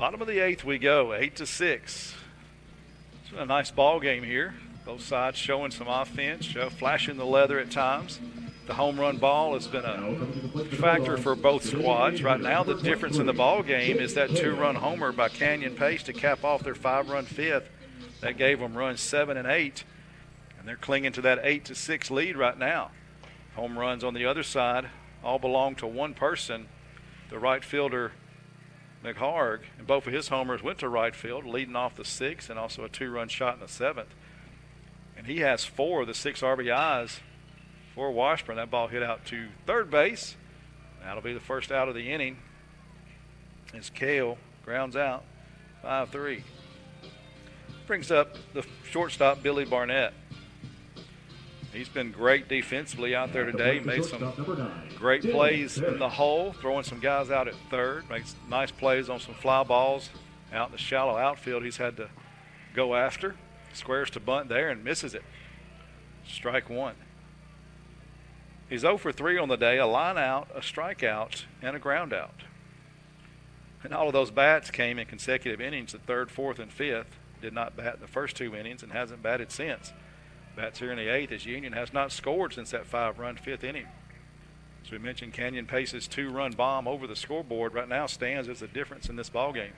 Bottom of the 8th we go, 8-6. It's a nice ball game here. Both sides showing some offense, flashing the leather at times. The home run ball has been a factor for both squads. Right now, the difference in the ball game is that 2-run homer by Canyon Pace to cap off their 5-run fifth. That gave them runs 7 and 8, and they're clinging to that 8-6 lead right now. Home runs on the other side all belong to one person, the right fielder McHarg, and both of his homers went to right field, leading off the 6th and also a 2-run shot in the 7th. And he has 4 of the 6 RBIs for Washburn. That ball hit out to third base. That'll be the first out of the inning as Kale grounds out 5-3. Brings up the shortstop, Billy Barnett. He's been great defensively out there today. Made some great plays in the hole, throwing some guys out at third. Makes nice plays on some fly balls out in the shallow outfield he's had to go after. Squares to bunt there and misses it. Strike 1. He's 0 for 3 on the day, a line out, a strikeout, and a ground out. And all of those bats came in consecutive innings, the 3rd, 4th, and 5th. Did not bat in the first 2 innings and hasn't batted since. Bats here in the 8th as Union has not scored since that 5-run 5th inning. As we mentioned, Canyon Pace's 2-run bomb over the scoreboard right now stands as the difference in this ball game.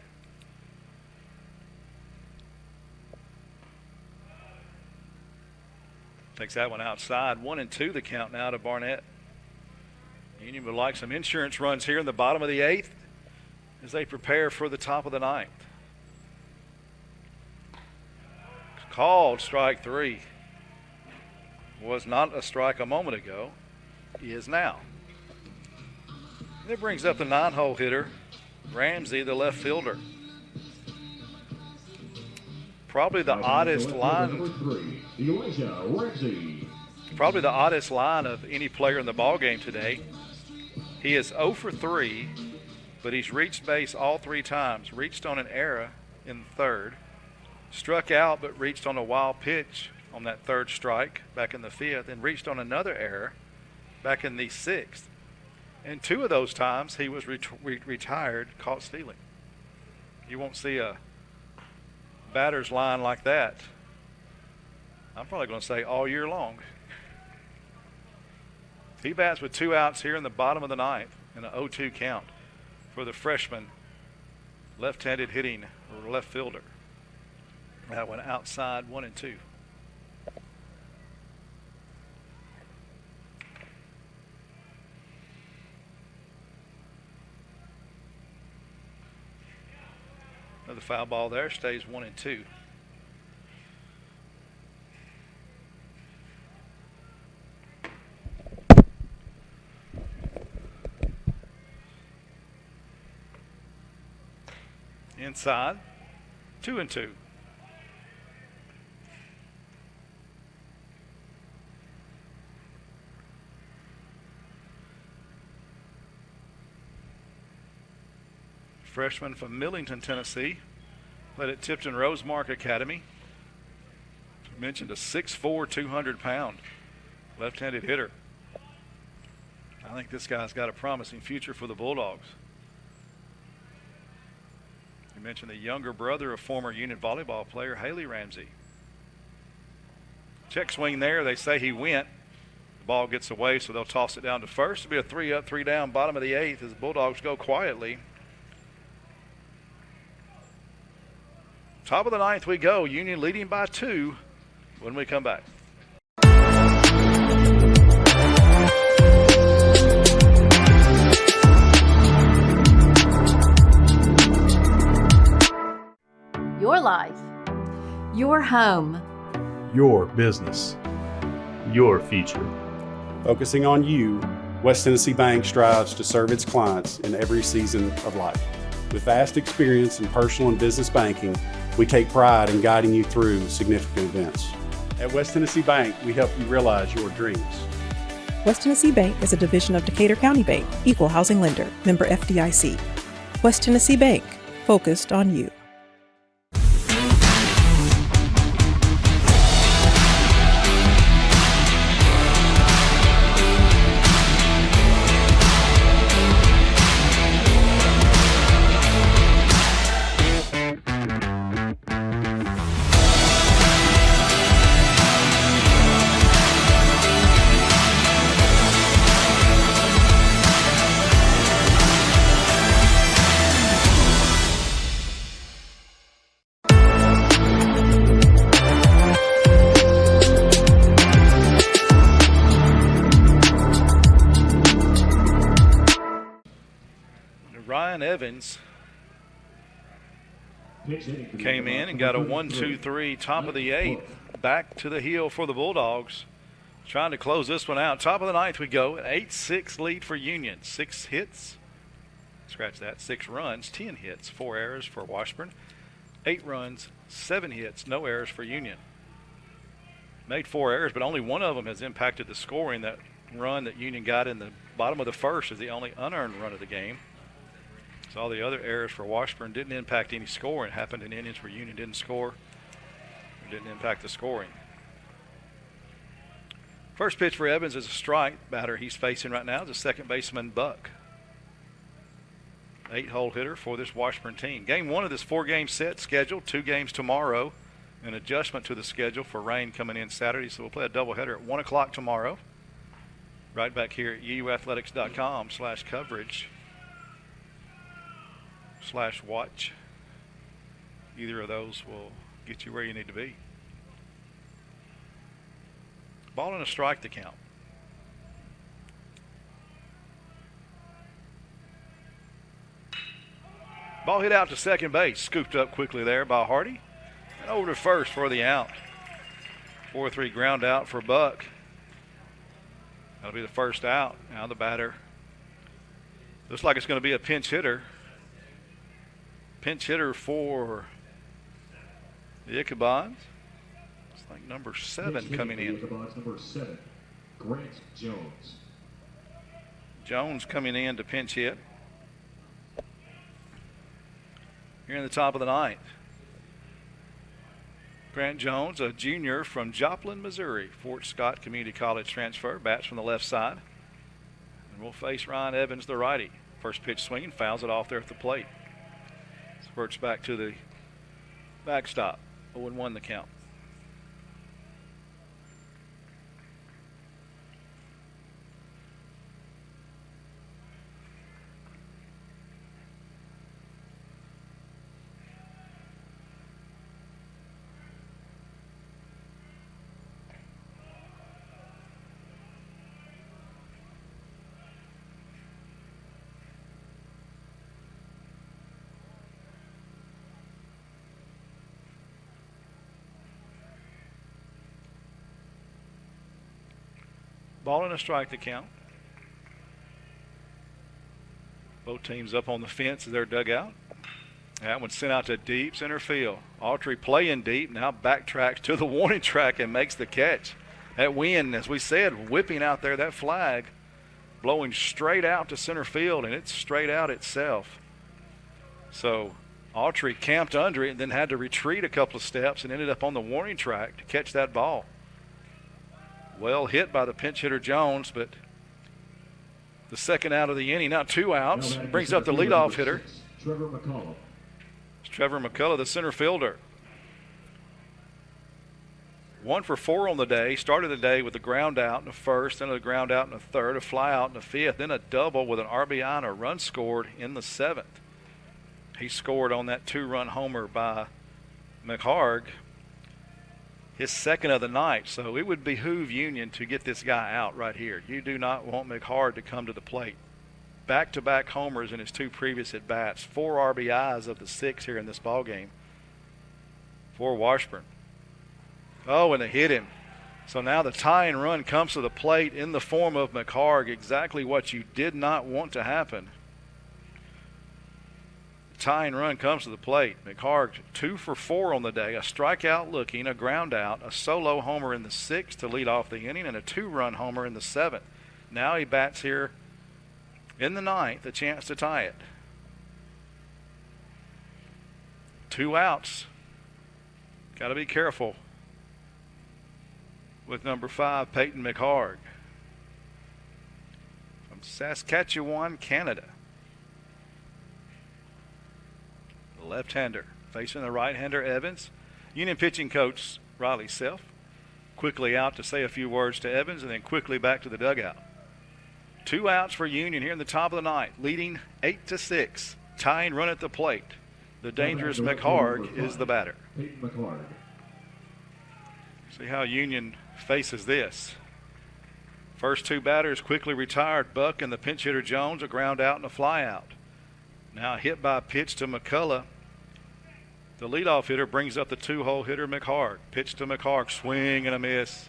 Takes that one outside. 1-2 the count now to Barnett. Union would like some insurance runs here in the bottom of the 8th as they prepare for the top of the 9th. Called strike 3. Was not a strike a moment ago. He is now. That brings up the 9-hole hitter, Ramsey, the left fielder. Probably the oddest line. Probably the oddest line of any player in the ball game today. He is 0 for 3, but he's reached base all 3 times. Reached on an error in the 3rd. Struck out, but reached on a wild pitch on that 3rd strike back in the 5th, and reached on another error back in the 6th. And 2 of those times he was retired, caught stealing. You won't see a batter's line like that, I'm probably going to say all year long. He bats with 2 outs here in the bottom of the 9th and an 0-2 count for the freshman left-handed hitting left fielder. That went outside, 1-2. Another foul ball there, stays 1-2. Inside, 2-2. Freshman from Millington, Tennessee, played at Tipton Rosemark Academy. I mentioned a 6'4", 200-pound left-handed hitter. I think this guy's got a promising future for the Bulldogs. You mentioned the younger brother of former Union volleyball player Haley Ramsey. Check swing there. They say he went. The ball gets away, so they'll toss it down to first. It'll be a 3-up, 3-down, bottom of the 8th as the Bulldogs go quietly. Top of the 9th we go. Union leading by 2 when we come back. Your life. Your home. Your business. Your future. Focusing on you, West Tennessee Bank strives to serve its clients in every season of life. With vast experience in personal and business banking, we take pride in guiding you through significant events. At West Tennessee Bank, we help you realize your dreams. West Tennessee Bank is a division of Decatur County Bank, equal housing lender, member FDIC. West Tennessee Bank, focused on you. Evans came in and got a 1-2-3, top of the 8th. Back to the heel for the Bulldogs. Trying to close this one out. Top of the 9th we go. An 8-6 lead for Union. 6 hits. Scratch that. 6 runs, 10 hits, 4 errors for Washburn. 8 runs, 7 hits, no errors for Union. Made 4 errors, but only one of them has impacted the scoring. That run that Union got in the bottom of the first is the only unearned run of the game. So all the other errors for Washburn didn't impact any scoring. It happened in innings where Union didn't score. It didn't impact the scoring. First pitch for Evans is a strike. Batter he's facing right now is the second baseman, Buck. 8-hole hitter for this Washburn team. Game 1 of this 4-game set scheduled. 2 games tomorrow. An adjustment to the schedule for rain coming in Saturday. So we'll play a doubleheader at 1 o'clock tomorrow. Right back here at uuathletics.com/coverage/watch. Either of those will get you where you need to be. Ball and a strike to count. Ball hit out to second base. Scooped up quickly there by Hardy. And over to first for the out. 4-3 ground out for Buck. That'll be the first out. Now the batter. Looks like it's going to be a pinch hitter. Pinch hitter for the Ichabod. It's like number 7 coming in. Number 7, Grant Jones. Jones coming in to pinch hit. Here in the top of the 9th. Grant Jones, a junior from Joplin, Missouri. Fort Scott Community College transfer. Bats from the left side. And we'll face Ryan Evans, the righty. First pitch swinging, fouls it off there at the plate. Spurts back to the backstop. 0-1 the count. Ball and a strike to count. Both teams up on the fence of their dugout. That one sent out to deep center field. Autry playing deep, now backtracks to the warning track and makes the catch. That wind, as we said, whipping out there, that flag blowing straight out to center field, and it's straight out itself. So Autry camped under it and then had to retreat a couple of steps and ended up on the warning track to catch that ball. Well hit by the pinch hitter Jones, but the second out of the inning, now 2 outs, brings up the leadoff hitter. Trevor McCullough. It's Trevor McCullough, the center fielder. 1 for 4 on the day. Started the day with a ground out in the first, then a ground out in the third, a fly out in the fifth, then a double with an RBI and a run scored in the 7th. He scored on that 2-run homer by McHarg, his second of the night. So it would behoove Union to get this guy out right here. You do not want McHarg to come to the plate. Back-to-back homers in his 2 previous at-bats. 4 RBIs of the 6 here in this ballgame for Washburn. Oh, and they hit him. So now the tying run comes to the plate in the form of McHarg, exactly what you did not want to happen. Tying run comes to the plate. McHarg 2 for 4 on the day. A strikeout looking, a ground out, a solo homer in the 6th to lead off the inning, and a 2-run homer in the 7th. Now he bats here in the 9th, a chance to tie it. 2 outs. Got to be careful with number 5, Peyton McHarg from Saskatchewan, Canada. Left-hander facing the right-hander Evans. Union pitching coach Riley Self quickly out to say a few words to Evans and then quickly back to the dugout. 2 outs for Union here in the top of the 9th, leading 8-6. Tying run at the plate. The dangerous McHarg is the batter. Peyton McHarg. See how Union faces this. First 2 batters quickly retired. Buck and the pinch hitter Jones, a ground out and a fly out. Now hit by pitch to McCullough. The leadoff hitter brings up the 2-hole hitter, McHarg. Pitch to McHarg, swing and a miss.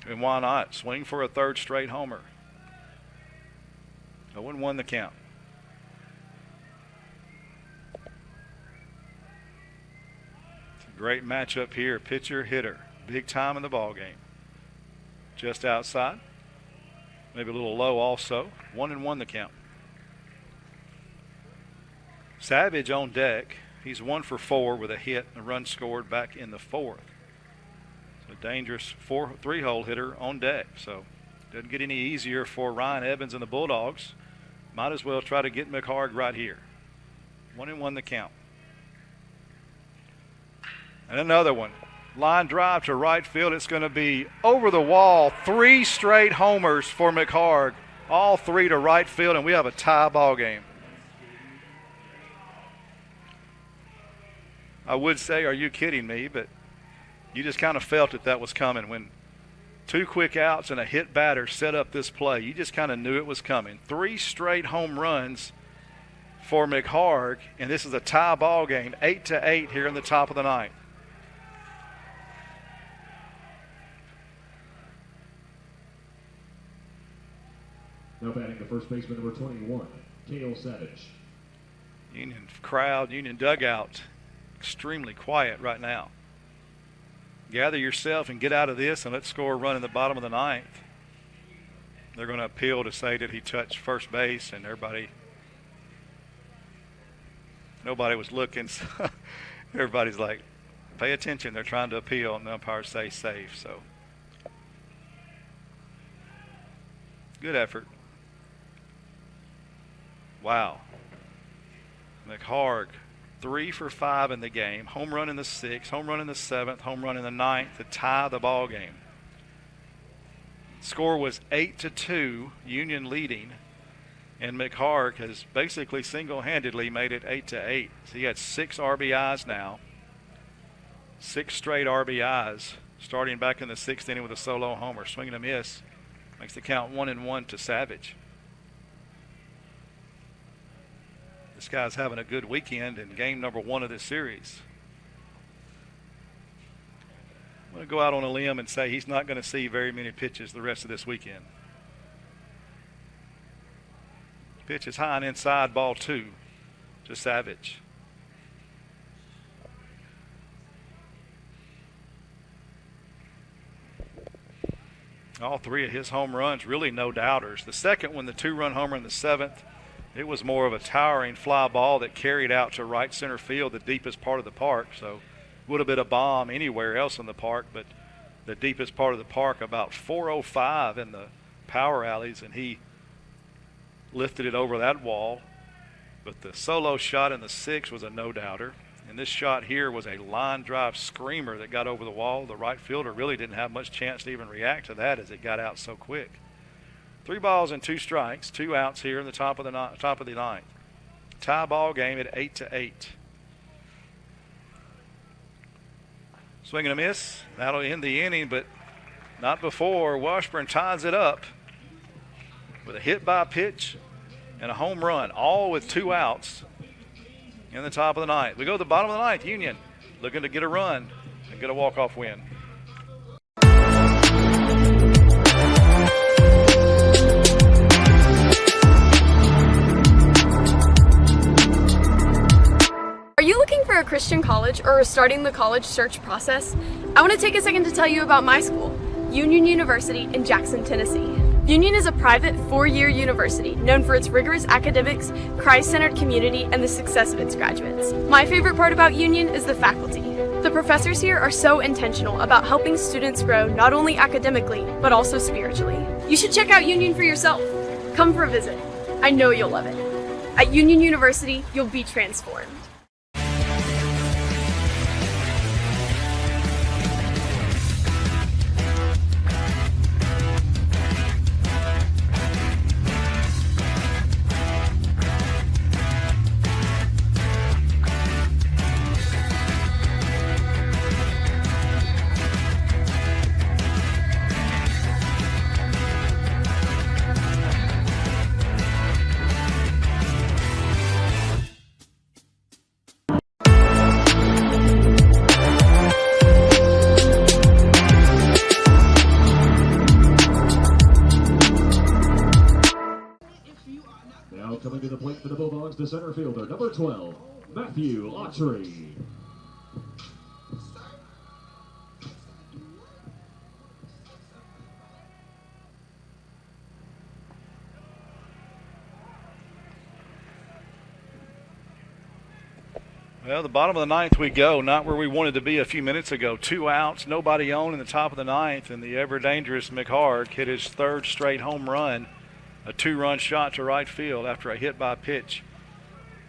And why not? Swing for a third straight homer. 0-1 the count. It's a great matchup here, pitcher, hitter. Big time in the ball game. Just outside. Maybe a little low also. 1-1 the count. Savage on deck. He's 1 for 4 with a hit and a run scored back in the 4th. So dangerous 3-hole hitter on deck. So doesn't get any easier for Ryan Evans and the Bulldogs. Might as well try to get McHarg right here. 1-1 the count. And another one. Line drive to right field. It's going to be over the wall. 3 straight homers for McHarg. All 3 to right field, and we have a tie ball game. I would say, are you kidding me? But you just kind of felt that was coming. When 2 quick outs and a hit batter set up this play, you just kind of knew it was coming. 3 straight home runs for McHarg, and this is a tie ball game, 8-8 here in the top of the ninth. Now batting the first baseman, number 21, Cale Savage. Union crowd, Union dugout, extremely quiet right now. Gather yourself and get out of this, and let's score a run in the bottom of the ninth. They're going to appeal to say that he touched first base, and nobody was looking. So everybody's like, pay attention. They're trying to appeal, and the umpires say safe. So good effort. Wow. McHarg, 3 for 5 in the game. Home run in the 6th, home run in the 7th, home run in the 9th to tie the ball game. Score was 8-2, Union leading, and McHarg has basically single-handedly made it 8-8. So he had 6 RBIs now, 6 straight RBIs, starting back in the 6th inning with a solo homer. Swing and a miss makes the count 1-1 to Savage. This guy's having a good weekend in game number 1 of this series. I'm going to go out on a limb and say he's not going to see very many pitches the rest of this weekend. Pitch is high and inside, ball 2 to Savage. All 3 of his home runs, really no doubters. The second one, the 2-run homer in the 7th, it was more of a towering fly ball that carried out to right center field, the deepest part of the park. So would have been a bomb anywhere else in the park, but the deepest part of the park, about 405 in the power alleys, and he lifted it over that wall. But the solo shot in the 6th was a no-doubter. And this shot here was a line drive screamer that got over the wall. The right fielder really didn't have much chance to even react to that as it got out so quick. 3 balls and 2 strikes, 2 outs here in the top of the ninth. Tie ball game at 8-8. Swing and a miss. That'll end the inning, but not before Washburn ties it up with a hit by pitch and a home run, all with 2 outs in the top of the ninth. We go to the bottom of the ninth. Union looking to get a run and get a walk-off win. Are you looking for a Christian college or are starting the college search process? I want to take a second to tell you about my school, Union University in Jackson, Tennessee. Union is a private 4-year university known for its rigorous academics, Christ-centered community, and the success of its graduates. My favorite part about Union is the faculty. The professors here are so intentional about helping students grow not only academically, but also spiritually. You should check out Union for yourself. Come for a visit. I know you'll love it. At Union University, you'll be transformed. center fielder, number 12, Matthew Autry. Well, the bottom of the ninth we go, not where we wanted to be a few minutes ago. 2 outs, nobody on in the top of the ninth, and the ever-dangerous McHarg hit his 3rd straight home run, a 2-run shot to right field after a hit by pitch.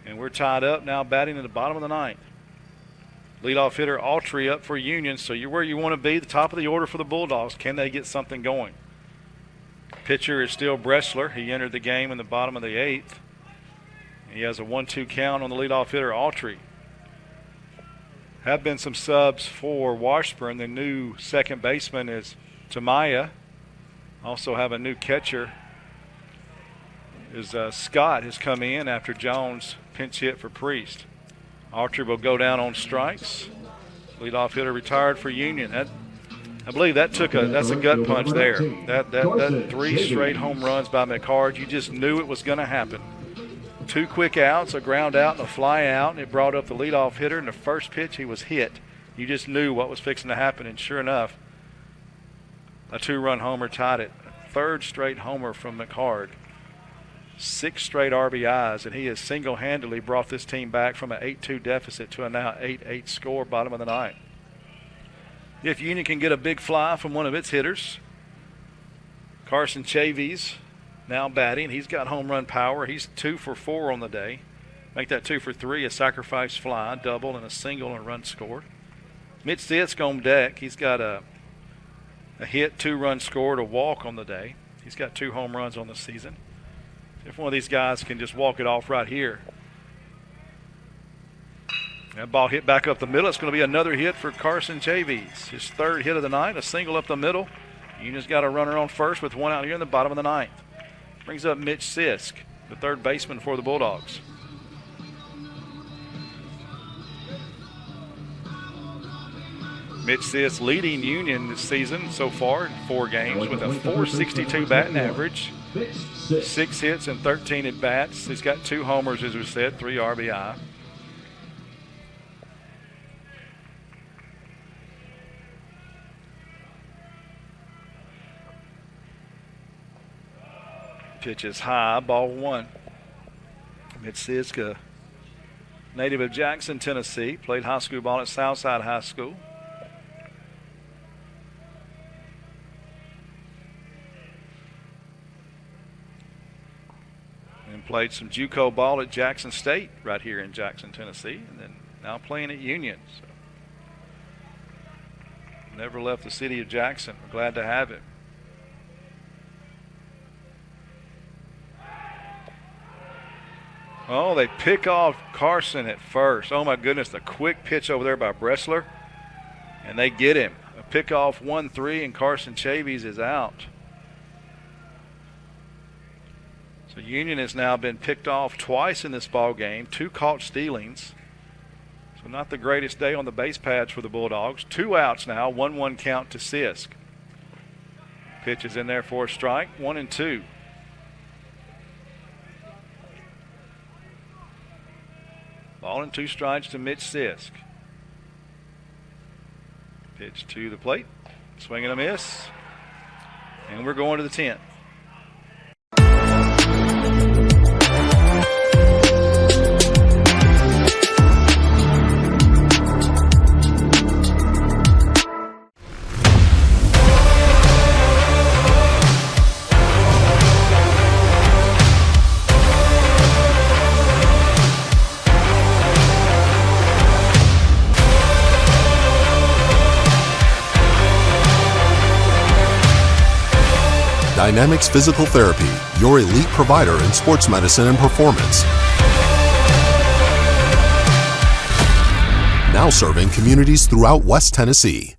And we're tied up now, batting in the bottom of the ninth. Leadoff hitter Autry up for Union, so you're where you want to be, the top of the order for the Bulldogs. Can they get something going? Pitcher is still Bressler. He entered the game in the bottom of the 8th. He has a 1-2 count on the leadoff hitter Autry. Have been some subs for Washburn. The new second baseman is Tamaya. Also have a new catcher. Scott has come in after Jones pinch hit for Priest. Autry will go down on strikes. Leadoff hitter retired for Union. I believe that's a gut punch there. That 3 straight home runs by McHarg, you just knew it was going to happen. 2 quick outs, a ground out and a fly out, and it brought up the leadoff hitter. And the first pitch, he was hit. You just knew what was fixing to happen, and sure enough, a 2-run homer tied it. 3rd straight homer from McHarg. 6 straight RBIs, and he has single-handedly brought this team back from an 8-2 deficit to a now 8-8 score, bottom of the ninth. If Union can get a big fly from one of its hitters, Carson Chavies now batting. He's got home run power. He's 2 for 4 on the day. Make that 2 for 3, a sacrifice fly, double, and a single and a run scored. Mitch Sisk on deck. He's got a hit, 2-run scored, a walk on the day. He's got 2 home runs on the season. If one of these guys can just walk it off right here. That ball hit back up the middle. It's going to be another hit for Carson Chavies. His 3rd hit of the night, a single up the middle. Union's got a runner on first with 1 out here in the bottom of the ninth. Brings up Mitch Sisk, the 3rd baseman for the Bulldogs. Mitch Sisk leading Union this season so far in 4 games with a .462 batting average, 6 hits and 13 at bats. He's got 2 homers, as we said, 3 RBI. Pitch is high, ball 1. Mitch Sisk, a native of Jackson, Tennessee, played high school ball at Southside High School. And played some JUCO ball at Jackson State right here in Jackson, Tennessee, and then now playing at Union. So never left the city of Jackson. We're glad to have him. Oh, they pick off Carson at first. Oh, my goodness, the quick pitch over there by Bressler. And they get him. A pick off 1-3, and Carson Chavies is out. So Union has now been picked off twice in this ball game, 2 caught stealings. So not the greatest day on the base pads for the Bulldogs. 2 outs now, 1-1 count to Sisk. Pitch is in there for a strike, 1-2. Ball and 2 strikes to Mitch Sisk. Pitch to the plate. Swing and a miss. And we're going to the 10th. Dynamics Physical Therapy, your elite provider in sports medicine and performance. Now serving communities throughout West Tennessee.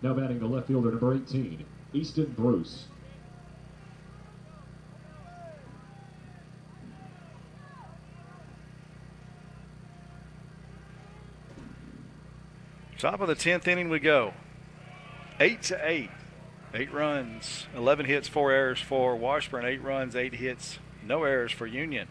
Now batting the left fielder, number 18, Easton Bruce. Top of the 10th inning we go. 8-8. 8 runs, 11 hits, 4 errors for Washburn. 8 runs, 8 hits, no errors for Union.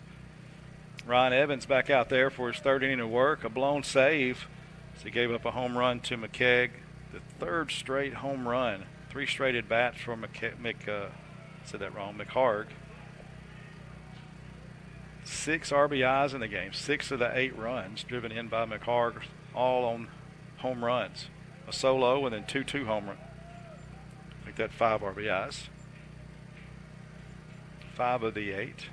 Ryan Evans back out there for his third inning of work. A blown save as he gave up a home run to McKegg. The third straight home run. 3 straight at bats for McHarg. 6 RBIs in the game. 6 of the 8 runs driven in by McHarg, all on home runs. A solo and then 2 home runs. Make that 5 RBIs. 5 of the 8.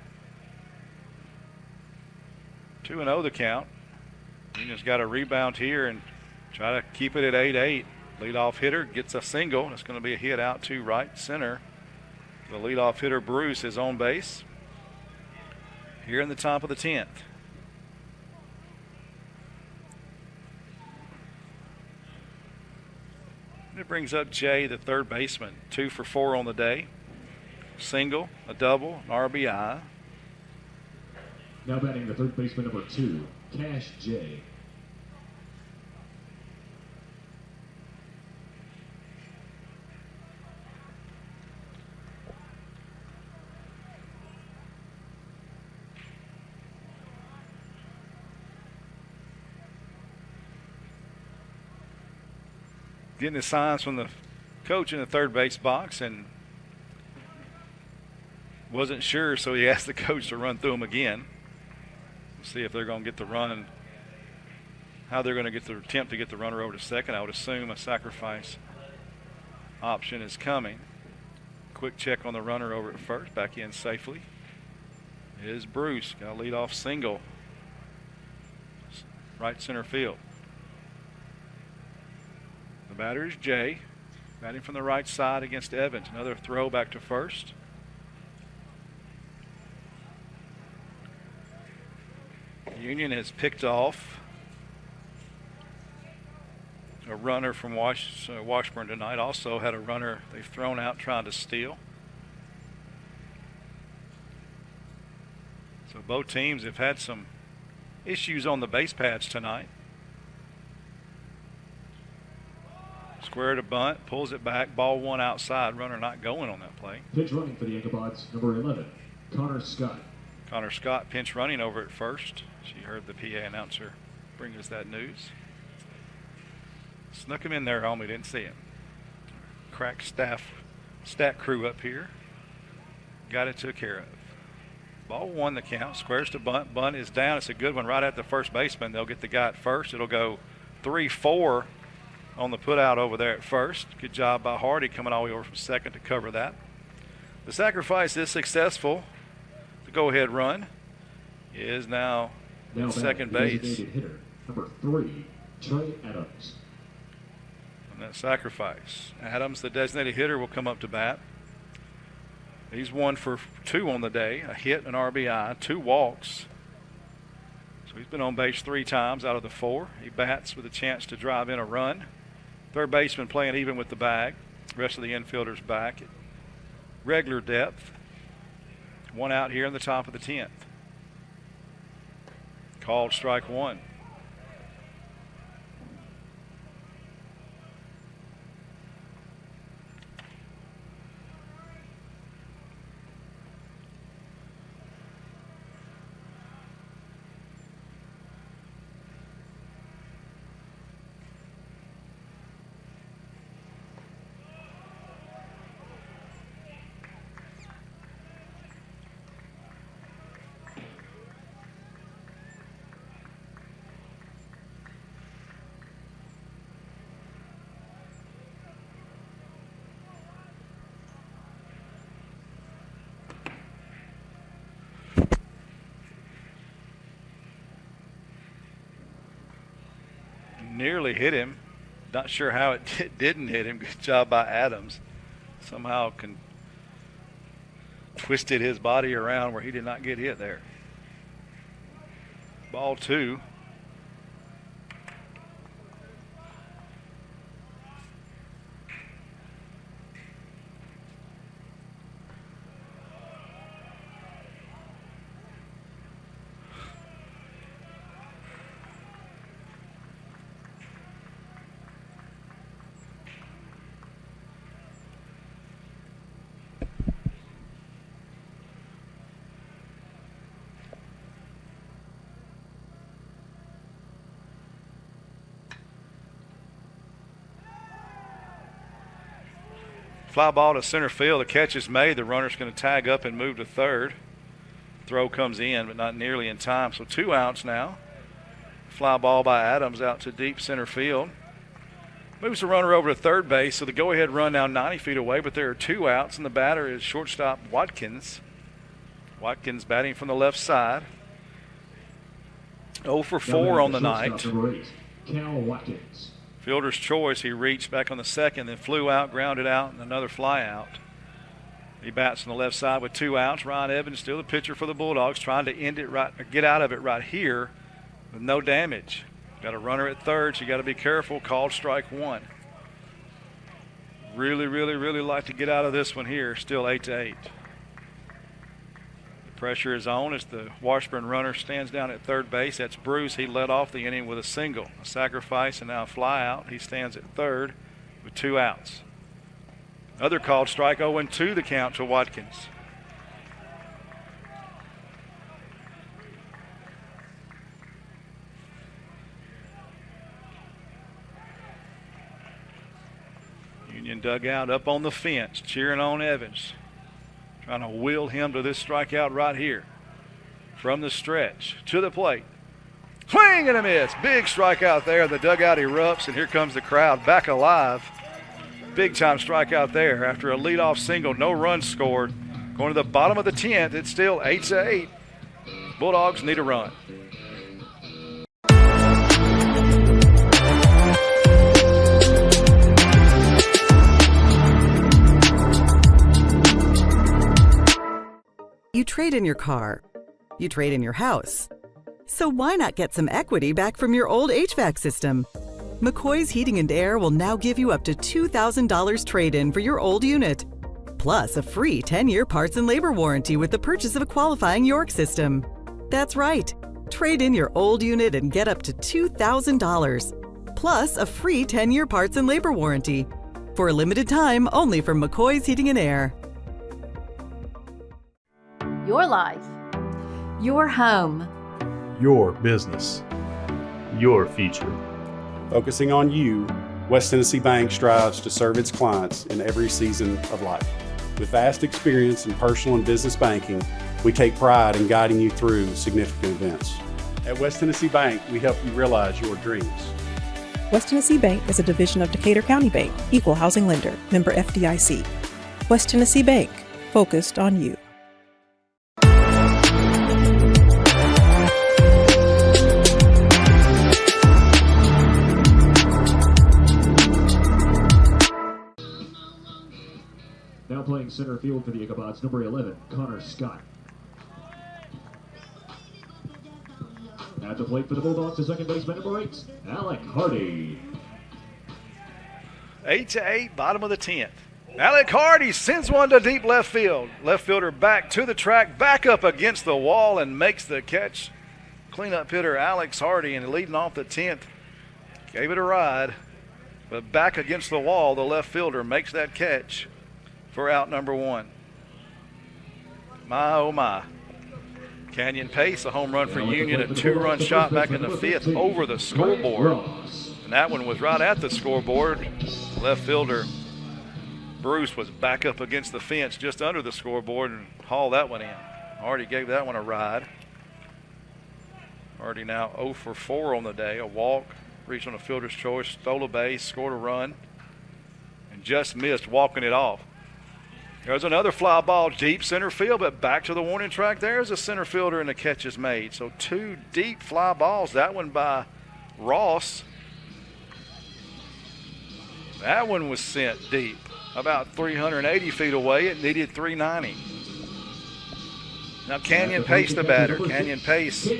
2-0 the count. Union's got a rebound here and try to keep it at 8-8. Leadoff hitter gets a single. It's going to be a hit out to right center. The leadoff hitter, Bruce, is on base. Here in the top of the 10th. It brings up Jay, the third baseman. 2 for 4 on the day. Single, a double, an RBI. Now batting the third baseman, number 2, Cash J. Getting the signs from the coach in the third base box and wasn't sure, so he asked the coach to run through them again. See if they're going to get the run, how they're going to get the attempt to get the runner over to second. I would assume a sacrifice option is coming. Quick check on the runner over at first, back in safely. Is Bruce, got a leadoff single, right center field. The batter is Jay, batting from the right side against Evans. Another throw back to first. Union has picked off a runner from Washburn tonight. Also had a runner they've thrown out trying to steal. So both teams have had some issues on the base paths tonight. Square to bunt, pulls it back, ball 1 outside, runner not going on that play. Pitch running for the Yankees, number 11, Connor Scott. Connor Scott pinch running over at first. She heard the PA announcer bring us that news. Snuck him in there, homie, didn't see him. Crack stat crew up here. Got it took care of. Ball 1 the count, squares to bunt. Bunt is down. It's a good one right at the first baseman. They'll get the guy at first. It'll go 3-4 on the put out over there at first. Good job by Hardy coming all the way over from second to cover that. The sacrifice is successful. The go-ahead run is now at second base. Hitter, number 3, Trey Adams. And that sacrifice. Adams, the designated hitter, will come up to bat. He's 1 for 2 on the day, a hit, an RBI, 2 walks. So he's been on base 3 times out of the 4. He bats with a chance to drive in a run. Third baseman playing even with the bag. The rest of the infielders back at regular depth. 1 out here in the top of the 10th. Called strike 1. Nearly hit him. Not sure how it didn't hit him. Good job by Adams. Somehow twisted his body around where he did not get hit there. Ball 2. Fly ball to center field. The catch is made. The runner's going to tag up and move to third. Throw comes in, but not nearly in time. So 2 outs now. Fly ball by Adams out to deep center field. Moves the runner over to third base. So the go-ahead run now 90 feet away, but there are 2 outs, and the batter is shortstop Watkins. Watkins batting from the left side. 0 for 4 on the night. Cal Watkins. Fielder's choice. He reached back on the second, then flew out, grounded out, and another fly out. He bats on the left side with 2 outs. Ryan Evans still the pitcher for the Bulldogs, trying to end it right, or get out of it right here with no damage. Got a runner at third, so you got to be careful. Called strike 1. Really like to get out of this one here. Still 8-8. The pressure is on as the Washburn runner stands down at third base. That's Bruce. He led off the inning with a single, a sacrifice, and now a fly out. He stands at third with 2 outs. Other called strike, 0-2 the count to Watkins. Union dugout up on the fence, cheering on Evans. Trying to will him to this strikeout right here. From the stretch to the plate. Swing and a miss. Big strikeout there. The dugout erupts, and here comes the crowd back alive. Big time strikeout there after a leadoff single. No runs scored. Going to the bottom of the 10th. It's still 8-8. Bulldogs need a run. You trade in your car. You trade in your house. So why not get some equity back from your old HVAC system? McCoy's Heating and Air will now give you up to $2,000 trade-in for your old unit. Plus a free 10-year parts and labor warranty with the purchase of a qualifying York system. That's right. Trade in your old unit and get up to $2,000. Plus a free 10-year parts and labor warranty. For a limited time, only from McCoy's Heating and Air. Your life. Your home. Your business. Your future. Focusing on you, West Tennessee Bank strives to serve its clients in every season of life. With vast experience in personal and business banking, we take pride in guiding you through significant events. At West Tennessee Bank, we help you realize your dreams. West Tennessee Bank is a division of Decatur County Bank, equal housing lender, member FDIC. West Tennessee Bank, focused on you. Now playing center field for the Ichabods, number 11, Connor Scott. At the plate for the Bulldogs, the second baseman, number 8, Alec Hardy. 8-8, bottom of the 10th. Alec Hardy sends one to deep left field. Left fielder back to the track, back up against the wall, and makes the catch. Cleanup hitter Alex Hardy, and leading off the 10th. Gave it a ride, but back against the wall, the left fielder makes that catch for out number 1. My, oh my. Canyon Pace, a home run for Union, a 2-run shot back in the 5th over the scoreboard. And that one was right at the scoreboard. Left fielder Bruce was back up against the fence just under the scoreboard and hauled that one in. Hardy gave that one a ride. Hardy now 0 for 4 on the day. A walk, reached on a fielder's choice, stole a base, scored a run, and just missed walking it off. There's another fly ball deep center field, but back to the warning track. There's a center fielder, and the catch is made. So 2 deep fly balls. That one by Ross. That one was sent deep, about 380 feet away. It needed 390. Now Canyon Pace, the batter. Canyon Pace.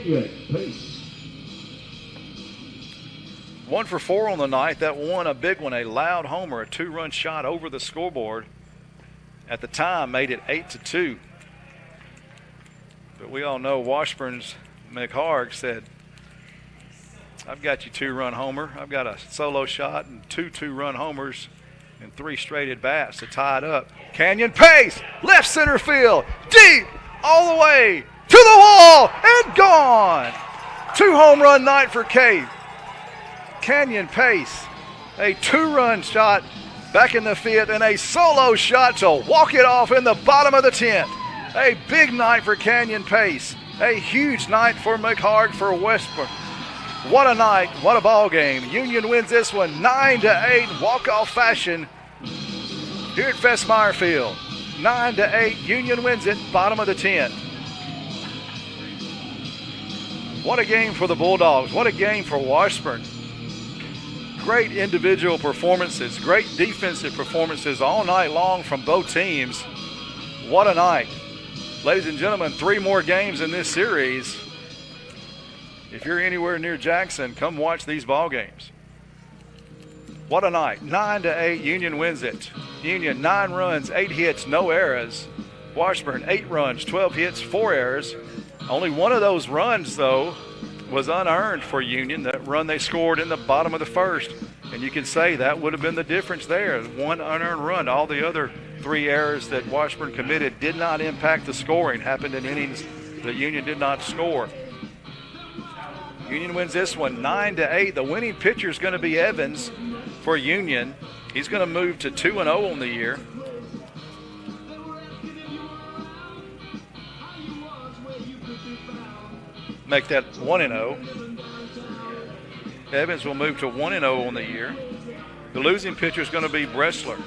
1 for 4 on the night. That one, a big one, a loud homer, a 2-run shot over the scoreboard. At the time, made it 8-2. But we all know Washburn's McHarg said, I've got you 2-run homer. I've got a solo shot and 2 2-run homers and 3 straight at bats to tie it up. Canyon Pace, left center field, deep, all the way to the wall, and gone. 2-home run night for Cade. Canyon Pace, a 2-run shot back in the fifth, and a solo shot to walk it off in the bottom of the 10th. A big night for Canyon Pace. A huge night for McHarg for Washburn. What a night, what a ball game. Union wins this one 9-8, walk-off fashion here at Festmeyer Field. 9-8, Union wins it, bottom of the 10th. What a game for the Bulldogs. What a game for Washburn. Great individual performances, great defensive performances all night long from both teams. What a night. Ladies and gentlemen, 3 more games in this series. If you're anywhere near Jackson, come watch these ball games. What a night. 9-8, Union wins it. Union 9 runs, 8 hits, no errors. Washburn 8 runs, 12 hits, 4 errors. Only one of those runs, though, was unearned for Union, that run they scored in the bottom of the first. And you can say that would have been the difference there. One unearned run. All the other 3 errors that Washburn committed did not impact the scoring. Happened in innings that Union did not score. Union wins this one 9-8. The winning pitcher is going to be Evans for Union. He's going to move to 2-0 on the year. Make that 1-0. Evans will move to 1-0 on the year. The losing pitcher is going to be Bressler.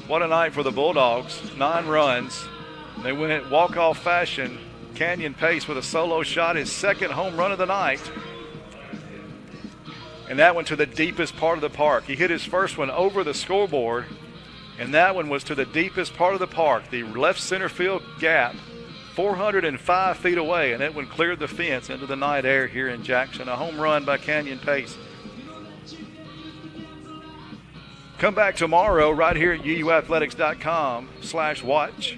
What a night for the Bulldogs. 9 runs. They win it walk-off fashion. Canyon Pace with a solo shot, his second home run of the night. And that went to the deepest part of the park. He hit his first one over the scoreboard, and that one was to the deepest part of the park, the left center field gap, 405 feet away, and that one cleared the fence into the night air here in Jackson. A home run by Canyon Pace. Come back tomorrow right here at uuathletics.com/watch.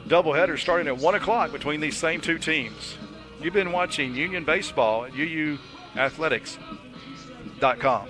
Doubleheader starting at 1 o'clock between these same 2 teams. You've been watching Union Baseball at uuathletics.com.